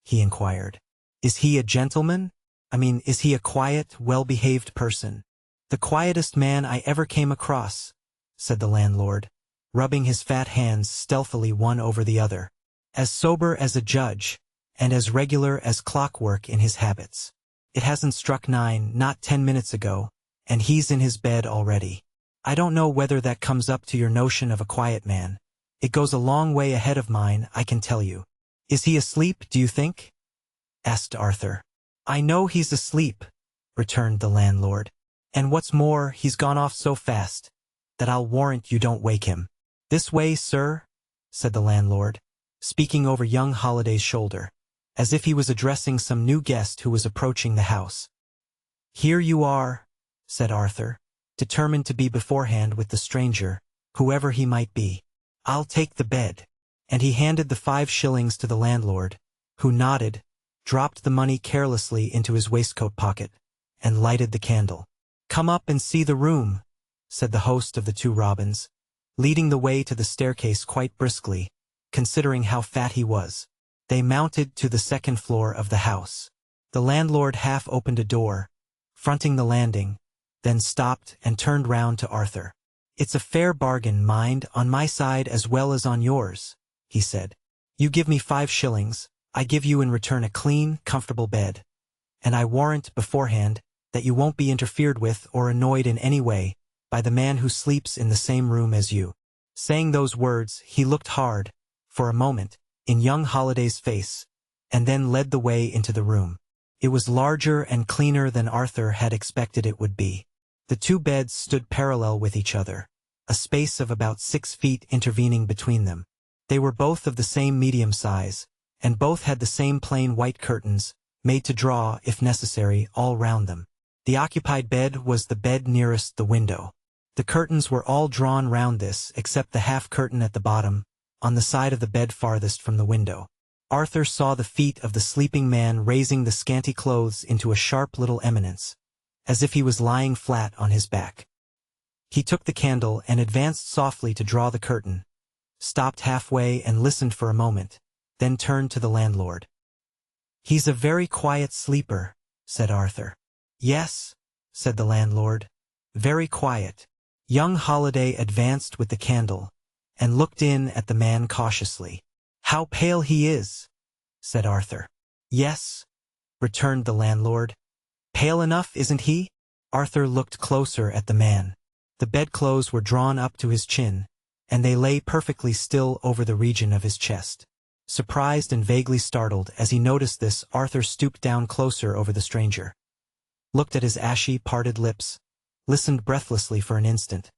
he inquired. "Is he a gentleman? Is he a quiet, well-behaved person?" "The quietest man I ever came across," said the landlord, rubbing his fat hands stealthily one over the other. "As sober as a judge, and as regular as clockwork in his habits. It hasn't struck 9, not 10 minutes ago, and he's in his bed already. I don't know whether that comes up to your notion of a quiet man. It goes a long way ahead of mine, I can tell you." "Is he asleep, do you think?" asked Arthur. "I know he's asleep," returned the landlord. "And what's more, he's gone off so fast that I'll warrant you don't wake him." "This way, sir," said the landlord, speaking over young Holliday's shoulder, as if he was addressing some new guest who was approaching the house. "Here you are," said Arthur, determined to be beforehand with the stranger, whoever he might be. "I'll take the bed." And he handed the 5 shillings to the landlord, who nodded, dropped the money carelessly into his waistcoat pocket, and lighted the candle. "Come up and see the room," said the host of the 2 robins, leading the way to the staircase quite briskly, considering how fat he was. They mounted to the 2nd floor of the house. The landlord half opened a door, fronting the landing, then stopped and turned round to Arthur. "It's a fair bargain, mind, on my side as well as on yours," he said. "You give me 5 shillings, I give you in return a clean, comfortable bed, and I warrant beforehand that you won't be interfered with or annoyed in any way by the man who sleeps in the same room as you." Saying those words, he looked hard, for a moment, in young Holliday's face, and then led the way into the room. It was larger and cleaner than Arthur had expected it would be. The 2 beds stood parallel with each other, a space of about 6 feet intervening between them. They were both of the same medium size, and both had the same plain white curtains, made to draw, if necessary, all round them. The occupied bed was the bed nearest the window. The curtains were all drawn round this, except the half-curtain at the bottom, on the side of the bed farthest from the window. Arthur saw the feet of the sleeping man raising the scanty clothes into a sharp little eminence, as if he was lying flat on his back. He took the candle and advanced softly to draw the curtain, stopped halfway and listened for a moment, then turned to the landlord. "He's a very quiet sleeper," said Arthur. "Yes," said the landlord, "very quiet." Young Holliday advanced with the candle, and looked in at the man cautiously. "How pale he is," said Arthur. "Yes," returned the landlord. "Pale enough, isn't he?" Arthur looked closer at the man. The bedclothes were drawn up to his chin, and they lay perfectly still over the region of his chest. Surprised and vaguely startled as he noticed this, Arthur stooped down closer over the stranger, looked at his ashy, parted lips, listened breathlessly for an instant,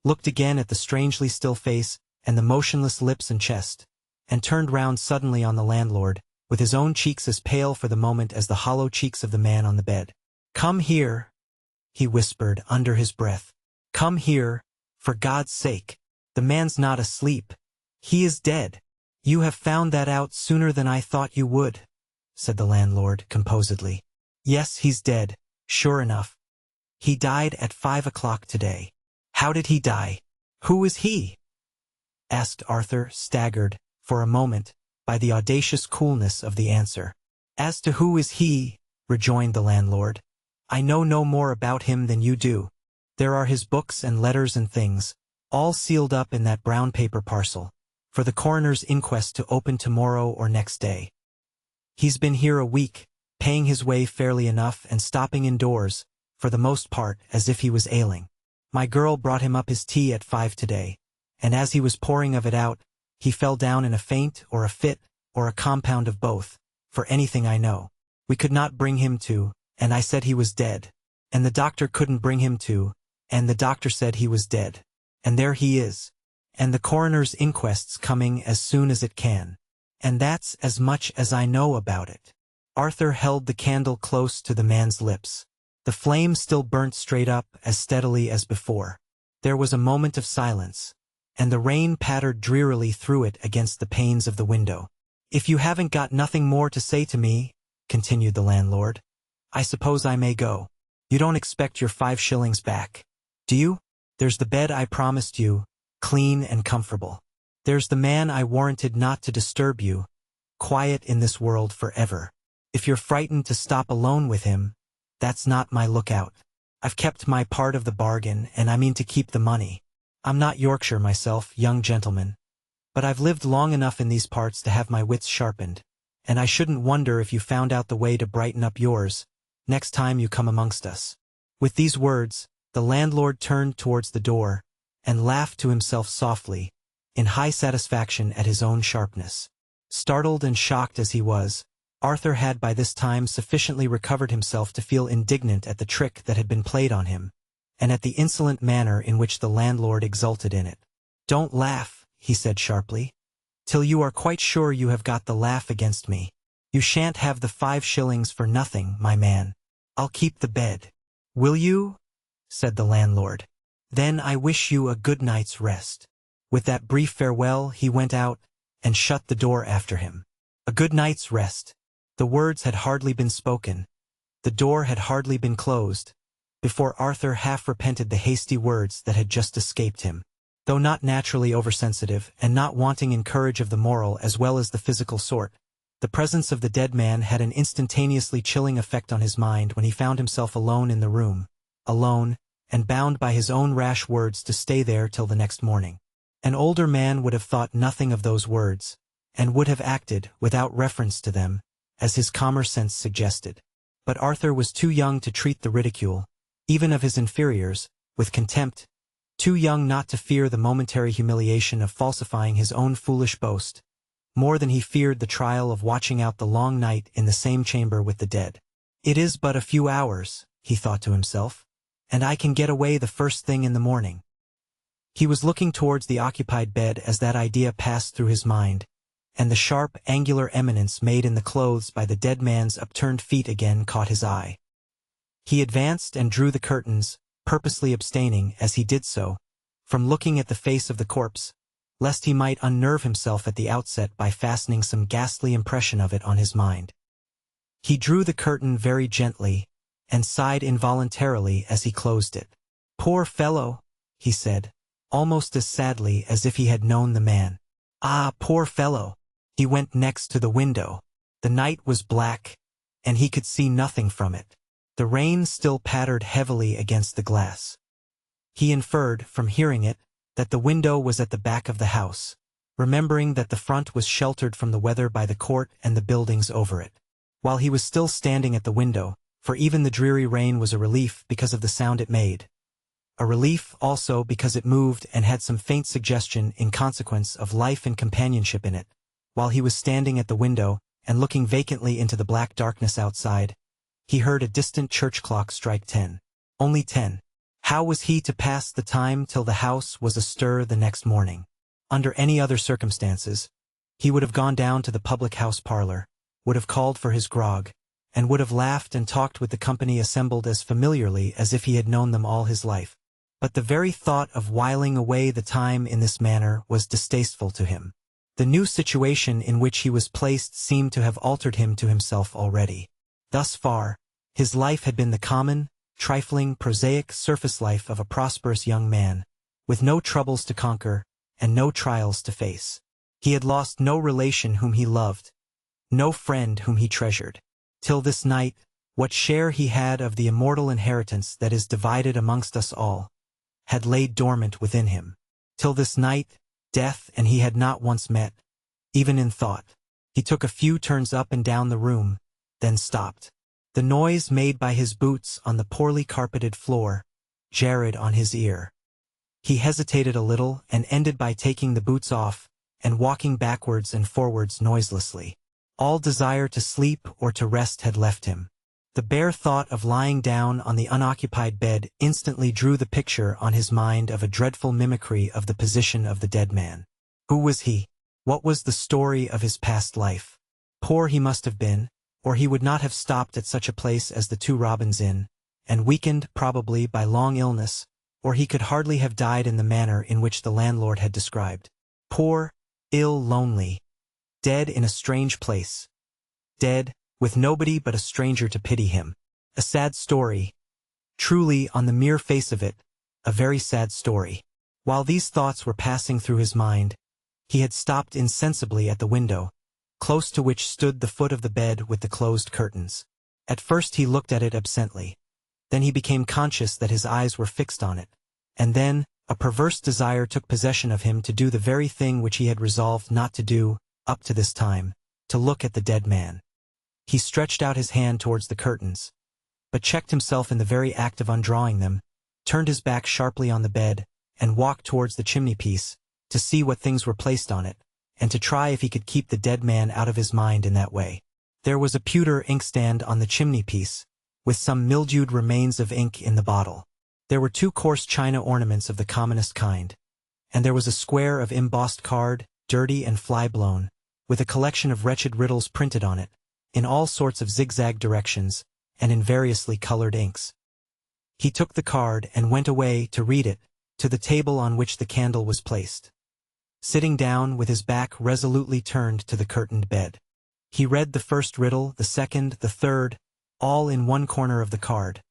looked again at the strangely still face and the motionless lips and chest, and turned round suddenly on the landlord, with his own cheeks as pale for the moment as the hollow cheeks of the man on the bed. "Come here," he whispered under his breath. "Come here, for God's sake. The man's not asleep. He is dead." "You have found that out sooner than I thought you would," said the landlord composedly. "Yes, he's dead, sure enough. He died at 5 o'clock today." "How did he die? Who is he?" asked Arthur, staggered, for a moment, by the audacious coolness of the answer. "As to who is he," rejoined the landlord, "I know no more about him than you do. There are his books and letters and things, all sealed up in that brown paper parcel, for the coroner's inquest to open tomorrow or next day. He's been here a week, paying his way fairly enough and stopping indoors, for the most part as if he was ailing. My girl brought him up his tea at 5 today, and as he was pouring of it out, he fell down in a faint or a fit or a compound of both, for anything I know. We could not bring him to, and I said he was dead. And the doctor couldn't bring him to, and the doctor said he was dead. And there he is. And the coroner's inquest's coming as soon as it can. And that's as much as I know about it." Arthur held the candle close to the man's lips. The flame still burnt straight up as steadily as before. There was a moment of silence, and the rain pattered drearily through it against the panes of the window. "If you haven't got nothing more to say to me," continued the landlord, "I suppose I may go. You don't expect your 5 shillings back, do you? There's the bed I promised you, clean and comfortable. There's the man I warranted not to disturb you, quiet in this world forever. If you're frightened to stop alone with him, that's not my lookout. I've kept my part of the bargain, and I mean to keep the money. I'm not Yorkshire myself, young gentleman, but I've lived long enough in these parts to have my wits sharpened, and I shouldn't wonder if you found out the way to brighten up yours, next time you come amongst us." With these words, the landlord turned towards the door, and laughed to himself softly, in high satisfaction at his own sharpness. Startled and shocked as he was, Arthur had by this time sufficiently recovered himself to feel indignant at the trick that had been played on him, and at the insolent manner in which the landlord exulted in it. "Don't laugh," he said sharply, "till you are quite sure you have got the laugh against me. You shan't have the 5 shillings for nothing, my man. I'll keep the bed." "Will you?" said the landlord. "Then I wish you a good night's rest." With that brief farewell he went out, and shut the door after him. A good night's rest. The words had hardly been spoken, the door had hardly been closed, before Arthur half repented the hasty words that had just escaped him. Though not naturally oversensitive, and not wanting in courage of the moral as well as the physical sort, the presence of the dead man had an instantaneously chilling effect on his mind when he found himself alone in the room, alone, and bound by his own rash words to stay there till the next morning. An older man would have thought nothing of those words, and would have acted, without reference to them, as his calmer sense suggested. But Arthur was too young to treat the ridicule, even of his inferiors, with contempt, too young not to fear the momentary humiliation of falsifying his own foolish boast, more than he feared the trial of watching out the long night in the same chamber with the dead. "It is but a few hours," he thought to himself, "and I can get away the first thing in the morning." He was looking towards the occupied bed as that idea passed through his mind, and the sharp, angular eminence made in the clothes by the dead man's upturned feet again caught his eye. He advanced and drew the curtains, purposely abstaining, as he did so, from looking at the face of the corpse, lest he might unnerve himself at the outset by fastening some ghastly impression of it on his mind. He drew the curtain very gently, and sighed involuntarily as he closed it. "Poor fellow," he said, almost as sadly as if he had known the man. "Ah, poor fellow." He went next to the window. The night was black, and he could see nothing from it. The rain still pattered heavily against the glass. He inferred, from hearing it, that the window was at the back of the house, remembering that the front was sheltered from the weather by the court and the buildings over it. While he was still standing at the window, for even the dreary rain was a relief because of the sound it made, a relief also because it moved and had some faint suggestion in consequence of life and companionship in it. While he was standing at the window and looking vacantly into the black darkness outside, he heard a distant church clock strike 10. Only 10. How was he to pass the time till the house was astir the next morning? Under any other circumstances, He would have gone down to the public house parlor, would have called for his grog, and would have laughed and talked with the company assembled as familiarly as if he had known them all his life. But the very thought of whiling away the time in this manner was distasteful to him. The new situation in which he was placed seemed to have altered him to himself already. Thus far, his life had been the common, trifling, prosaic surface life of a prosperous young man, with no troubles to conquer and no trials to face. He had lost no relation whom he loved, no friend whom he treasured. Till this night, what share he had of the immortal inheritance that is divided amongst us all, had laid dormant within him. Till this night, death and he had not once met, even in thought. He took a few turns up and down the room, then stopped. The noise made by his boots on the poorly carpeted floor jarred on his ear. He hesitated a little and ended by taking the boots off and walking backwards and forwards noiselessly. All desire to sleep or to rest had left him. The bare thought of lying down on the unoccupied bed instantly drew the picture on his mind of a dreadful mimicry of the position of the dead man. Who was he? What was the story of his past life? Poor he must have been, or he would not have stopped at such a place as the Two Robins Inn, and weakened, probably, by long illness, or he could hardly have died in the manner in which the landlord had described. Poor, ill, lonely, dead in a strange place. Dead, with nobody but a stranger to pity him. A sad story. Truly, on the mere face of it, a very sad story. While these thoughts were passing through his mind, he had stopped insensibly at the window, close to which stood the foot of the bed with the closed curtains. At first he looked at it absently. Then he became conscious that his eyes were fixed on it, and then a perverse desire took possession of him to do the very thing which he had resolved not to do, up to this time, to look at the dead man. He stretched out his hand towards the curtains, but checked himself in the very act of undrawing them, turned his back sharply on the bed, and walked towards the chimney-piece, to see what things were placed on it, and to try if he could keep the dead man out of his mind in that way. There was a pewter inkstand on the chimney-piece, with some mildewed remains of ink in the bottle. There were 2 coarse china ornaments of the commonest kind, and there was a square of embossed card, dirty and fly-blown, with a collection of wretched riddles printed on it, in all sorts of zigzag directions, and in variously colored inks. He took the card and went away to read it, to the table on which the candle was placed. Sitting down with his back resolutely turned to the curtained bed. He read the first riddle, the second, the third, all in one corner of the card,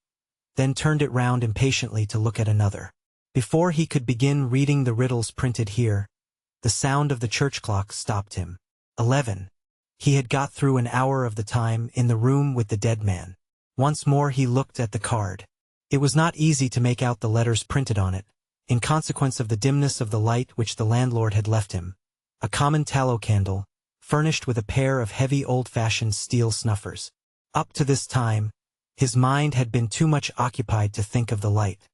then turned it round impatiently to look at another. Before he could begin reading the riddles printed here, the sound of the church clock stopped him. 11. He had got through an hour of the time in the room with the dead man. Once more he looked at the card. It was not easy to make out the letters printed on it, in consequence of the dimness of the light which the landlord had left him. A common tallow candle, furnished with a pair of heavy old-fashioned steel snuffers. Up to this time, his mind had been too much occupied to think of the light.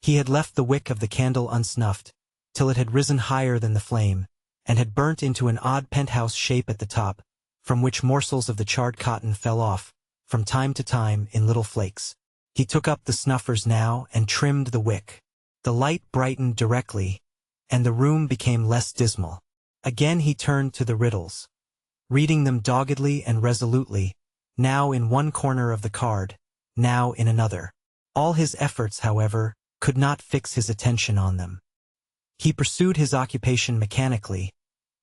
He had left the wick of the candle unsnuffed, till it had risen higher than the flame, and had burnt into an odd penthouse shape at the top, from which morsels of the charred cotton fell off, from time to time, in little flakes. He took up the snuffers now and trimmed the wick. The light brightened directly, and the room became less dismal. Again he turned to the riddles, reading them doggedly and resolutely, now in one corner of the card, now in another. All his efforts, however, could not fix his attention on them. He pursued his occupation mechanically,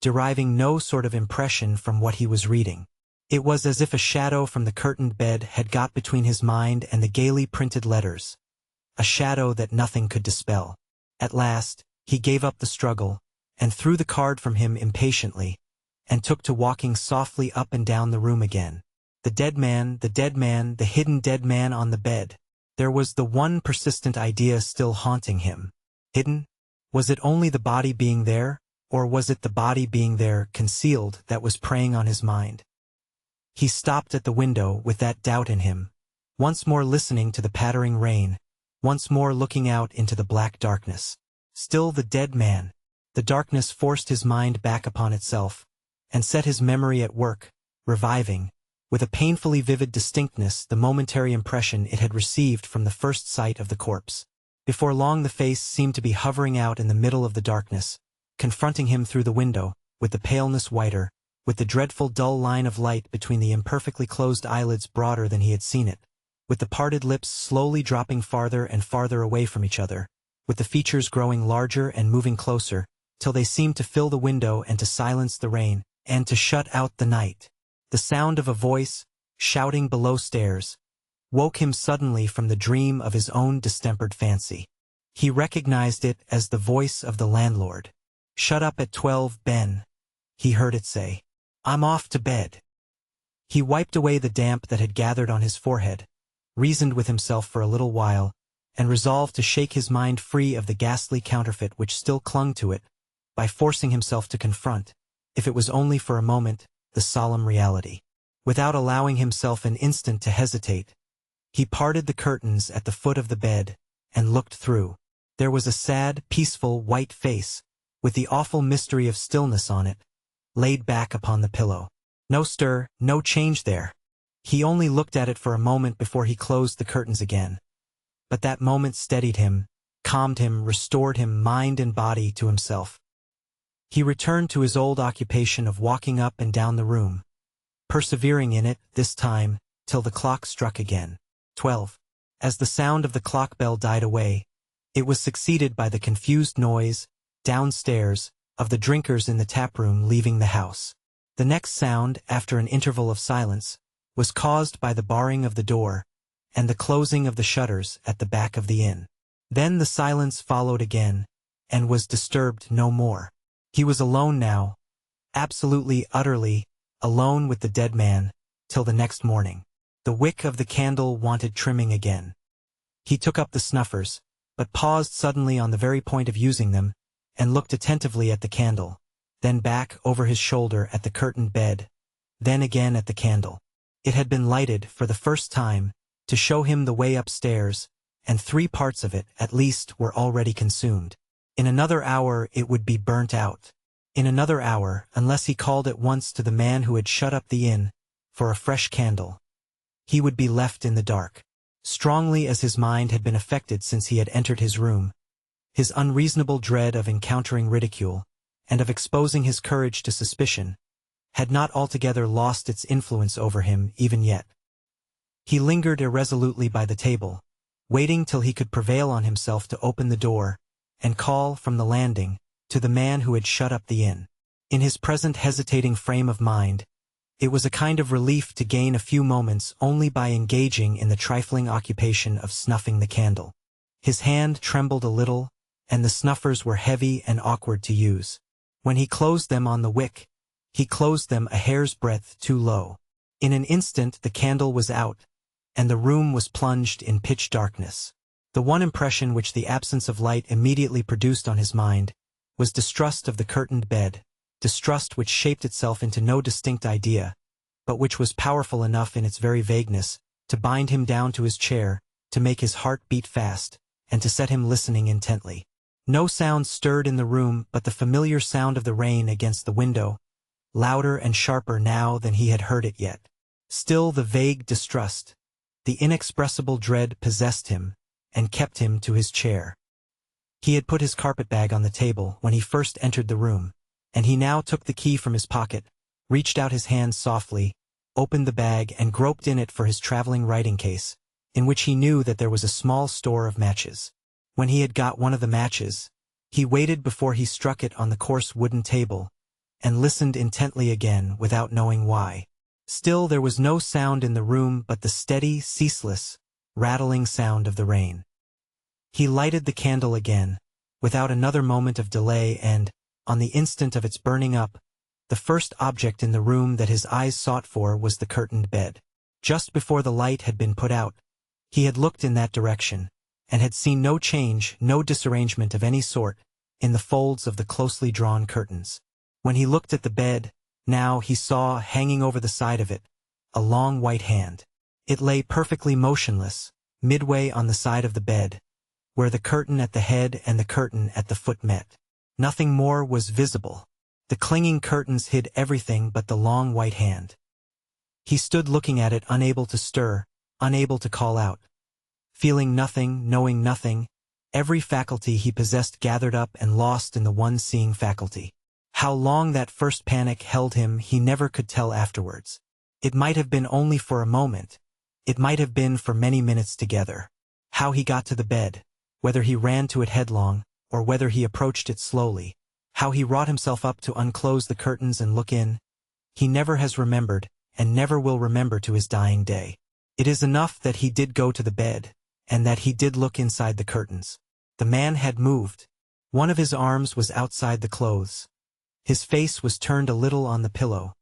deriving no sort of impression from what he was reading. It was as if a shadow from the curtained bed had got between his mind and the gaily printed letters, a shadow that nothing could dispel. At last, he gave up the struggle, and threw the card from him impatiently, and took to walking softly up and down the room again. The dead man, the hidden dead man on the bed. There was the one persistent idea still haunting him. Hidden? Was it only the body being there, or was it the body being there, concealed, that was preying on his mind? He stopped at the window with that doubt in him, once more listening to the pattering rain, once more looking out into the black darkness. Still the dead man. The darkness forced his mind back upon itself, and set his memory at work, reviving, with a painfully vivid distinctness, the momentary impression it had received from the first sight of the corpse. Before long the face seemed to be hovering out in the middle of the darkness, confronting him through the window, with the paleness whiter, with the dreadful dull line of light between the imperfectly closed eyelids broader than he had seen it, with the parted lips slowly dropping farther and farther away from each other, with the features growing larger and moving closer, till they seemed to fill the window and to silence the rain, and to shut out the night. The sound of a voice, shouting below stairs, woke him suddenly from the dream of his own distempered fancy. He recognized it as the voice of the landlord. "Shut up at 12, Ben," he heard it say. "I'm off to bed." He wiped away the damp that had gathered on his forehead, reasoned with himself for a little while, and resolved to shake his mind free of the ghastly counterfeit which still clung to it, by forcing himself to confront, if it was only for a moment, the solemn reality. Without allowing himself an instant to hesitate, he parted the curtains at the foot of the bed, and looked through. There was a sad, peaceful, white face, with the awful mystery of stillness on it, laid back upon the pillow. No stir, no change there. He only looked at it for a moment before he closed the curtains again. But that moment steadied him, calmed him, restored him mind and body to himself. He returned to his old occupation of walking up and down the room, persevering in it, this time, till the clock struck again. 12. As the sound of the clock bell died away, it was succeeded by the confused noise, downstairs, of the drinkers in the taproom leaving the house. The next sound, after an interval of silence, was caused by the barring of the door, and the closing of the shutters at the back of the inn. Then the silence followed again, and was disturbed no more. He was alone now, absolutely, utterly, alone with the dead man, till the next morning. The wick of the candle wanted trimming again. He took up the snuffers, but paused suddenly on the very point of using them, and looked attentively at the candle, then back over his shoulder at the curtained bed, then again at the candle. It had been lighted, for the first time, to show him the way upstairs, and 3 parts of it, at least, were already consumed. In another hour it would be burnt out. In another hour, unless he called at once to the man who had shut up the inn, for a fresh candle, he would be left in the dark. Strongly as his mind had been affected since he had entered his room, his unreasonable dread of encountering ridicule, and of exposing his courage to suspicion, had not altogether lost its influence over him even yet. He lingered irresolutely by the table, waiting till he could prevail on himself to open the door, and call from the landing to the man who had shut up the inn. In his present hesitating frame of mind, it was a kind of relief to gain a few moments only by engaging in the trifling occupation of snuffing the candle. His hand trembled a little, and the snuffers were heavy and awkward to use. When he closed them on the wick, he closed them a hair's breadth too low. In an instant the candle was out, and the room was plunged in pitch darkness. The one impression which the absence of light immediately produced on his mind was distrust of the curtained bed, distrust which shaped itself into no distinct idea, but which was powerful enough in its very vagueness to bind him down to his chair, to make his heart beat fast, and to set him listening intently. No sound stirred in the room but the familiar sound of the rain against the window, louder and sharper now than he had heard it yet. Still the vague distrust, the inexpressible dread possessed him, and kept him to his chair. He had put his carpet-bag on the table when he first entered the room, and he now took the key from his pocket, reached out his hand softly, opened the bag and groped in it for his traveling writing-case, in which he knew that there was a small store of matches. When he had got one of the matches, he waited before he struck it on the coarse wooden table, and listened intently again without knowing why. Still there was no sound in the room but the steady, ceaseless, rattling sound of the rain. He lighted the candle again, without another moment of delay, and, on the instant of its burning up, the first object in the room that his eyes sought for was the curtained bed. Just before the light had been put out, he had looked in that direction, and had seen no change, no disarrangement of any sort, in the folds of the closely drawn curtains. When he looked at the bed, now he saw, hanging over the side of it, a long white hand. It lay perfectly motionless, midway on the side of the bed, where the curtain at the head and the curtain at the foot met. Nothing more was visible. The clinging curtains hid everything but the long white hand. He stood looking at it, unable to stir, unable to call out. Feeling nothing, knowing nothing, every faculty he possessed gathered up and lost in the one seeing faculty. How long that first panic held him he never could tell afterwards. It might have been only for a moment. It might have been for many minutes together. How he got to the bed, whether he ran to it headlong, or whether he approached it slowly, how he wrought himself up to unclose the curtains and look in, he never has remembered, and never will remember to his dying day. It is enough that he did go to the bed, and that he did look inside the curtains. The man had moved. One of his arms was outside the clothes. His face was turned a little on the pillow.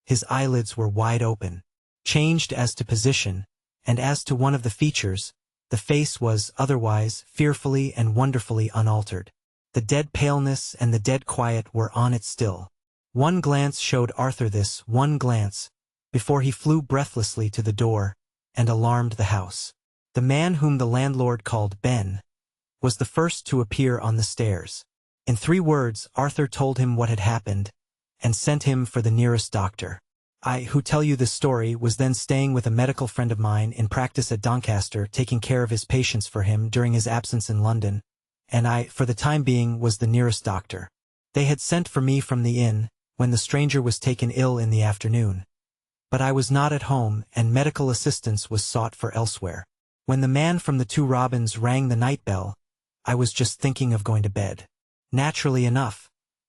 His eyelids were wide open. Changed as to position, and as to one of the features, the face was otherwise fearfully and wonderfully unaltered. The dead paleness and the dead quiet were on it still. One glance showed Arthur this, one glance, before he flew breathlessly to the door, and alarmed the house. The man whom the landlord called Ben was the first to appear on the stairs. In 3 words Arthur told him what had happened, and sent him for the nearest doctor. I, who tell you this story, was then staying with a medical friend of mine in practice at Doncaster, taking care of his patients for him during his absence in London, and I, for the time being, was the nearest doctor. They had sent for me from the inn, when the stranger was taken ill in the afternoon. But I was not at home, and medical assistance was sought for elsewhere. When the man from the 2 Robins rang the night bell, I was just thinking of going to bed. Naturally enough,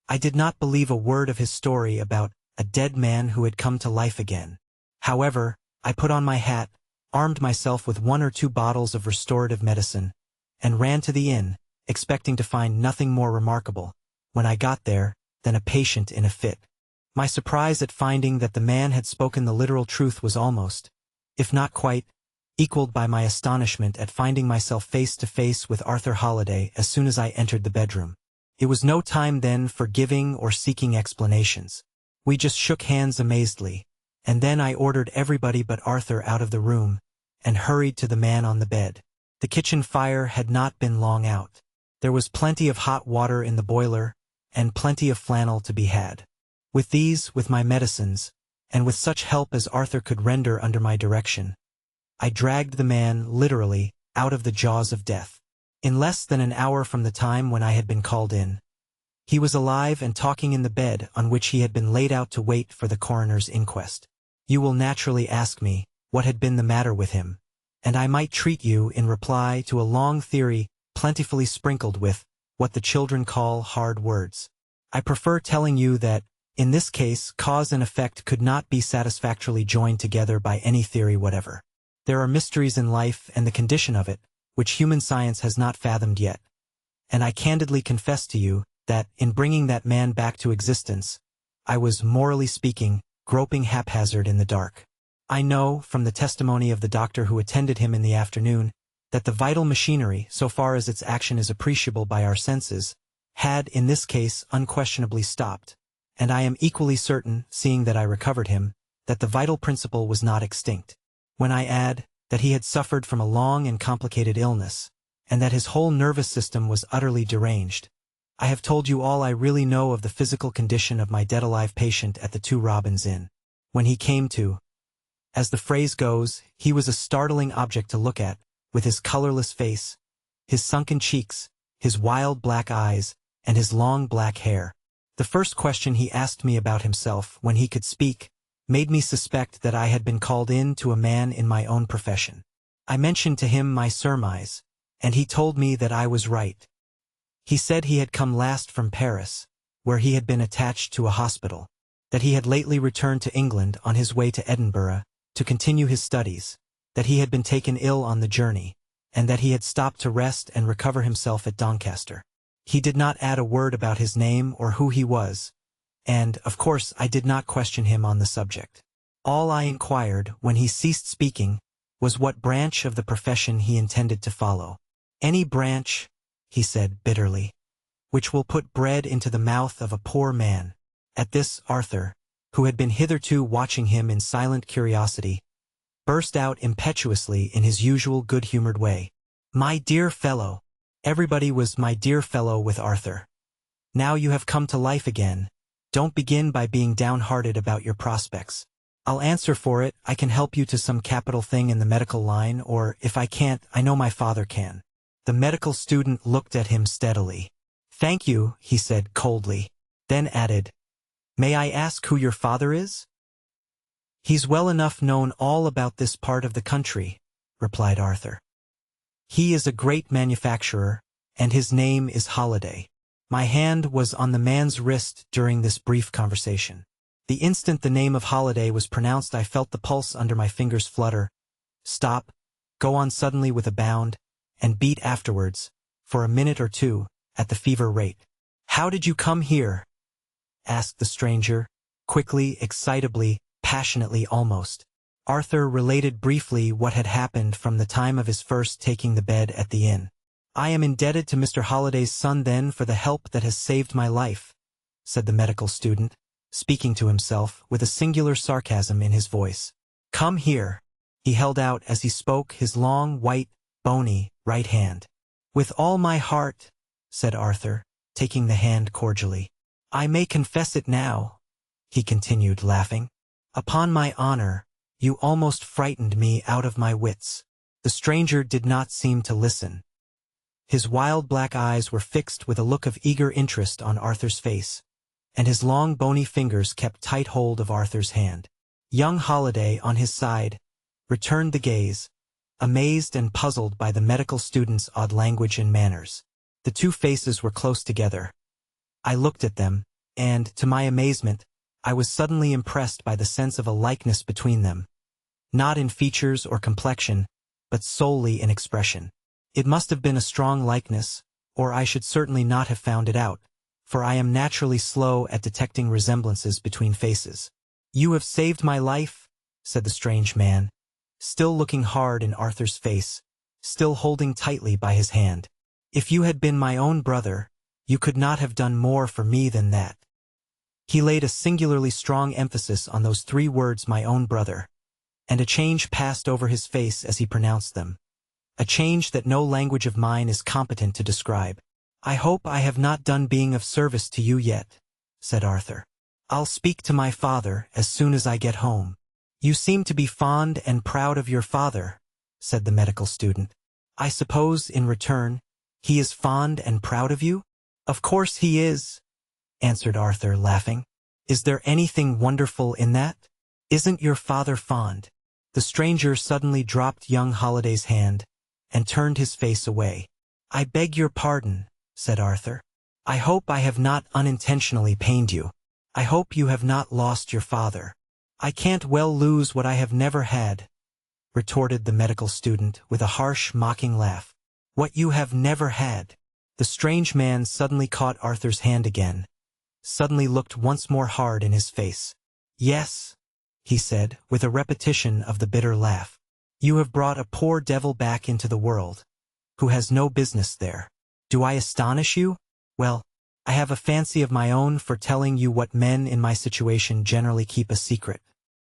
I did not believe a word of his story about a dead man who had come to life again. However, I put on my hat, armed myself with 1 or 2 bottles of restorative medicine, and ran to the inn, expecting to find nothing more remarkable, when I got there, than a patient in a fit. My surprise at finding that the man had spoken the literal truth was almost, if not quite, equaled by my astonishment at finding myself face to face with Arthur Holliday as soon as I entered the bedroom. It was no time then for giving or seeking explanations. We just shook hands amazedly, and then I ordered everybody but Arthur out of the room, and hurried to the man on the bed. The kitchen fire had not been long out. There was plenty of hot water in the boiler, and plenty of flannel to be had. With these, with my medicines, and with such help as Arthur could render under my direction, I dragged the man, literally, out of the jaws of death. In less than an hour from the time when I had been called in, he was alive and talking in the bed on which he had been laid out to wait for the coroner's inquest. You will naturally ask me what had been the matter with him, and I might treat you in reply to a long theory plentifully sprinkled with what the children call hard words. I prefer telling you that, in this case, cause and effect could not be satisfactorily joined together by any theory whatever. There are mysteries in life and the condition of it, which human science has not fathomed yet, and I candidly confess to you that, in bringing that man back to existence, I was, morally speaking, groping haphazard in the dark. I know, from the testimony of the doctor who attended him in the afternoon, that the vital machinery, so far as its action is appreciable by our senses, had, in this case, unquestionably stopped, and I am equally certain, seeing that I recovered him, that the vital principle was not extinct. When I add that he had suffered from a long and complicated illness, and that his whole nervous system was utterly deranged, I have told you all I really know of the physical condition of my dead-alive patient at the 2 Robins Inn. When he came to, as the phrase goes, he was a startling object to look at, with his colorless face, his sunken cheeks, his wild black eyes, and his long black hair. The first question he asked me about himself, when he could speak, made me suspect that I had been called in to a man in my own profession. I mentioned to him my surmise, and he told me that I was right. He said he had come last from Paris, where he had been attached to a hospital, that he had lately returned to England on his way to Edinburgh to continue his studies, that he had been taken ill on the journey, and that he had stopped to rest and recover himself at Doncaster. He did not add a word about his name or who he was, and, of course, I did not question him on the subject. All I inquired, when he ceased speaking, was what branch of the profession he intended to follow. Any branch, he said bitterly, which will put bread into the mouth of a poor man. At this, Arthur, who had been hitherto watching him in silent curiosity, burst out impetuously in his usual good-humored way. My dear fellow! Everybody was my dear fellow with Arthur. Now you have come to life again. Don't begin by being downhearted about your prospects. I'll answer for it, I can help you to some capital thing in the medical line, or, if I can't, I know my father can. The medical student looked at him steadily. Thank you, he said coldly. then added, "May I ask who your father is?" "He's well enough known all about this part of the country," replied Arthur. "He is a great manufacturer, and his name is Holiday." My hand was on the man's wrist during this brief conversation. The instant the name of Holiday was pronounced, I felt the pulse under my fingers flutter, stop, go on suddenly with a bound, and beat afterwards, for a minute or two, at the fever rate. "How did you come here?" asked the stranger, quickly, excitably, passionately almost. Arthur related briefly what had happened from the time of his first taking the bed at the inn. "I am indebted to Mr. Holliday's son then for the help that has saved my life," said the medical student, speaking to himself with a singular sarcasm in his voice. "Come here." He held out as he spoke his long, white, bony, right hand. "With all my heart," said Arthur, taking the hand cordially. "I may confess it now," he continued, laughing. "Upon my honor, you almost frightened me out of my wits." The stranger did not seem to listen. His wild black eyes were fixed with a look of eager interest on Arthur's face, and his long bony fingers kept tight hold of Arthur's hand. Young Holiday, on his side, returned the gaze, amazed and puzzled by the medical student's odd language and manners. The two faces were close together. I looked at them, and, to my amazement, I was suddenly impressed by the sense of a likeness between them, not in features or complexion, but solely in expression. It must have been a strong likeness, or I should certainly not have found it out, for I am naturally slow at detecting resemblances between faces. "You have saved my life," said the strange man, still looking hard in Arthur's face, still holding tightly by his hand. "If you had been my own brother, you could not have done more for me than that." He laid a singularly strong emphasis on those three words, "my own brother," and a change passed over his face as he pronounced them. A change that no language of mine is competent to describe. "I hope I have not done being of service to you yet," said Arthur. "I'll speak to my father as soon as I get home." "You seem to be fond and proud of your father," said the medical student. "I suppose, in return, he is fond and proud of you?" "Of course he is," answered Arthur, laughing. "Is there anything wonderful in that? Isn't your father fond?" The stranger suddenly dropped young Holiday's hand and turned his face away. "I beg your pardon," said Arthur. "I hope I have not unintentionally pained you. I hope you have not lost your father." "I can't well lose what I have never had," retorted the medical student with a harsh, mocking laugh. "What you have never had." The strange man suddenly caught Arthur's hand again, suddenly looked once more hard in his face. "Yes," he said, with a repetition of the bitter laugh. "You have brought a poor devil back into the world, who has no business there. Do I astonish you? Well, I have a fancy of my own for telling you what men in my situation generally keep a secret.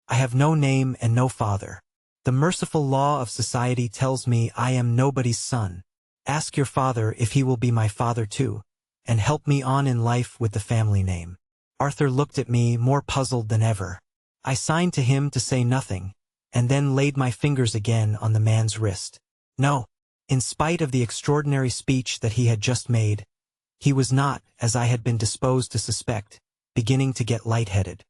I have no name and no father. The merciful law of society tells me I am nobody's son. Ask your father if he will be my father too, and help me on in life with the family name." Arthur looked at me more puzzled than ever. I signed to him to say nothing, and then laid my fingers again on the man's wrist. No, in spite of the extraordinary speech that he had just made, he was not, as I had been disposed to suspect, beginning to get lightheaded.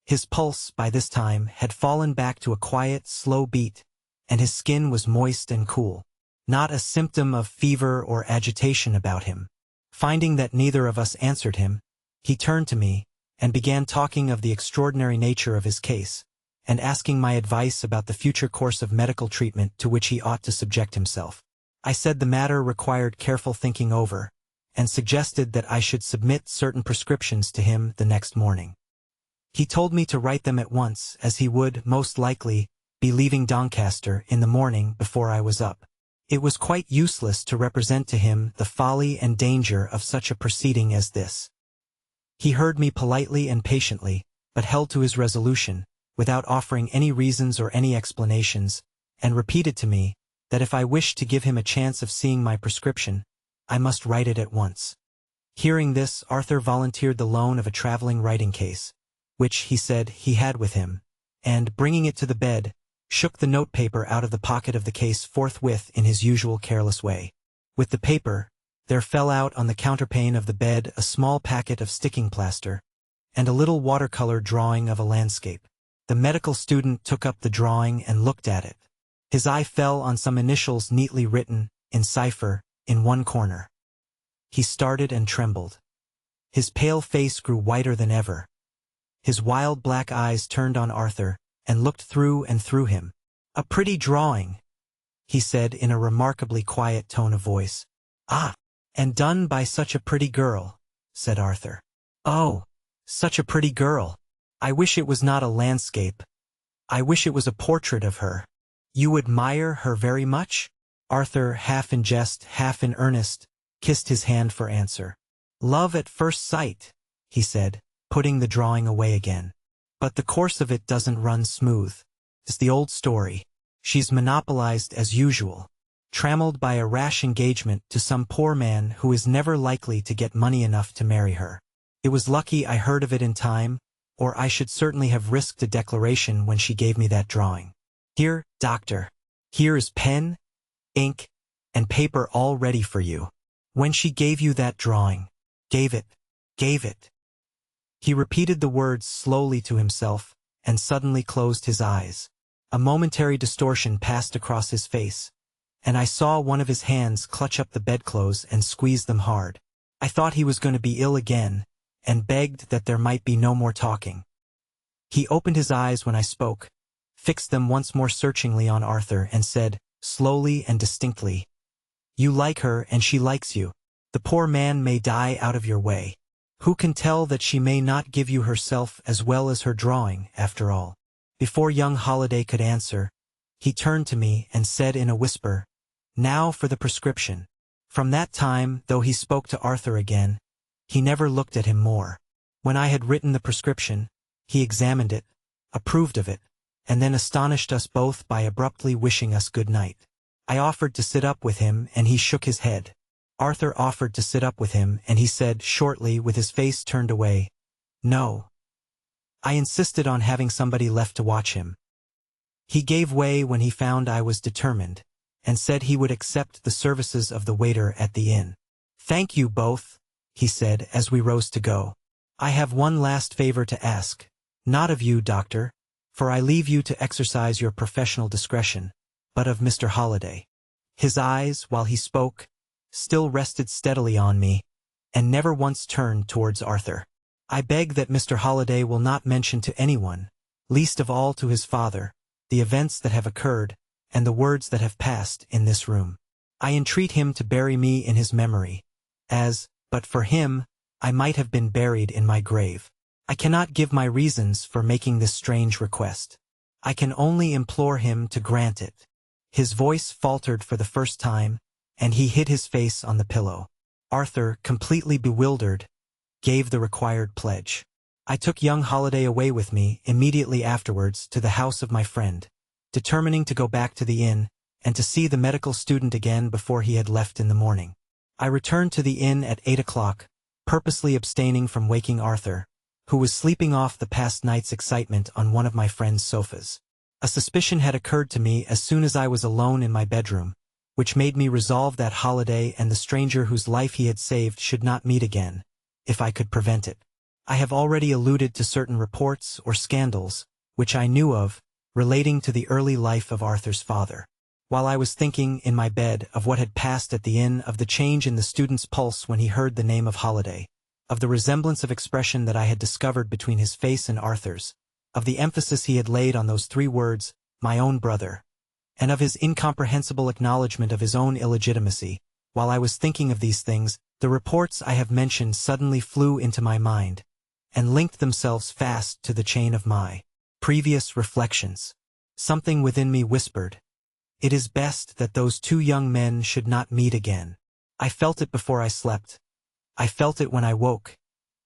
His pulse, by this time, had fallen back to a quiet, slow beat, and his skin was moist and cool. Not a symptom of fever or agitation about him. Finding that neither of us answered him, he turned to me, and began talking of the extraordinary nature of his case, and asking my advice about the future course of medical treatment to which he ought to subject himself. I said the matter required careful thinking over, and suggested that I should submit certain prescriptions to him the next morning. He told me to write them at once, as he would, most likely, be leaving Doncaster in the morning before I was up. It was quite useless to represent to him the folly and danger of such a proceeding as this. He heard me politely and patiently, but held to his resolution, without offering any reasons or any explanations, and repeated to me that if I wished to give him a chance of seeing my prescription, I must write it at once. Hearing this, Arthur volunteered the loan of a traveling writing case, which, he said, he had with him, and, bringing it to the bed, shook the notepaper out of the pocket of the case forthwith in his usual careless way. With the paper, There fell out on the counterpane of the bed a small packet of sticking plaster, and a little watercolor drawing of a landscape. The medical student took up the drawing and looked at it. His eye fell on some initials neatly written, in cipher, in one corner. He started and trembled. His pale face grew whiter than ever. His wild black eyes turned on Arthur, and looked through and through him. "A pretty drawing," he said in a remarkably quiet tone of voice. "Ah, and done by such a pretty girl," said Arthur. "Oh, such a pretty girl. I wish it was not a landscape. I wish it was a portrait of her." "You admire her very much?" Arthur, half in jest, half in earnest, kissed his hand for answer. "Love at first sight," he said, putting the drawing away again. "But the course of it doesn't run smooth. It's the old story. She's monopolized as usual, trammeled by a rash engagement to some poor man who is never likely to get money enough to marry her. It was lucky I heard of it in time, or I should certainly have risked a declaration when she gave me that drawing. Here, doctor. Here is pen, ink, and paper all ready for you. When she gave you that drawing, gave it. He repeated the words slowly to himself, and suddenly closed his eyes. A momentary distortion passed across his face, and I saw one of his hands clutch up the bedclothes and squeeze them hard. I thought he was going to be ill again, and begged that there might be no more talking. He opened his eyes when I spoke, fixed them once more searchingly on Arthur, and said, slowly and distinctly, "You like her and she likes you. The poor man may die out of your way. Who can tell that she may not give you herself as well as her drawing, after all?" Before young Holliday could answer, he turned to me and said in a whisper, "Now for the prescription." From that time, though he spoke to Arthur again, he never looked at him more. When I had written the prescription, he examined it, approved of it, and then astonished us both by abruptly wishing us good night. I offered to sit up with him, and he shook his head. Arthur offered to sit up with him, and he said shortly, with his face turned away, "No." I insisted on having somebody left to watch him. He gave way when he found I was determined, and said he would accept the services of the waiter at the inn. "Thank you both," he said as we rose to go. "I have one last favor to ask, not of you, doctor, for I leave you to exercise your professional discretion, but of Mr. Holliday." His eyes, while he spoke, still rested steadily on me, and never once turned towards Arthur. "I beg that Mr. Holliday will not mention to anyone, least of all to his father, the events that have occurred, and the words that have passed in this room. I entreat him to bury me in his memory, as, but for him, I might have been buried in my grave. I cannot give my reasons for making this strange request. I can only implore him to grant it." His voice faltered for the first time, and he hid his face on the pillow. Arthur, completely bewildered, gave the required pledge. I took young Holliday away with me immediately afterwards to the house of my friend, determining to go back to the inn and to see the medical student again before he had left in the morning. I returned to the inn at 8 o'clock, purposely abstaining from waking Arthur, who was sleeping off the past night's excitement on one of my friend's sofas. A suspicion had occurred to me as soon as I was alone in my bedroom, which made me resolve that Holliday and the stranger whose life he had saved should not meet again, if I could prevent it. I have already alluded to certain reports or scandals, which I knew of, relating to the early life of Arthur's father. While I was thinking in my bed of what had passed at the inn, of the change in the student's pulse when he heard the name of Holliday, of the resemblance of expression that I had discovered between his face and Arthur's, of the emphasis he had laid on those 3 words, "my own brother," and of his incomprehensible acknowledgement of his own illegitimacy, while I was thinking of these things, the reports I have mentioned suddenly flew into my mind, and linked themselves fast to the chain of my previous reflections. Something within me whispered, "It is best that those 2 young men should not meet again." I felt it before I slept. I felt it when I woke,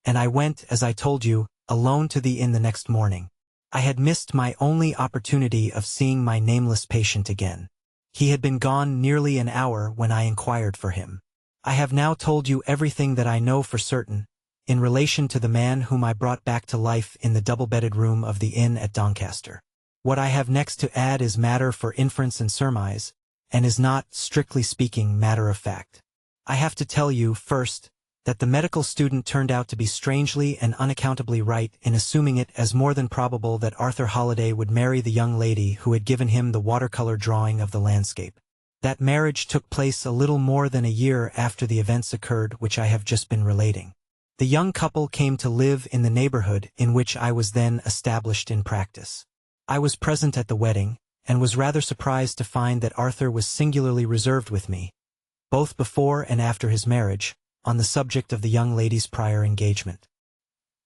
and I went, as I told you, alone to the inn the next morning. I had missed my only opportunity of seeing my nameless patient again. He had been gone nearly an hour when I inquired for him. I have now told you everything that I know for certain, in relation to the man whom I brought back to life in the double-bedded room of the inn at Doncaster. What I have next to add is matter for inference and surmise, and is not, strictly speaking, matter of fact. I have to tell you, first, that the medical student turned out to be strangely and unaccountably right in assuming it as more than probable that Arthur Holliday would marry the young lady who had given him the watercolor drawing of the landscape. That marriage took place a little more than a year after the events occurred which I have just been relating. The young couple came to live in the neighborhood in which I was then established in practice. I was present at the wedding, and was rather surprised to find that Arthur was singularly reserved with me, both before and after his marriage, on the subject of the young lady's prior engagement.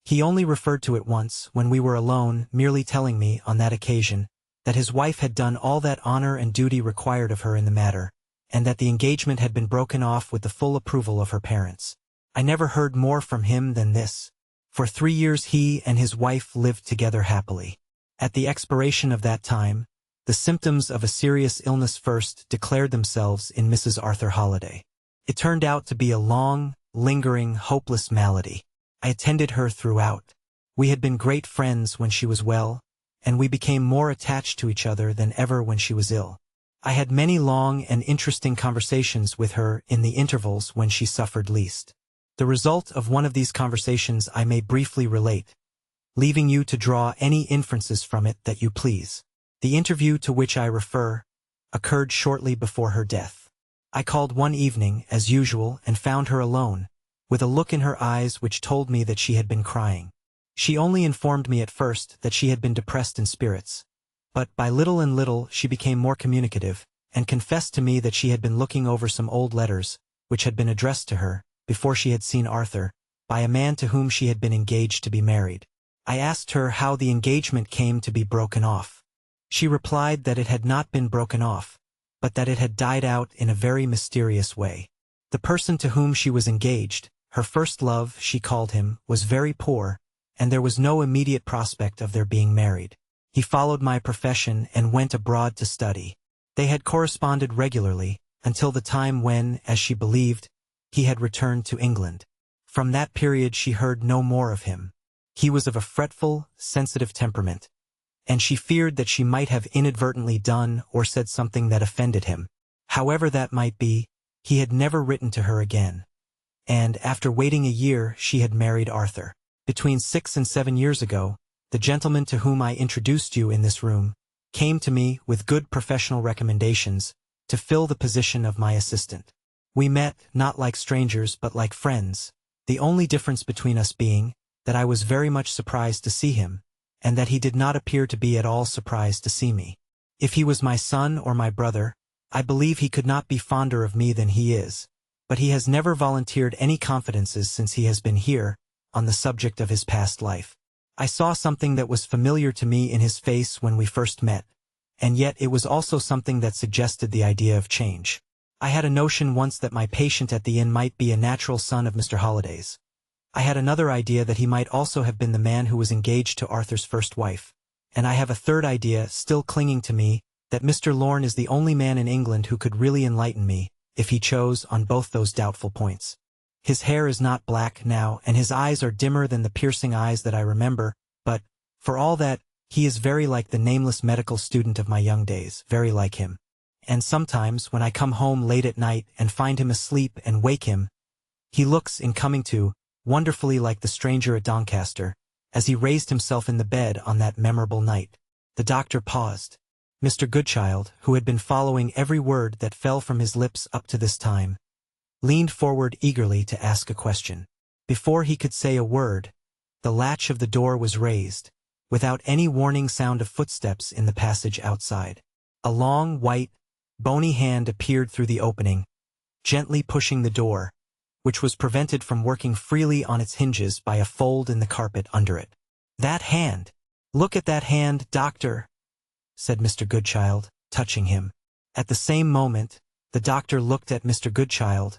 He only referred to it once, when we were alone, merely telling me, on that occasion, that his wife had done all that honor and duty required of her in the matter, and that the engagement had been broken off with the full approval of her parents. I never heard more from him than this. For 3 years he and his wife lived together happily. At the expiration of that time, the symptoms of a serious illness first declared themselves in Mrs. Arthur Holliday. It turned out to be a long, lingering, hopeless malady. I attended her throughout. We had been great friends when she was well, and we became more attached to each other than ever when she was ill. I had many long and interesting conversations with her in the intervals when she suffered least. The result of one of these conversations I may briefly relate, leaving you to draw any inferences from it that you please. The interview to which I refer occurred shortly before her death. I called one evening, as usual, and found her alone, with a look in her eyes which told me that she had been crying. She only informed me at first that she had been depressed in spirits, but by little and little she became more communicative, and confessed to me that she had been looking over some old letters, which had been addressed to her, before she had seen Arthur, by a man to whom she had been engaged to be married. I asked her how the engagement came to be broken off. She replied that it had not been broken off, but that it had died out in a very mysterious way. The person to whom she was engaged, her first love, she called him, was very poor, and there was no immediate prospect of their being married. He followed my profession and went abroad to study. They had corresponded regularly, until the time when, as she believed, he had returned to England. From that period she heard no more of him. He was of a fretful, sensitive temperament, and she feared that she might have inadvertently done or said something that offended him. However that might be, he had never written to her again, and after waiting a year she had married Arthur. Between 6 and 7 years ago, the gentleman to whom I introduced you in this room came to me with good professional recommendations to fill the position of my assistant. We met, not like strangers but like friends, the only difference between us being that I was very much surprised to see him, and that he did not appear to be at all surprised to see me. If he was my son or my brother, I believe he could not be fonder of me than he is, but he has never volunteered any confidences since he has been here, on the subject of his past life. I saw something that was familiar to me in his face when we first met, and yet it was also something that suggested the idea of change. I had a notion once that my patient at the inn might be a natural son of Mr. Holliday's. I had another idea that he might also have been the man who was engaged to Arthur's first wife, and I have a third idea, still clinging to me, that Mr. Lorne is the only man in England who could really enlighten me, if he chose, on both those doubtful points. His hair is not black now, and his eyes are dimmer than the piercing eyes that I remember, but, for all that, he is very like the nameless medical student of my young days, very like him. And sometimes, when I come home late at night and find him asleep and wake him, he looks, in coming to, wonderfully like the stranger at Doncaster, as he raised himself in the bed on that memorable night. The doctor paused. Mr. Goodchild, who had been following every word that fell from his lips up to this time, leaned forward eagerly to ask a question. Before he could say a word, the latch of the door was raised, without any warning sound of footsteps in the passage outside. A long, white, bony hand appeared through the opening, gently pushing the door, which was prevented from working freely on its hinges by a fold in the carpet under it. "That hand! Look at that hand, doctor!" said Mr. Goodchild, touching him. At the same moment, the doctor looked at Mr. Goodchild,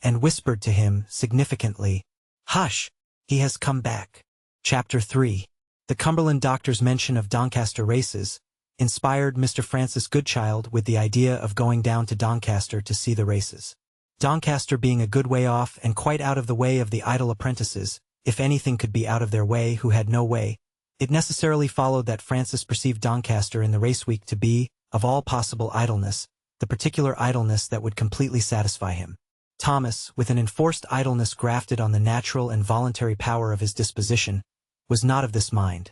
and whispered to him, significantly, "Hush! He has come back." Chapter 3. The Cumberland doctor's mention of Doncaster races inspired Mr. Francis Goodchild with the idea of going down to Doncaster to see the races. Doncaster being a good way off and quite out of the way of the idle apprentices, if anything could be out of their way who had no way, it necessarily followed that Francis perceived Doncaster in the race week to be, of all possible idleness, the particular idleness that would completely satisfy him. Thomas, with an enforced idleness grafted on the natural and voluntary power of his disposition, was not of this mind.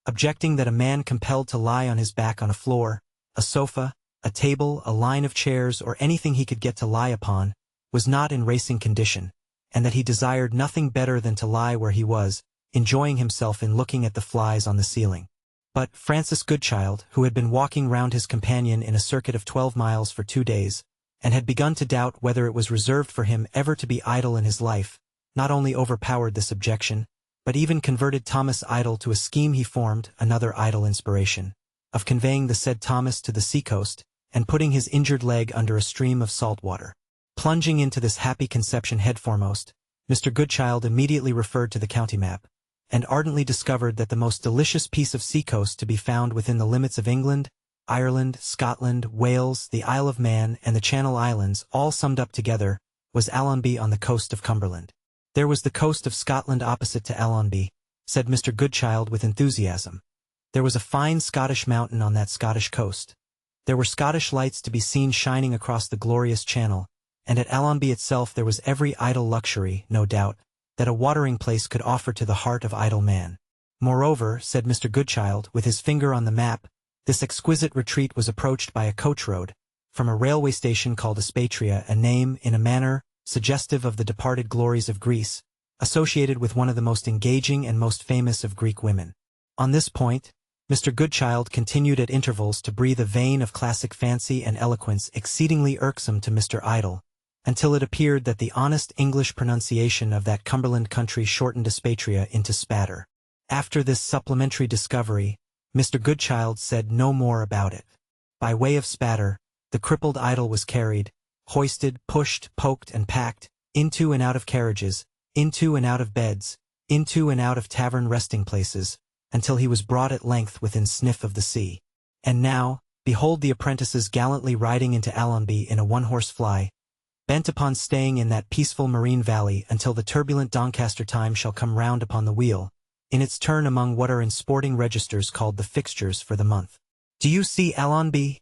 Objecting that a man compelled to lie on his back on a floor, a sofa, a table, a line of chairs, or anything he could get to lie upon, was not in racing condition, and that he desired nothing better than to lie where he was, enjoying himself in looking at the flies on the ceiling. But Francis Goodchild, who had been walking round his companion in a circuit of 12 miles for 2 days, and had begun to doubt whether it was reserved for him ever to be idle in his life, not only overpowered this objection, but even converted Thomas idle to a scheme he formed, another idle inspiration, of conveying the said Thomas to the sea-coast, and putting his injured leg under a stream of salt water. Plunging into this happy conception head foremost, Mr. Goodchild immediately referred to the county map, and ardently discovered that the most delicious piece of sea-coast to be found within the limits of England, Ireland, Scotland, Wales, the Isle of Man, and the Channel Islands, all summed up together, was Allonby on the coast of Cumberland. There was the coast of Scotland opposite to Allonby, said Mr. Goodchild with enthusiasm. There was a fine Scottish mountain on that Scottish coast. There were Scottish lights to be seen shining across the glorious channel, and at Allonby itself there was every idle luxury, no doubt, that a watering place could offer to the heart of idle man. Moreover, said Mr. Goodchild, with his finger on the map, this exquisite retreat was approached by a coach road, from a railway station called Aspatria, a name, in a manner, suggestive of the departed glories of Greece, associated with one of the most engaging and most famous of Greek women. On this point, Mr. Goodchild continued at intervals to breathe a vein of classic fancy and eloquence exceedingly irksome to Mr. Idle, until it appeared that the honest English pronunciation of that Cumberland country shortened Aspatria into spatter. After this supplementary discovery, Mr. Goodchild said no more about it. By way of spatter, the crippled Idle was carried, hoisted, pushed, poked, and packed, into and out of carriages, into and out of beds, into and out of tavern resting-places, until he was brought at length within sniff of the sea. And now, behold the apprentices gallantly riding into Allonby in a one-horse fly, bent upon staying in that peaceful marine valley until the turbulent Doncaster time shall come round upon the wheel, in its turn among what are in sporting registers called the fixtures for the month. "Do you see Allonby?"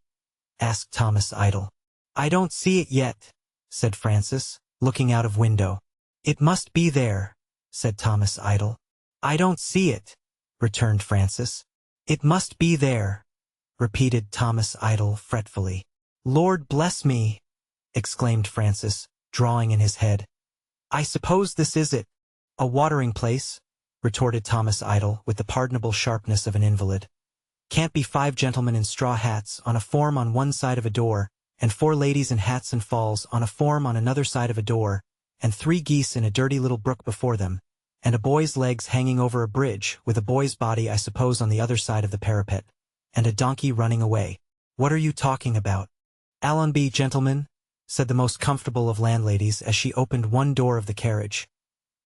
asked Thomas Idle. "I don't see it yet," said Francis, looking out of window. "It must be there," said Thomas Idle. "I don't see it," returned Francis. "It must be there," repeated Thomas Idle fretfully. "Lord bless me!" exclaimed Francis, drawing in his head. "I suppose this is it." "A watering place," retorted Thomas Idle with the pardonable sharpness of an invalid. "Can't be 5 gentlemen in straw hats on a form on one side of a door, and 4 ladies in hats and falls on a form on another side of a door, and 3 geese in a dirty little brook before them, and a boy's legs hanging over a bridge, with a boy's body I suppose on the other side of the parapet, and a donkey running away. What are you talking about?" "Allonby, gentlemen," said the most comfortable of landladies as she opened one door of the carriage.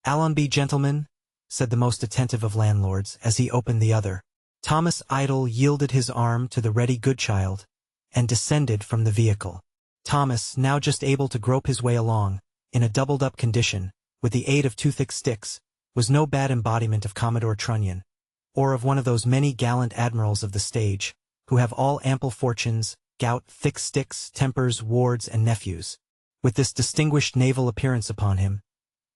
"Allonby, gentlemen," said the most attentive of landlords as he opened the other. Thomas Idle yielded his arm to the ready Goodchild, and descended from the vehicle. Thomas, now just able to grope his way along, in a doubled-up condition, with the aid of 2 thick sticks, was no bad embodiment of Commodore Trunnion, or of one of those many gallant admirals of the stage, who have all ample fortunes, gout, thick sticks, tempers, wards, and nephews. With this distinguished naval appearance upon him,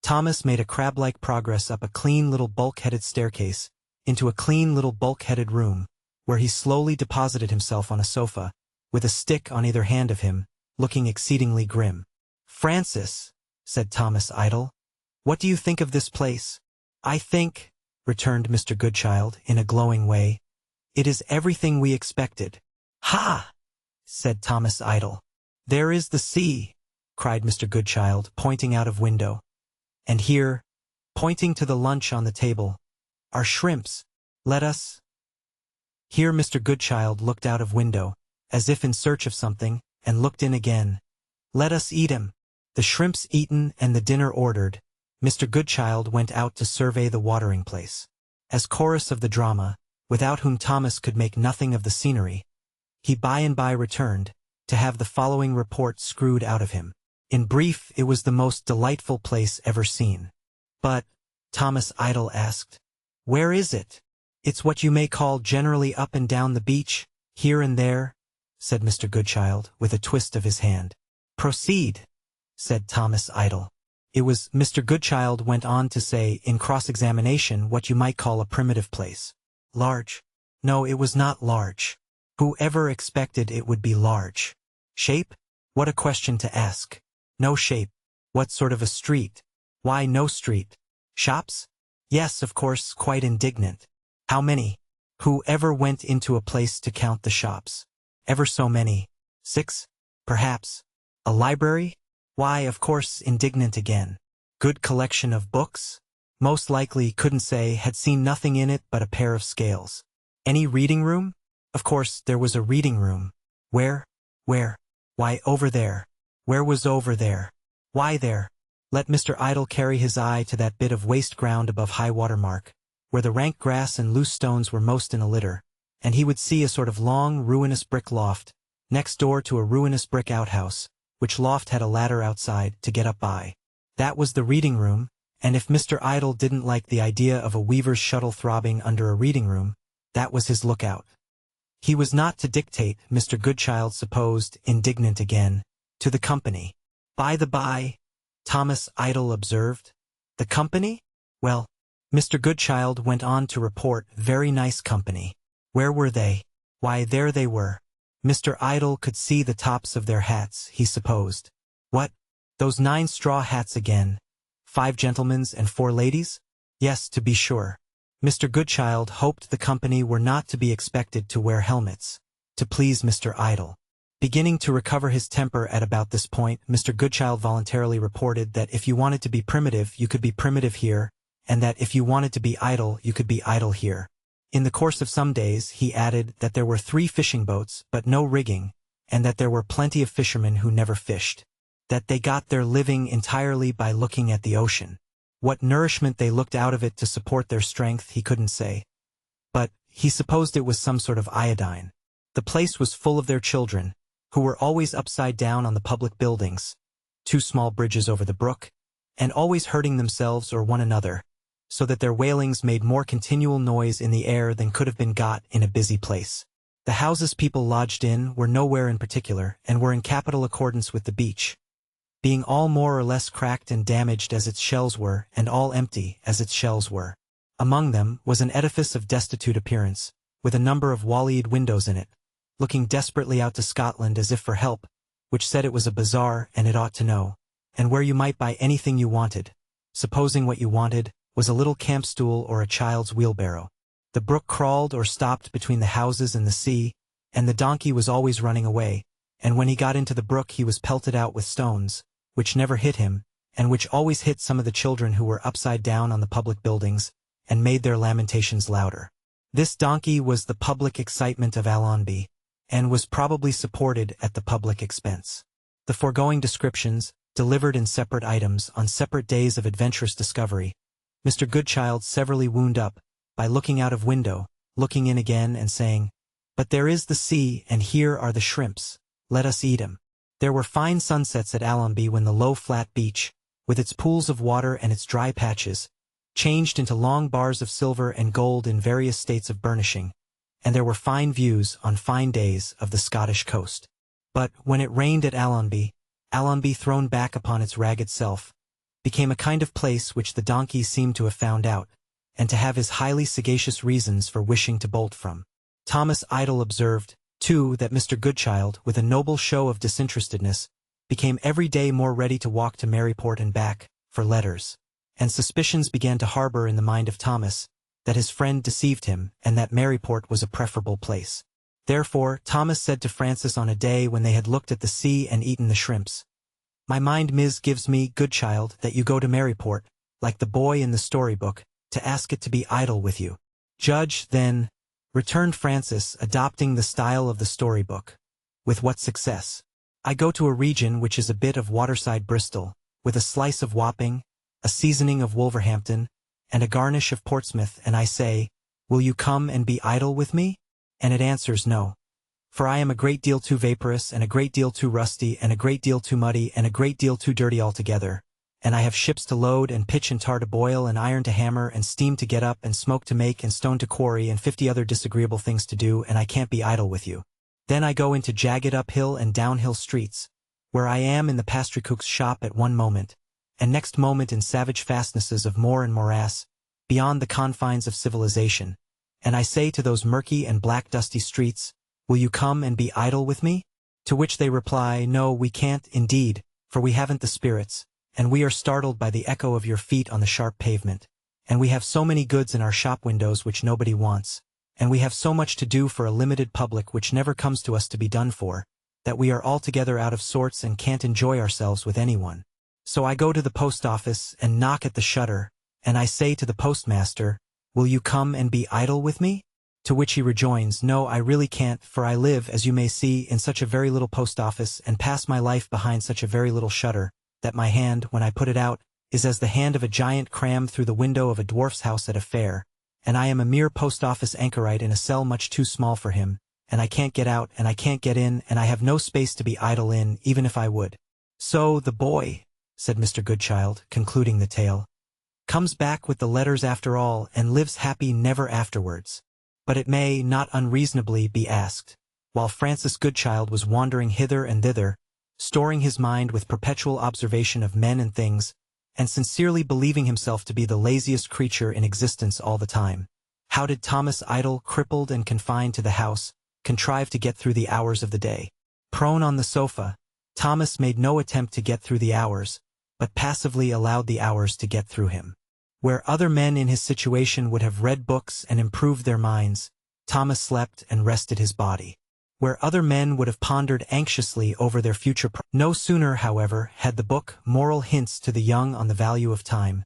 Thomas made a crab-like progress up a clean little bulk-headed staircase, into a clean little bulk-headed room, where he slowly deposited himself on a sofa, with a stick on either hand of him, looking exceedingly grim. "Francis," said Thomas Idle, "what do you think of this place?" "I think," returned Mr. Goodchild, in a glowing way, "it is everything we expected." "Ha!" said Thomas Idle. "There is the sea," cried Mr. Goodchild, pointing out of window. "And here," pointing to the lunch on the table, "are shrimps. Let us—" Here Mr. Goodchild looked out of window, as if in search of something, and looked in again. "Let us eat 'em." The shrimps eaten and the dinner ordered, Mr. Goodchild went out to survey the watering place. As chorus of the drama, without whom Thomas could make nothing of the scenery, he by and by returned, to have the following report screwed out of him. In brief, it was the most delightful place ever seen. "But," Thomas Idle asked, "where is it?" "It's what you may call generally up and down the beach, here and there," said Mr. Goodchild, with a twist of his hand. "Proceed." said Thomas Idle. It was, Mr. Goodchild went on to say in cross-examination, what you might call a primitive place. Large? No, it was not large. Who ever expected it would be large? Shape? What a question to ask. No shape. What sort of a street? Why no street? Shops? Yes, of course, quite indignant. How many? Who ever went into a place to count the shops? Ever so many. 6? Perhaps. A library? Why, of course, indignant again. Good collection of books? Most likely, couldn't say, had seen nothing in it but a pair of scales. Any reading room? Of course, there was a reading room. Where? Where? Why, over there. Where was over there? Why there? Let Mr. Idle carry his eye to that bit of waste ground above high water mark, where the rank grass and loose stones were most in a litter, and he would see a sort of long, ruinous brick loft, next door to a ruinous brick outhouse, which loft had a ladder outside to get up by. That was the reading room, and if Mr. Idle didn't like the idea of a weaver's shuttle throbbing under a reading room, that was his lookout. He was not to dictate, Mr. Goodchild supposed, indignant again, to the company. By the by, Thomas Idle observed. The company? Well, Mr. Goodchild went on to report, very nice company. Where were they? Why, there they were. Mr. Idle could see the tops of their hats, he supposed. What? Those 9 straw hats again. 5 gentlemen's and 4 ladies? Yes, to be sure. Mr. Goodchild hoped the company were not to be expected to wear helmets, to please Mr. Idle. Beginning to recover his temper at about this point, Mr. Goodchild voluntarily reported that if you wanted to be primitive, you could be primitive here, and that if you wanted to be idle, you could be idle here. In the course of some days, he added that there were 3 fishing boats, but no rigging, and that there were plenty of fishermen who never fished. That they got their living entirely by looking at the ocean. What nourishment they looked out of it to support their strength, he couldn't say. But he supposed it was some sort of iodine. The place was full of their children, who were always upside down on the public buildings, 2 small bridges over the brook, and always hurting themselves or one another, so that their wailings made more continual noise in the air than could have been got in a busy place. The houses people lodged in were nowhere in particular, and were in capital accordance with the beach, being all more or less cracked and damaged as its shells were, and all empty as its shells were. Among them was an edifice of destitute appearance, with a number of wall-eyed windows in it, looking desperately out to Scotland as if for help, which said it was a bazaar and it ought to know, and where you might buy anything you wanted, supposing what you wanted was a little camp stool or a child's wheelbarrow. The brook crawled or stopped between the houses and the sea, and the donkey was always running away, and when he got into the brook he was pelted out with stones, which never hit him, and which always hit some of the children who were upside down on the public buildings, and made their lamentations louder. This donkey was the public excitement of Allonby, and was probably supported at the public expense. The foregoing descriptions, delivered in separate items on separate days of adventurous discovery, Mr. Goodchild severally wound up, by looking out of window, looking in again and saying, "But there is the sea, and here are the shrimps. Let us eat 'em." There were fine sunsets at Allonby when the low flat beach, with its pools of water and its dry patches, changed into long bars of silver and gold in various states of burnishing, and there were fine views on fine days of the Scottish coast. But when it rained at Allonby, Allonby, thrown back upon its ragged self, became a kind of place which the donkey seemed to have found out, and to have his highly sagacious reasons for wishing to bolt from. Thomas Idle observed, too, that Mr. Goodchild, with a noble show of disinterestedness, became every day more ready to walk to Maryport and back, for letters, and suspicions began to harbor in the mind of Thomas, that his friend deceived him, and that Maryport was a preferable place. Therefore, Thomas said to Francis on a day when they had looked at the sea and eaten the shrimps, "My mind gives me, Goodchild, that you go to Maryport, like the boy in the storybook, to ask it to be idle with you." "Judge, then," returned Francis, adopting the style of the storybook. "With what success? I go to a region which is a bit of waterside Bristol, with a slice of Wapping, a seasoning of Wolverhampton, and a garnish of Portsmouth, and I say, 'Will you come and be idle with me?' And it answers no. For I am a great deal too vaporous, and a great deal too rusty, and a great deal too muddy, and a great deal too dirty altogether, and I have ships to load, and pitch and tar to boil, and iron to hammer, and steam to get up, and smoke to make, and stone to quarry, and 50 other disagreeable things to do, and I can't be idle with you. Then I go into jagged uphill and downhill streets, where I am in the pastrycook's shop at one moment, and next moment in savage fastnesses of moor and morass, beyond the confines of civilization, and I say to those murky and black dusty streets, will you come and be idle with me? To which they reply, no, we can't, indeed, for we haven't the spirits, and we are startled by the echo of your feet on the sharp pavement, and we have so many goods in our shop windows which nobody wants, and we have so much to do for a limited public which never comes to us to be done for, that we are altogether out of sorts and can't enjoy ourselves with anyone. So I go to the post office and knock at the shutter, and I say to the postmaster, will you come and be idle with me? To which he rejoins, no, I really can't, for I live, as you may see, in such a very little post office and pass my life behind such a very little shutter, that my hand, when I put it out, is as the hand of a giant crammed through the window of a dwarf's house at a fair, and I am a mere post office anchorite in a cell much too small for him, and I can't get out and I can't get in, and I have no space to be idle in, even if I would. So the boy, said Mr. Goodchild, concluding the tale, comes back with the letters after all, and lives happy never afterwards. But it may, not unreasonably, be asked, while Francis Goodchild was wandering hither and thither, storing his mind with perpetual observation of men and things, and sincerely believing himself to be the laziest creature in existence all the time, how did Thomas Idle, crippled and confined to the house, contrive to get through the hours of the day? Prone on the sofa, Thomas made no attempt to get through the hours, but passively allowed the hours to get through him. Where other men in his situation would have read books and improved their minds, Thomas slept and rested his body. Where other men would have pondered anxiously over their future. No sooner, however, had the book, Moral Hints to the Young on the Value of Time,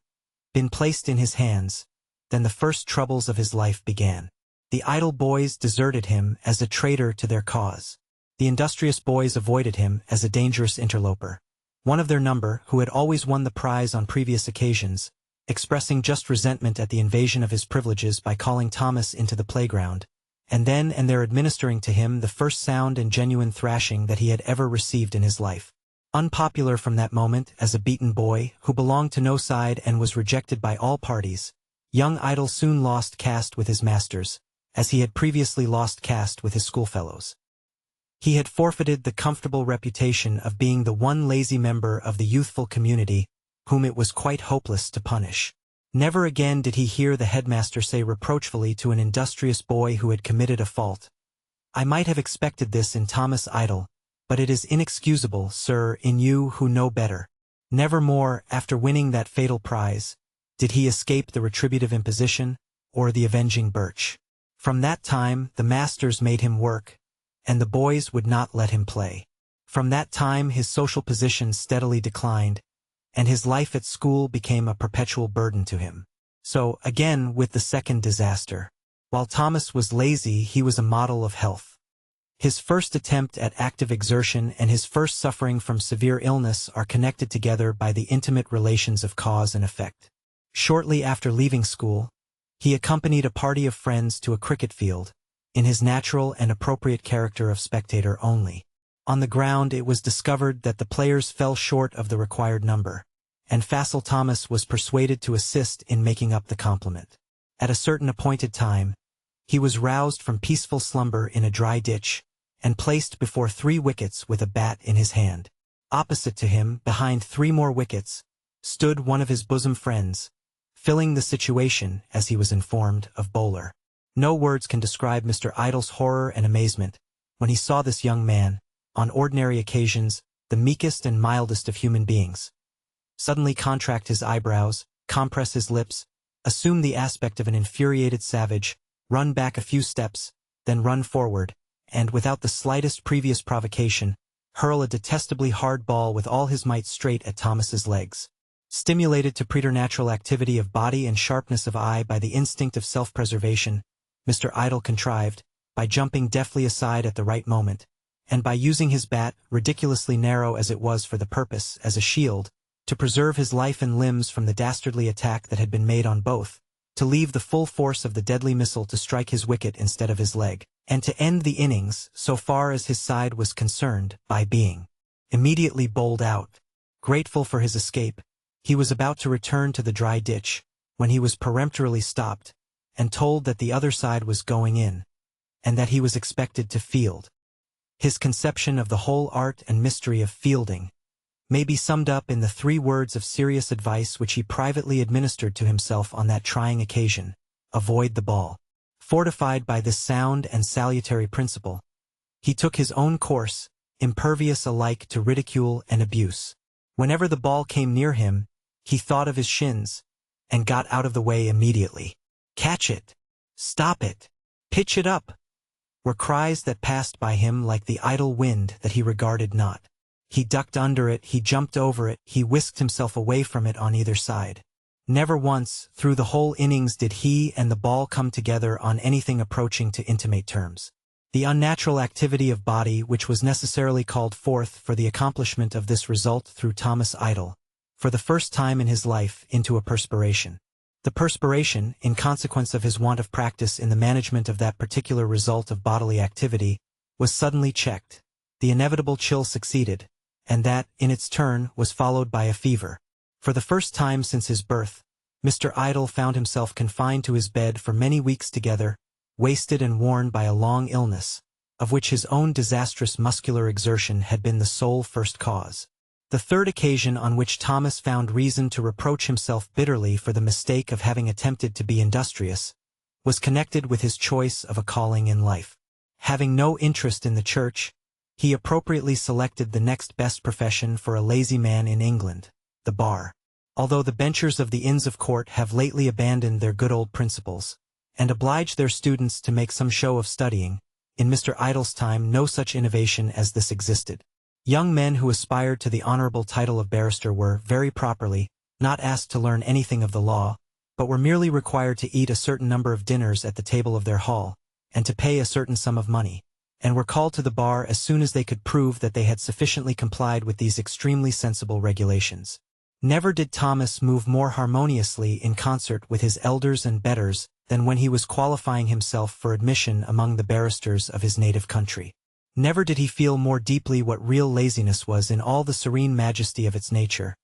been placed in his hands, than the first troubles of his life began. The idle boys deserted him as a traitor to their cause. The industrious boys avoided him as a dangerous interloper. One of their number, who had always won the prize on previous occasions, expressing just resentment at the invasion of his privileges by calling Thomas into the playground, and then and there administering to him the first sound and genuine thrashing that he had ever received in his life. Unpopular from that moment as a beaten boy who belonged to no side and was rejected by all parties, young Idle soon lost caste with his masters, as he had previously lost caste with his schoolfellows. He had forfeited the comfortable reputation of being the one lazy member of the youthful community whom it was quite hopeless to punish. Never again did he hear the headmaster say reproachfully to an industrious boy who had committed a fault, I might have expected this in Thomas Idle, but it is inexcusable, sir, in you who know better. Never more, after winning that fatal prize, did he escape the retributive imposition, or the avenging birch. From that time the masters made him work, and the boys would not let him play. From that time his social position steadily declined, and his life at school became a perpetual burden to him. So, again with the second disaster. While Thomas was lazy, he was a model of health. His first attempt at active exertion and his first suffering from severe illness are connected together by the intimate relations of cause and effect. Shortly after leaving school, he accompanied a party of friends to a cricket field, in his natural and appropriate character of spectator only. On the ground it was discovered that the players fell short of the required number, and facile Thomas was persuaded to assist in making up the complement. At a certain appointed time, he was roused from peaceful slumber in a dry ditch, and placed before 3 wickets with a bat in his hand. Opposite to him, behind 3 more wickets, stood one of his bosom friends, filling the situation, as he was informed, of bowler. No words can describe Mr. Idle's horror and amazement when he saw this young man, on ordinary occasions, the meekest and mildest of human beings, suddenly contract his eyebrows, compress his lips, assume the aspect of an infuriated savage, run back a few steps, then run forward, and, without the slightest previous provocation, hurl a detestably hard ball with all his might straight at Thomas's legs. Stimulated to preternatural activity of body and sharpness of eye by the instinct of self-preservation, Mr. Idle contrived, by jumping deftly aside at the right moment, and by using his bat, ridiculously narrow as it was for the purpose, as a shield, to preserve his life and limbs from the dastardly attack that had been made on both, to leave the full force of the deadly missile to strike his wicket instead of his leg, and to end the innings, so far as his side was concerned, by being immediately bowled out. Grateful for his escape, he was about to return to the dry ditch, when he was peremptorily stopped, and told that the other side was going in, and that he was expected to field. His conception of the whole art and mystery of fielding may be summed up in the 3 words of serious advice which he privately administered to himself on that trying occasion: avoid the ball. Fortified by this sound and salutary principle, he took his own course, impervious alike to ridicule and abuse. Whenever the ball came near him, he thought of his shins, and got out of the way immediately. "Catch it! Stop it! Pitch it up!" were cries that passed by him like the idle wind that he regarded not. He ducked under it, he jumped over it, he whisked himself away from it on either side. Never once, through the whole innings, did he and the ball come together on anything approaching to intimate terms. The unnatural activity of body which was necessarily called forth for the accomplishment of this result threw Thomas Idle, for the first time in his life, into a perspiration. The perspiration, in consequence of his want of practice in the management of that particular result of bodily activity, was suddenly checked. The inevitable chill succeeded, and that, in its turn, was followed by a fever. For the first time since his birth, Mr. Idle found himself confined to his bed for many weeks together, wasted and worn by a long illness, of which his own disastrous muscular exertion had been the sole first cause. The third occasion on which Thomas found reason to reproach himself bitterly for the mistake of having attempted to be industrious was connected with his choice of a calling in life. Having no interest in the church, he appropriately selected the next best profession for a lazy man in England, the bar. Although the benchers of the Inns of Court have lately abandoned their good old principles, and obliged their students to make some show of studying, in Mr. Idle's time no such innovation as this existed. Young men who aspired to the honorable title of barrister were, very properly, not asked to learn anything of the law, but were merely required to eat a certain number of dinners at the table of their hall, and to pay a certain sum of money, and were called to the bar as soon as they could prove that they had sufficiently complied with these extremely sensible regulations. Never did Thomas move more harmoniously in concert with his elders and betters than when he was qualifying himself for admission among the barristers of his native country. Never did he feel more deeply what real laziness was in all the serene majesty of its nature,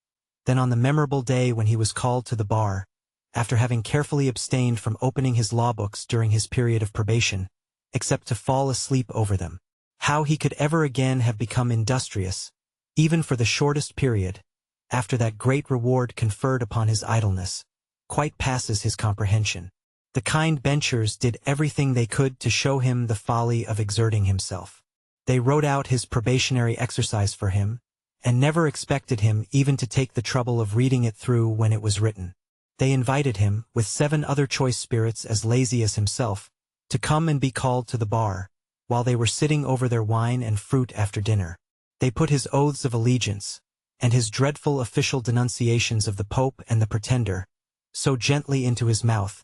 than on the memorable day when he was called to the bar, after having carefully abstained from opening his law books during his period of probation, except to fall asleep over them. How he could ever again have become industrious, even for the shortest period, after that great reward conferred upon his idleness, quite passes his comprehension. The kind benchers did everything they could to show him the folly of exerting himself. They wrote out his probationary exercise for him, and never expected him even to take the trouble of reading it through when it was written. They invited him, with 7 other choice spirits as lazy as himself, to come and be called to the bar, while they were sitting over their wine and fruit after dinner. They put his oaths of allegiance, and his dreadful official denunciations of the Pope and the Pretender, so gently into his mouth,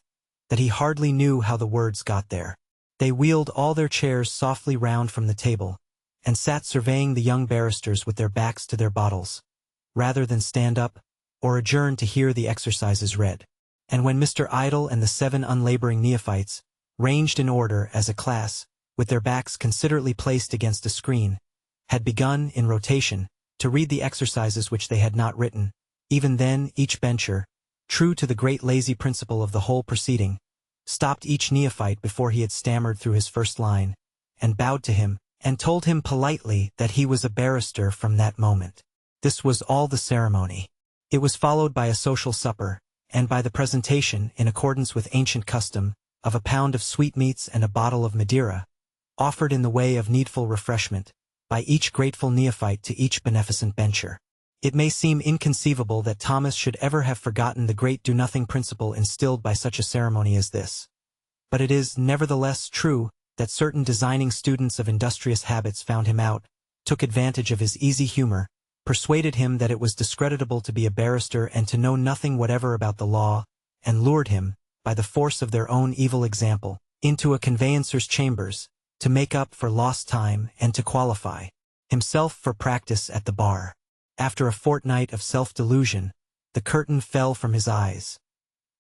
that he hardly knew how the words got there. They wheeled all their chairs softly round from the table, and sat surveying the young barristers with their backs to their bottles, rather than stand up, or adjourn to hear the exercises read. And when Mr. Idle and the 7 unlaboring neophytes, ranged in order as a class, with their backs considerately placed against a screen, had begun, in rotation, to read the exercises which they had not written, even then each bencher, true to the great lazy principle of the whole proceeding, stopped each neophyte before he had stammered through his first line, and bowed to him, and told him politely that he was a barrister from that moment. This was all the ceremony. It was followed by a social supper, and by the presentation, in accordance with ancient custom, of a pound of sweetmeats and a bottle of Madeira, offered in the way of needful refreshment, by each grateful neophyte to each beneficent bencher. It may seem inconceivable that Thomas should ever have forgotten the great do-nothing principle instilled by such a ceremony as this. But it is, nevertheless, true that certain designing students of industrious habits found him out, took advantage of his easy humor, persuaded him that it was discreditable to be a barrister and to know nothing whatever about the law, and lured him, by the force of their own evil example, into a conveyancer's chambers, to make up for lost time and to qualify himself for practice at the bar. After a fortnight of self-delusion, the curtain fell from his eyes.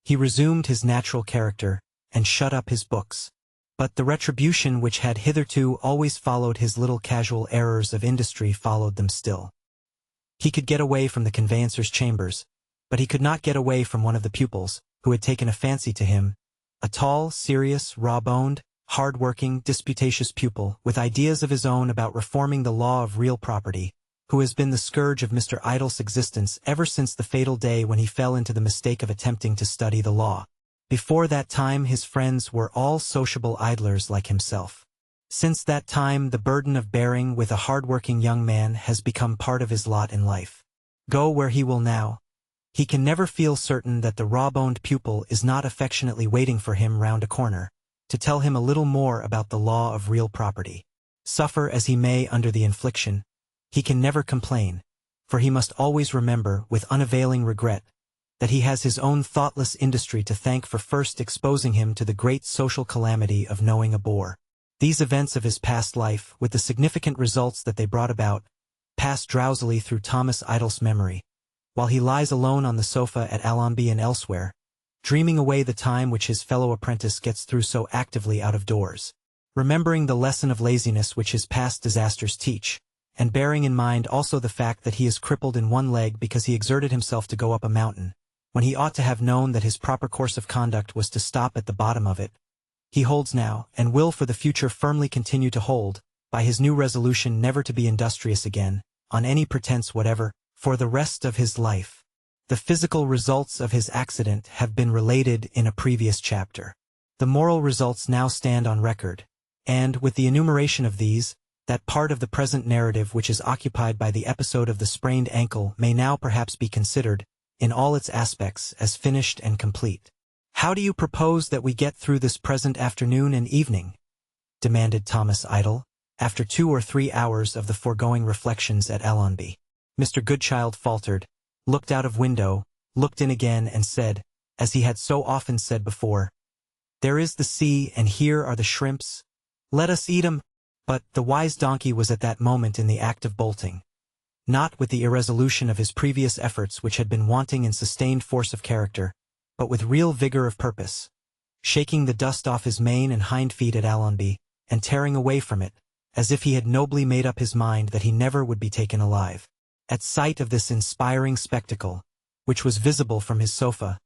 He resumed his natural character, and shut up his books. But the retribution which had hitherto always followed his little casual errors of industry followed them still. He could get away from the conveyancer's chambers, but he could not get away from one of the pupils, who had taken a fancy to him, a tall, serious, raw-boned, hard-working, disputatious pupil, with ideas of his own about reforming the law of real property, who has been the scourge of Mr. Idle's existence ever since the fatal day when he fell into the mistake of attempting to study the law. Before that time his friends were all sociable idlers like himself. Since that time the burden of bearing with a hard-working young man has become part of his lot in life. Go where he will now, he can never feel certain that the raw-boned pupil is not affectionately waiting for him round a corner, to tell him a little more about the law of real property. Suffer as he may under the infliction, he can never complain, for he must always remember, with unavailing regret, that he has his own thoughtless industry to thank for first exposing him to the great social calamity of knowing a bore. These events of his past life, with the significant results that they brought about, pass drowsily through Thomas Idle's memory, while he lies alone on the sofa at Allenby and elsewhere, dreaming away the time which his fellow apprentice gets through so actively out of doors, remembering the lesson of laziness which his past disasters teach, and bearing in mind also the fact that he is crippled in one leg because he exerted himself to go up a mountain, when he ought to have known that his proper course of conduct was to stop at the bottom of it. He holds now, and will for the future firmly continue to hold, by his new resolution never to be industrious again, on any pretense whatever, for the rest of his life. The physical results of his accident have been related in a previous chapter. The moral results now stand on record, and, with the enumeration of these, that part of the present narrative which is occupied by the episode of the sprained ankle may now perhaps be considered, in all its aspects, as finished and complete. "How do you propose that we get through this present afternoon and evening?" demanded Thomas Idle, after 2 or 3 hours of the foregoing reflections at Allenby. Mr. Goodchild faltered, looked out of window, looked in again, and said, as he had so often said before, "There is the sea, and here are the shrimps. Let us eat 'em." But the wise donkey was at that moment in the act of bolting, not with the irresolution of his previous efforts which had been wanting in sustained force of character, but with real vigor of purpose, shaking the dust off his mane and hind feet at Allenby, and tearing away from it, as if he had nobly made up his mind that he never would be taken alive. At sight of this inspiring spectacle, which was visible from his sofa,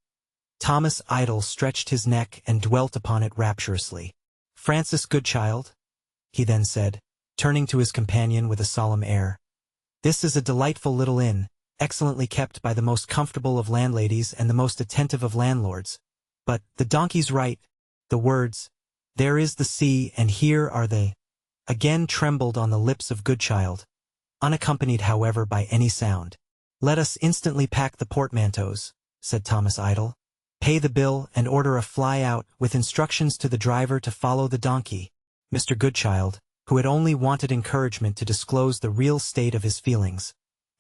Thomas Idle stretched his neck and dwelt upon it rapturously. "Francis Goodchild," he then said, turning to his companion with a solemn air, "this is a delightful little inn, excellently kept by the most comfortable of landladies and the most attentive of landlords. But the donkey's right. The words, 'There is the sea, and here are they,' again trembled on the lips of Goodchild, unaccompanied however by any sound. "Let us instantly pack the portmanteaus," said Thomas Idle, "pay the bill, and order a fly out, with instructions to the driver to follow the donkey." Mr. Goodchild, who had only wanted encouragement to disclose the real state of his feelings,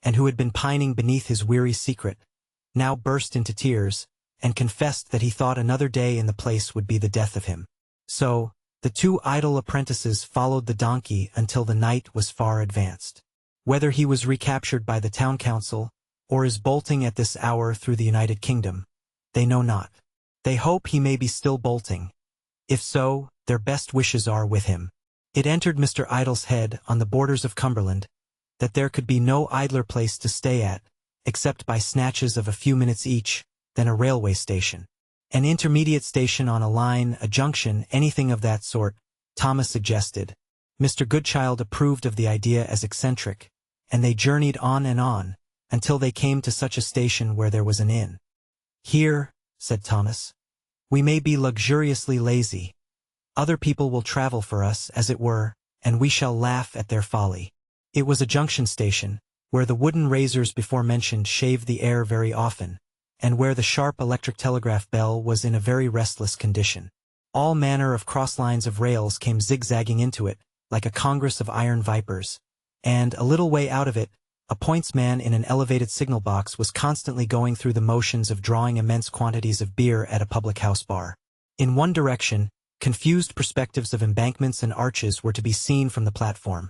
and who had been pining beneath his weary secret, now burst into tears, and confessed that he thought another day in the place would be the death of him. So, the 2 idle apprentices followed the donkey until the night was far advanced. Whether he was recaptured by the town council, or is bolting at this hour through the United Kingdom, they know not. They hope he may be still bolting. If so, their best wishes are with him. It entered Mr. Idle's head, on the borders of Cumberland, that there could be no idler place to stay at, except by snatches of a few minutes each, than a railway station. An intermediate station on a line, a junction, anything of that sort, Thomas suggested. Mr. Goodchild approved of the idea as eccentric, and they journeyed on, until they came to such a station where there was an inn. "Here," said Thomas, "we may be luxuriously lazy. Other people will travel for us, as it were, and we shall laugh at their folly." It was a junction station, where the wooden razors before mentioned shaved the air very often, and where the sharp electric telegraph bell was in a very restless condition. All manner of cross lines of rails came zigzagging into it, like a congress of iron vipers, and, a little way out of it, a pointsman in an elevated signal box was constantly going through the motions of drawing immense quantities of beer at a public-house bar. In one direction, confused perspectives of embankments and arches were to be seen from the platform.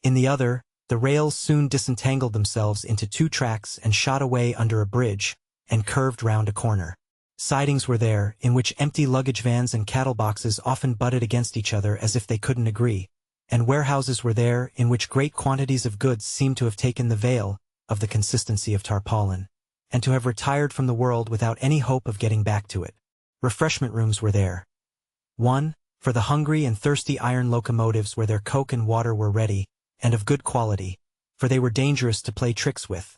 In the other, the rails soon disentangled themselves into 2 tracks and shot away under a bridge, and curved round a corner. Sidings were there, in which empty luggage vans and cattle boxes often butted against each other as if they couldn't agree, and warehouses were there, in which great quantities of goods seemed to have taken the veil of the consistency of tarpaulin, and to have retired from the world without any hope of getting back to it. Refreshment rooms were there. One, for the hungry and thirsty iron locomotives where their coke and water were ready, and of good quality, for they were dangerous to play tricks with.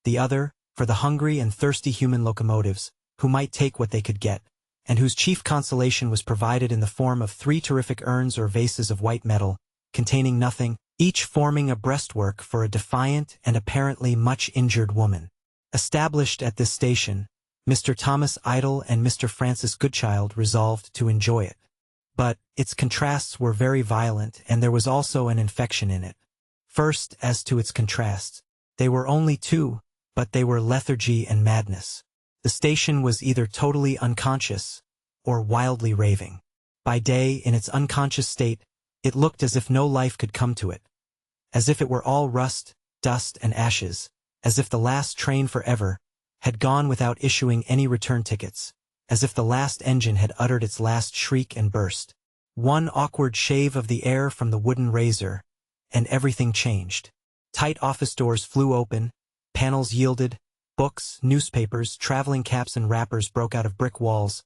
The other, for the hungry and thirsty human locomotives, who might take what they could get, and whose chief consolation was provided in the form of 3 terrific urns or vases of white metal, containing nothing, each forming a breastwork for a defiant and apparently much injured woman. Established at this station, Mr. Thomas Idle and Mr. Francis Goodchild resolved to enjoy it. But its contrasts were very violent, and there was also an infection in it. First, as to its contrasts, they were only 2, but they were lethargy and madness. The station was either totally unconscious, or wildly raving. By day, in its unconscious state, it looked as if no life could come to it, as if it were all rust, dust, and ashes, as if the last train forever had gone without issuing any return tickets, as if the last engine had uttered its last shriek and burst. One awkward shave of the air from the wooden razor, and everything changed. Tight office doors flew open, panels yielded, books, newspapers, traveling caps and wrappers broke out of brick walls,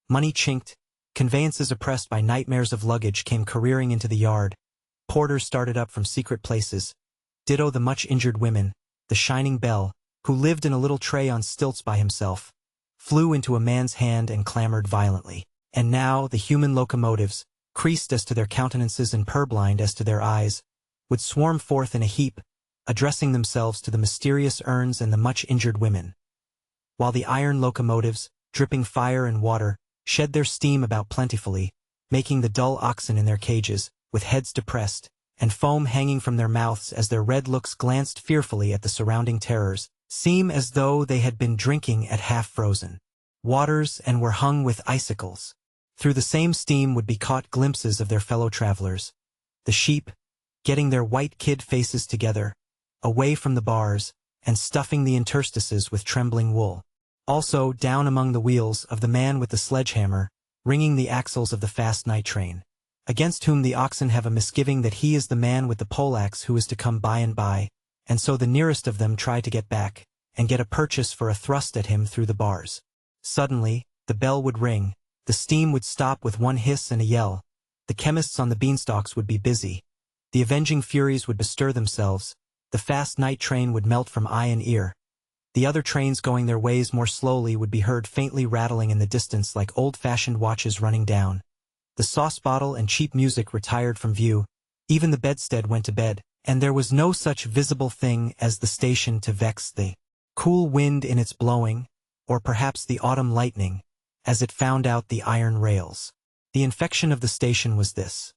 money chinked, conveyances oppressed by nightmares of luggage came careering into the yard, porters started up from secret places, ditto the much injured women, the shining bell, who lived in a little tray on stilts by himself, flew into a man's hand and clamored violently. And now the human locomotives, creased as to their countenances and purblind as to their eyes, would swarm forth in a heap, addressing themselves to the mysterious urns and the much injured women, while the iron locomotives, dripping fire and water, shed their steam about plentifully, making the dull oxen in their cages, with heads depressed, and foam hanging from their mouths as their red looks glanced fearfully at the surrounding terrors, seem as though they had been drinking at half-frozen waters and were hung with icicles. Through the same steam would be caught glimpses of their fellow travelers, the sheep, getting their white kid faces together, away from the bars, and stuffing the interstices with trembling wool. Also, down among the wheels of the man with the sledgehammer, ringing the axles of the fast night train, against whom the oxen have a misgiving that he is the man with the poleaxe who is to come by and by, and so the nearest of them try to get back, and get a purchase for a thrust at him through the bars. Suddenly, the bell would ring, the steam would stop with one hiss and a yell, the chemists on the beanstalks would be busy, the avenging furies would bestir themselves, the fast night train would melt from eye and ear. The other trains going their ways more slowly would be heard faintly rattling in the distance like old-fashioned watches running down. The sauce bottle and cheap music retired from view, even the bedstead went to bed, and there was no such visible thing as the station to vex the cool wind in its blowing, or perhaps the autumn lightning, as it found out the iron rails. The infection of the station was this.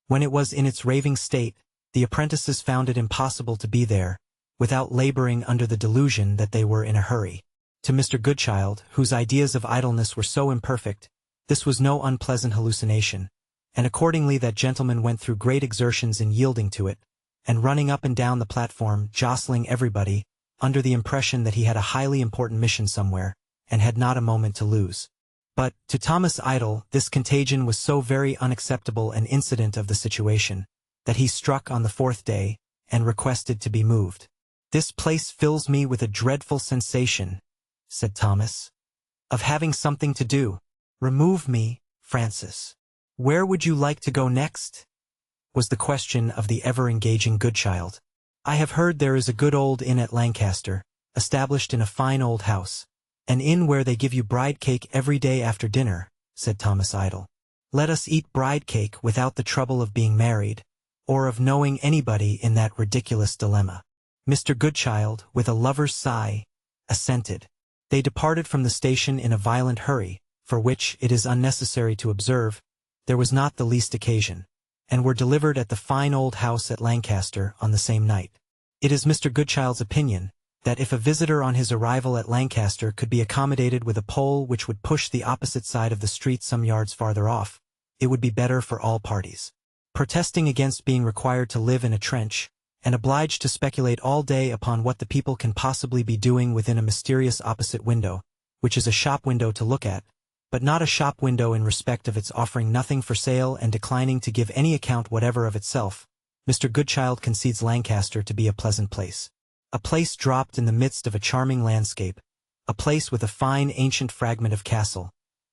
When it was in its raving state, the apprentices found it impossible to be there, without laboring under the delusion that they were in a hurry. To Mr. Goodchild, whose ideas of idleness were so imperfect, this was no unpleasant hallucination, and accordingly that gentleman went through great exertions in yielding to it, and running up and down the platform, jostling everybody, under the impression that he had a highly important mission somewhere, and had not a moment to lose. But, to Thomas Idle, this contagion was so very unacceptable an incident of the situation, that he struck on the 4th day, and requested to be moved. "This place fills me with a dreadful sensation," said Thomas, "of having something to do. Remove me, Francis." "Where would you like to go next?" was the question of the ever-engaging Goodchild. "I have heard there is a good old inn at Lancaster, established in a fine old house, an inn where they give you bride cake every day after dinner," said Thomas Idle. "Let us eat bride cake without the trouble of being married, or of knowing anybody in that ridiculous dilemma." Mr. Goodchild, with a lover's sigh, assented. They departed from the station in a violent hurry, for which, it is unnecessary to observe, there was not the least occasion, and were delivered at the fine old house at Lancaster on the same night. It is Mr. Goodchild's opinion that if a visitor on his arrival at Lancaster could be accommodated with a pole which would push the opposite side of the street some yards farther off, it would be better for all parties. Protesting against being required to live in a trench, and obliged to speculate all day upon what the people can possibly be doing within a mysterious opposite window, which is a shop window to look at, but not a shop window in respect of its offering nothing for sale and declining to give any account whatever of itself, Mr. Goodchild concedes Lancaster to be a pleasant place. A place dropped in the midst of a charming landscape, a place with a fine ancient fragment of castle,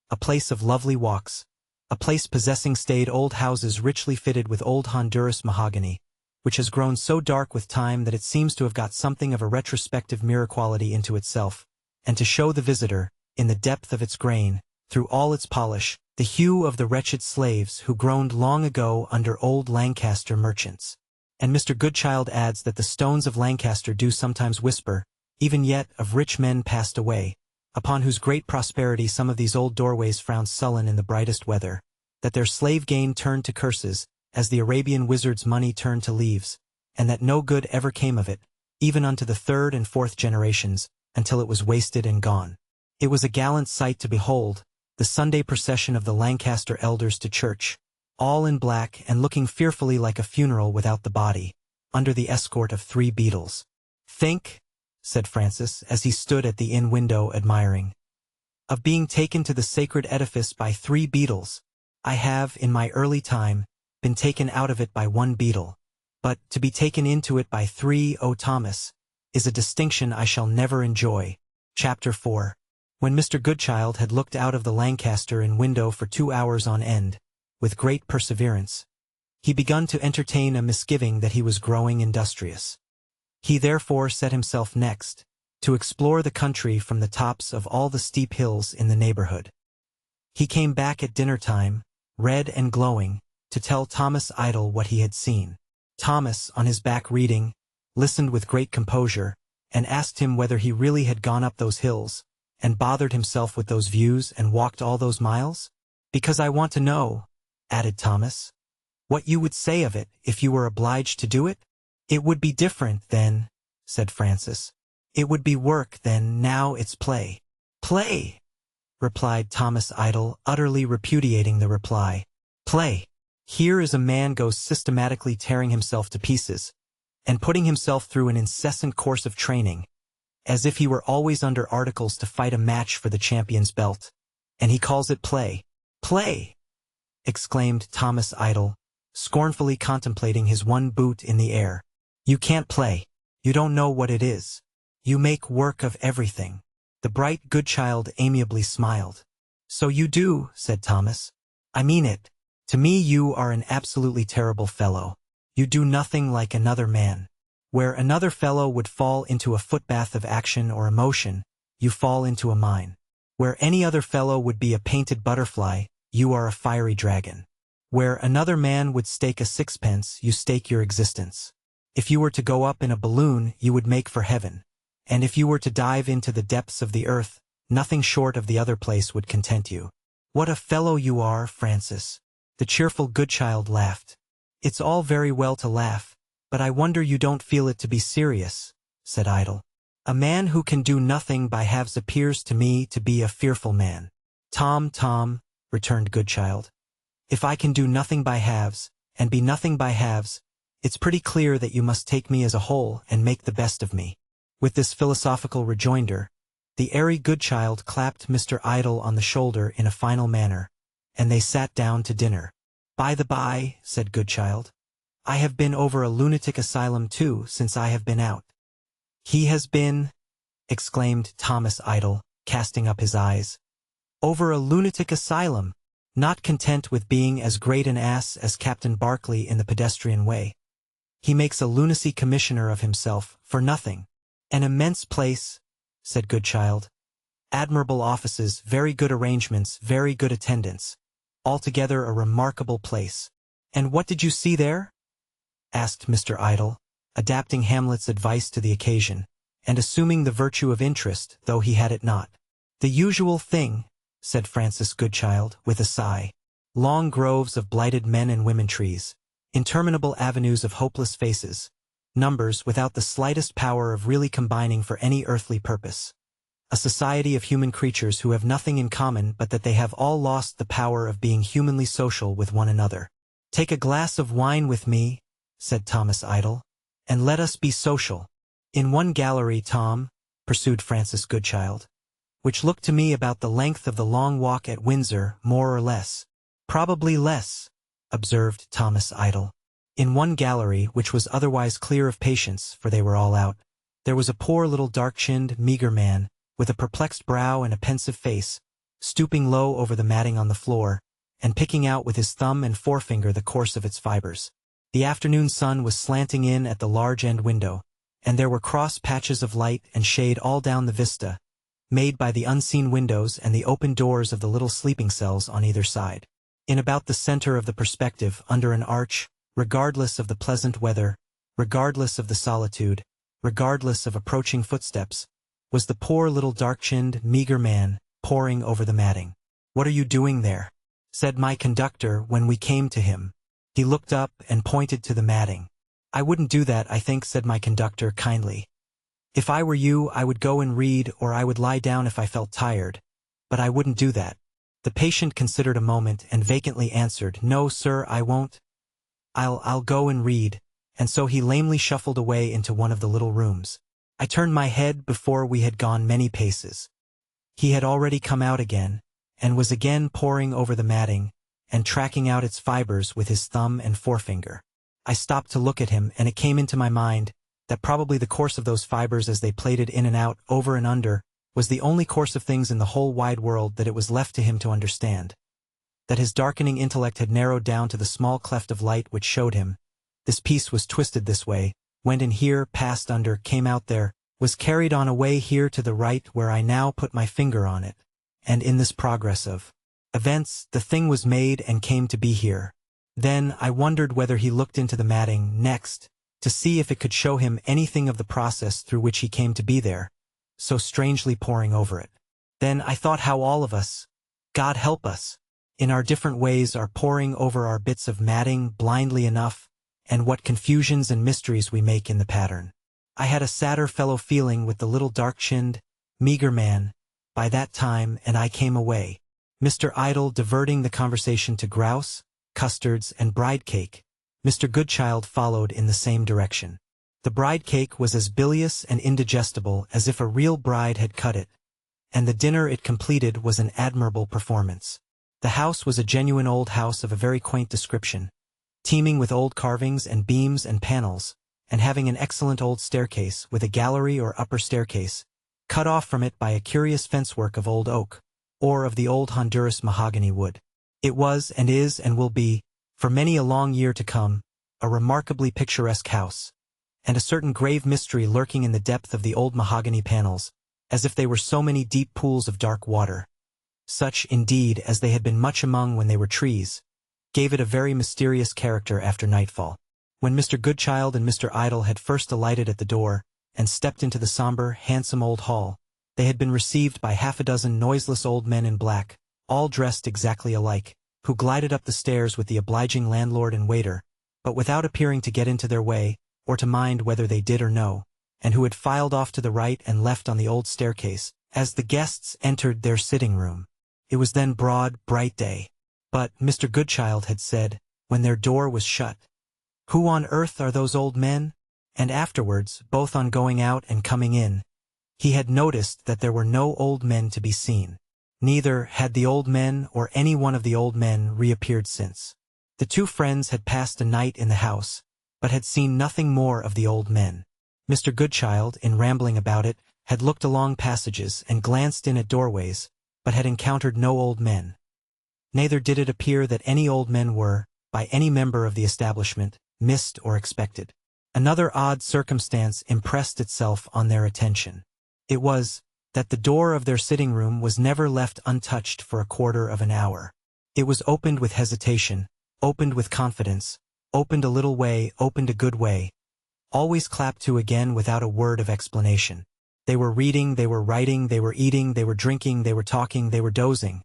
a place of lovely walks, a place possessing staid old houses richly fitted with old Honduras mahogany, which has grown so dark with time that it seems to have got something of a retrospective mirror quality into itself, and to show the visitor, in the depth of its grain, through all its polish, the hue of the wretched slaves who groaned long ago under old Lancaster merchants. And Mr. Goodchild adds that the stones of Lancaster do sometimes whisper, even yet, of rich men passed away, upon whose great prosperity some of these old doorways frown sullen in the brightest weather, that their slave gain turned to curses, as the Arabian wizard's money turned to leaves, and that no good ever came of it, even unto the third and fourth generations, until it was wasted and gone. It was a gallant sight to behold, the Sunday procession of the Lancaster elders to church, all in black and looking fearfully like a funeral without the body, under the escort of 3 beadles. "Think," said Francis, as he stood at the inn window admiring, "of being taken to the sacred edifice by 3 beadles. I have, in my early time, been taken out of it by 1 beadle, but to be taken into it by 3, O Thomas, is a distinction I shall never enjoy." Chapter 4. When Mr. Goodchild had looked out of the Lancaster inn window for 2 hours on end, with great perseverance, he begun to entertain a misgiving that he was growing industrious. He therefore set himself next to explore the country from the tops of all the steep hills in the neighborhood. He came back at dinner time, red and glowing, to tell Thomas Idle what he had seen. Thomas, on his back reading, listened with great composure, and asked him whether he really had gone up those hills, and bothered himself with those views and walked all those miles? "Because I want to know," added Thomas, "what you would say of it if you were obliged to do it?" "It would be different then," said Francis. "It would be work then, now it's play." "Play," replied Thomas Idle, utterly repudiating the reply. "Play. Here is a man goes systematically tearing himself to pieces, and putting himself through an incessant course of training, as if he were always under articles to fight a match for the champion's belt, and he calls it play." "Play!" exclaimed Thomas Idle, scornfully contemplating his 1 boot in the air. "You can't play. You don't know what it is. You make work of everything." The bright Goodchild amiably smiled. "So you do," said Thomas. "I mean it. To me you are an absolutely terrible fellow. You do nothing like another man. Where another fellow would fall into a footbath of action or emotion, you fall into a mine. Where any other fellow would be a painted butterfly, you are a fiery dragon. Where another man would stake a 6pence, you stake your existence. If you were to go up in a balloon, you would make for heaven. And if you were to dive into the depths of the earth, nothing short of the other place would content you." "What a fellow you are, Francis." The cheerful Goodchild laughed. "It's all very well to laugh, but I wonder you don't feel it to be serious," said Idle. "A man who can do nothing by halves appears to me to be a fearful man." Tom, returned Goodchild. "If I can do nothing by halves, and be nothing by halves, it's pretty clear that you must take me as a whole and make the best of me." With this philosophical rejoinder, the airy Goodchild clapped Mr. Idle on the shoulder in a final manner, and they sat down to dinner. "By the by," said Goodchild, "I have been over a lunatic asylum too since I have been out." "He has been," exclaimed Thomas Idle, casting up his eyes. "Over a lunatic asylum, not content with being as great an ass as Captain Barclay in the pedestrian way. He makes a lunacy commissioner of himself, for nothing." "An immense place," said Goodchild. "Admirable offices, very good arrangements, very good attendance. Altogether a remarkable place." "And what did you see there?" asked Mr. Idle, adapting Hamlet's advice to the occasion, and assuming the virtue of interest, though he had it not. "The usual thing," said Francis Goodchild, with a sigh. "Long groves of blighted men and women trees, interminable avenues of hopeless faces, numbers without the slightest power of really combining for any earthly purpose. A society of human creatures who have nothing in common but that they have all lost the power of being humanly social with one another." "Take a glass of wine with me," said Thomas Idle, "and let us be social." "In one gallery, Tom," pursued Francis Goodchild, "which looked to me about the length of the long walk at Windsor, more or less." "Probably less," observed Thomas Idle. "In one gallery, which was otherwise clear of patients, for they were all out, there was a poor little dark-chinned, meagre man, with a perplexed brow and a pensive face, stooping low over the matting on the floor, and picking out with his thumb and forefinger the course of its fibers. The afternoon sun was slanting in at the large end window, and there were cross patches of light and shade all down the vista, made by the unseen windows and the open doors of the little sleeping cells on either side. In about the center of the perspective, under an arch, regardless of the pleasant weather, regardless of the solitude, regardless of approaching footsteps, was the poor little dark-chinned, meager man, poring over the matting. "What are you doing there?" said my conductor when we came to him. He looked up and pointed to the matting. "I wouldn't do that, I think," said my conductor kindly. "If I were you, I would go and read, or I would lie down if I felt tired. But I wouldn't do that." The patient considered a moment and vacantly answered, "No, sir, I won't. I'll go and read," and so he lamely shuffled away into one of the little rooms. I turned my head before we had gone many paces. He had already come out again, and was again poring over the matting, and tracking out its fibers with his thumb and forefinger. I stopped to look at him, and it came into my mind that probably the course of those fibers as they plaited in and out, over and under, was the only course of things in the whole wide world that it was left to him to understand. That his darkening intellect had narrowed down to the small cleft of light which showed him, this piece was twisted this way, went in here, passed under, came out there, was carried on away here to the right where I now put my finger on it, and in this progress of events, the thing was made and came to be here. Then I wondered whether he looked into the matting next, to see if it could show him anything of the process through which he came to be there, so strangely poring over it. Then I thought how all of us, God help us, in our different ways are poring over our bits of matting blindly enough, and what confusions and mysteries we make in the pattern. I had a sadder fellow feeling with the little dark-chinned, meager man, by that time, and I came away. Mr. Idle diverting the conversation to grouse, custards, and bride cake. Mr. Goodchild followed in the same direction. The bride cake was as bilious and indigestible as if a real bride had cut it, and the dinner it completed was an admirable performance. The house was a genuine old house of a very quaint description, teeming with old carvings and beams and panels, and having an excellent old staircase with a gallery or upper staircase, cut off from it by a curious fencework of old oak, or of the old Honduras mahogany wood. It was and is and will be, for many a long year to come, a remarkably picturesque house, and a certain grave mystery lurking in the depth of the old mahogany panels, as if they were so many deep pools of dark water. Such, indeed, as they had been much among when they were trees, gave it a very mysterious character after nightfall. When Mr. Goodchild and Mr. Idle had first alighted at the door, and stepped into the somber, handsome old hall, they had been received by half a dozen noiseless old men in black, all dressed exactly alike, who glided up the stairs with the obliging landlord and waiter, but without appearing to get into their way, or to mind whether they did or no, and who had filed off to the right and left on the old staircase, as the guests entered their sitting-room. It was then broad, bright day. But, Mr. Goodchild had said, when their door was shut, "Who on earth are those old men?" And afterwards, both on going out and coming in, he had noticed that there were no old men to be seen. Neither had the old men or any one of the old men reappeared since. The two friends had passed a night in the house, but had seen nothing more of the old men. Mr. Goodchild, in rambling about it, had looked along passages and glanced in at doorways, but had encountered no old men. Neither did it appear that any old men were, by any member of the establishment, missed or expected. Another odd circumstance impressed itself on their attention. It was that the door of their sitting-room was never left untouched for a quarter of an hour. It was opened with hesitation, opened with confidence, opened a little way, opened a good way, always clapped to again without a word of explanation. They were reading, they were writing, they were eating, they were drinking, they were talking, they were dozing.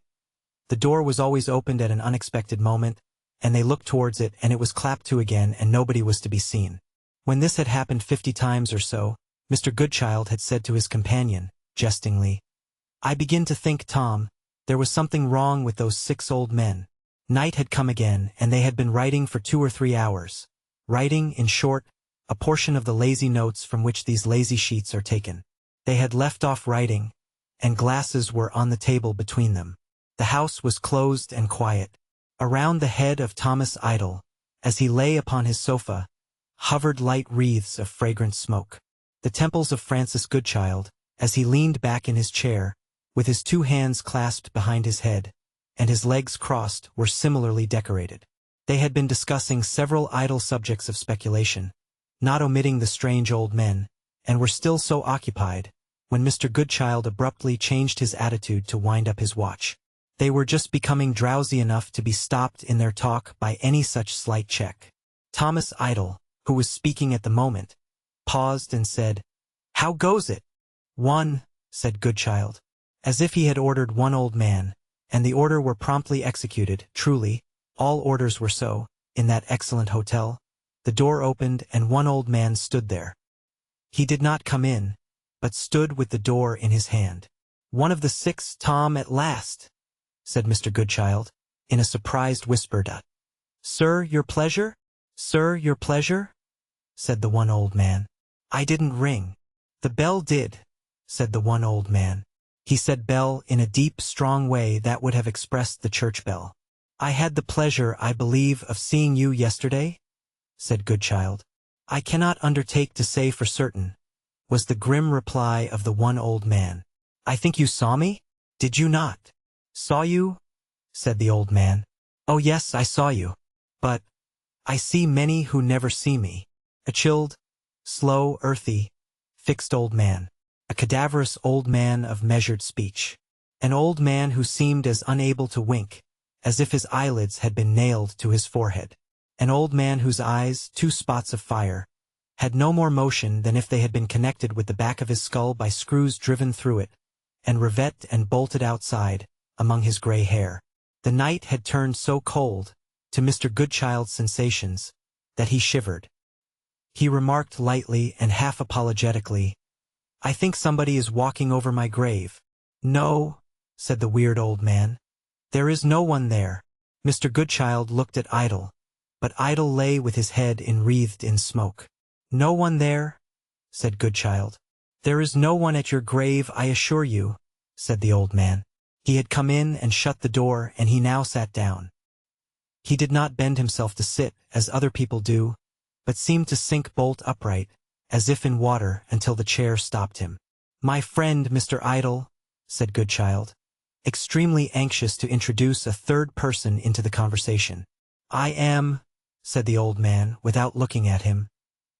The door was always opened at an unexpected moment, and they looked towards it, and it was clapped to again, and nobody was to be seen. When this had happened 50 times or so, Mr. Goodchild had said to his companion, jestingly, "I begin to think, Tom, there was something wrong with those 6 old men." Night had come again, and they had been writing for 2 or 3 hours. Writing, in short, a portion of the lazy notes from which these lazy sheets are taken. They had left off writing, and glasses were on the table between them. The house was closed and quiet. Around the head of Thomas Idle, as he lay upon his sofa, hovered light wreaths of fragrant smoke. The temples of Francis Goodchild, as he leaned back in his chair, with his 2 hands clasped behind his head, and his legs crossed, were similarly decorated. They had been discussing several idle subjects of speculation, not omitting the strange old men, and were still so occupied, when Mr. Goodchild abruptly changed his attitude to wind up his watch. They were just becoming drowsy enough to be stopped in their talk by any such slight check. Thomas Idle, who was speaking at the moment, paused and said, "How goes it?" "One," said Goodchild, as if he had ordered one old man, and the order were promptly executed. Truly, all orders were so, in that excellent hotel. The door opened and one old man stood there. He did not come in, but stood with the door in his hand. "One of the six, Tom, at last," said Mr. Goodchild, in a surprised whisper. "Sir, your pleasure? Sir, your pleasure?" said the one old man. "I didn't ring." "The bell did," said the one old man. He said bell in a deep, strong way that would have expressed the church bell. "I had the pleasure, I believe, of seeing you yesterday?" said Goodchild. "I cannot undertake to say for certain," was the grim reply of the one old man. "I think you saw me? Did you not?" "Saw you?" said the old man. "Oh yes, I saw you. But I see many who never see me." A chilled, slow, earthy, fixed old man. A cadaverous old man of measured speech. An old man who seemed as unable to wink, as if his eyelids had been nailed to his forehead. An old man whose eyes, two spots of fire, had no more motion than if they had been connected with the back of his skull by screws driven through it, and revet and bolted outside, among his gray hair. The night had turned so cold, to Mr. Goodchild's sensations, that he shivered. He remarked lightly and half apologetically, "I think somebody is walking over my grave." "No," said the weird old man. "There is no one there." Mr. Goodchild looked at Idle, but Idle lay with his head enwreathed in smoke. "No one there?" said Goodchild. "There is no one at your grave, I assure you," said the old man. He had come in and shut the door, and he now sat down. He did not bend himself to sit, as other people do, but seemed to sink bolt upright, as if in water, until the chair stopped him. "My friend, Mr. Idle," said Goodchild, extremely anxious to introduce a third person into the conversation. "I am," said the old man, without looking at him,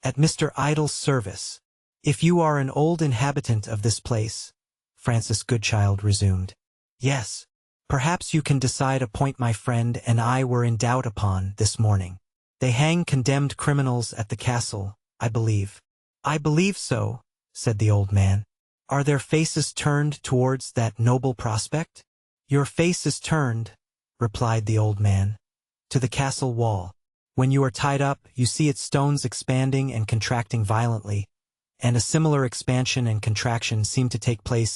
"at Mr. Idle's service." "If you are an old inhabitant of this place," Francis Goodchild resumed, "yes, perhaps you can decide a point my friend and I were in doubt upon this morning. They hang condemned criminals at the castle, I believe." "I believe so," said the old man. "Are their faces turned towards that noble prospect?" "Your face is turned," replied the old man, "to the castle wall. When you are tied up, you see its stones expanding and contracting violently, and a similar expansion and contraction seem to take place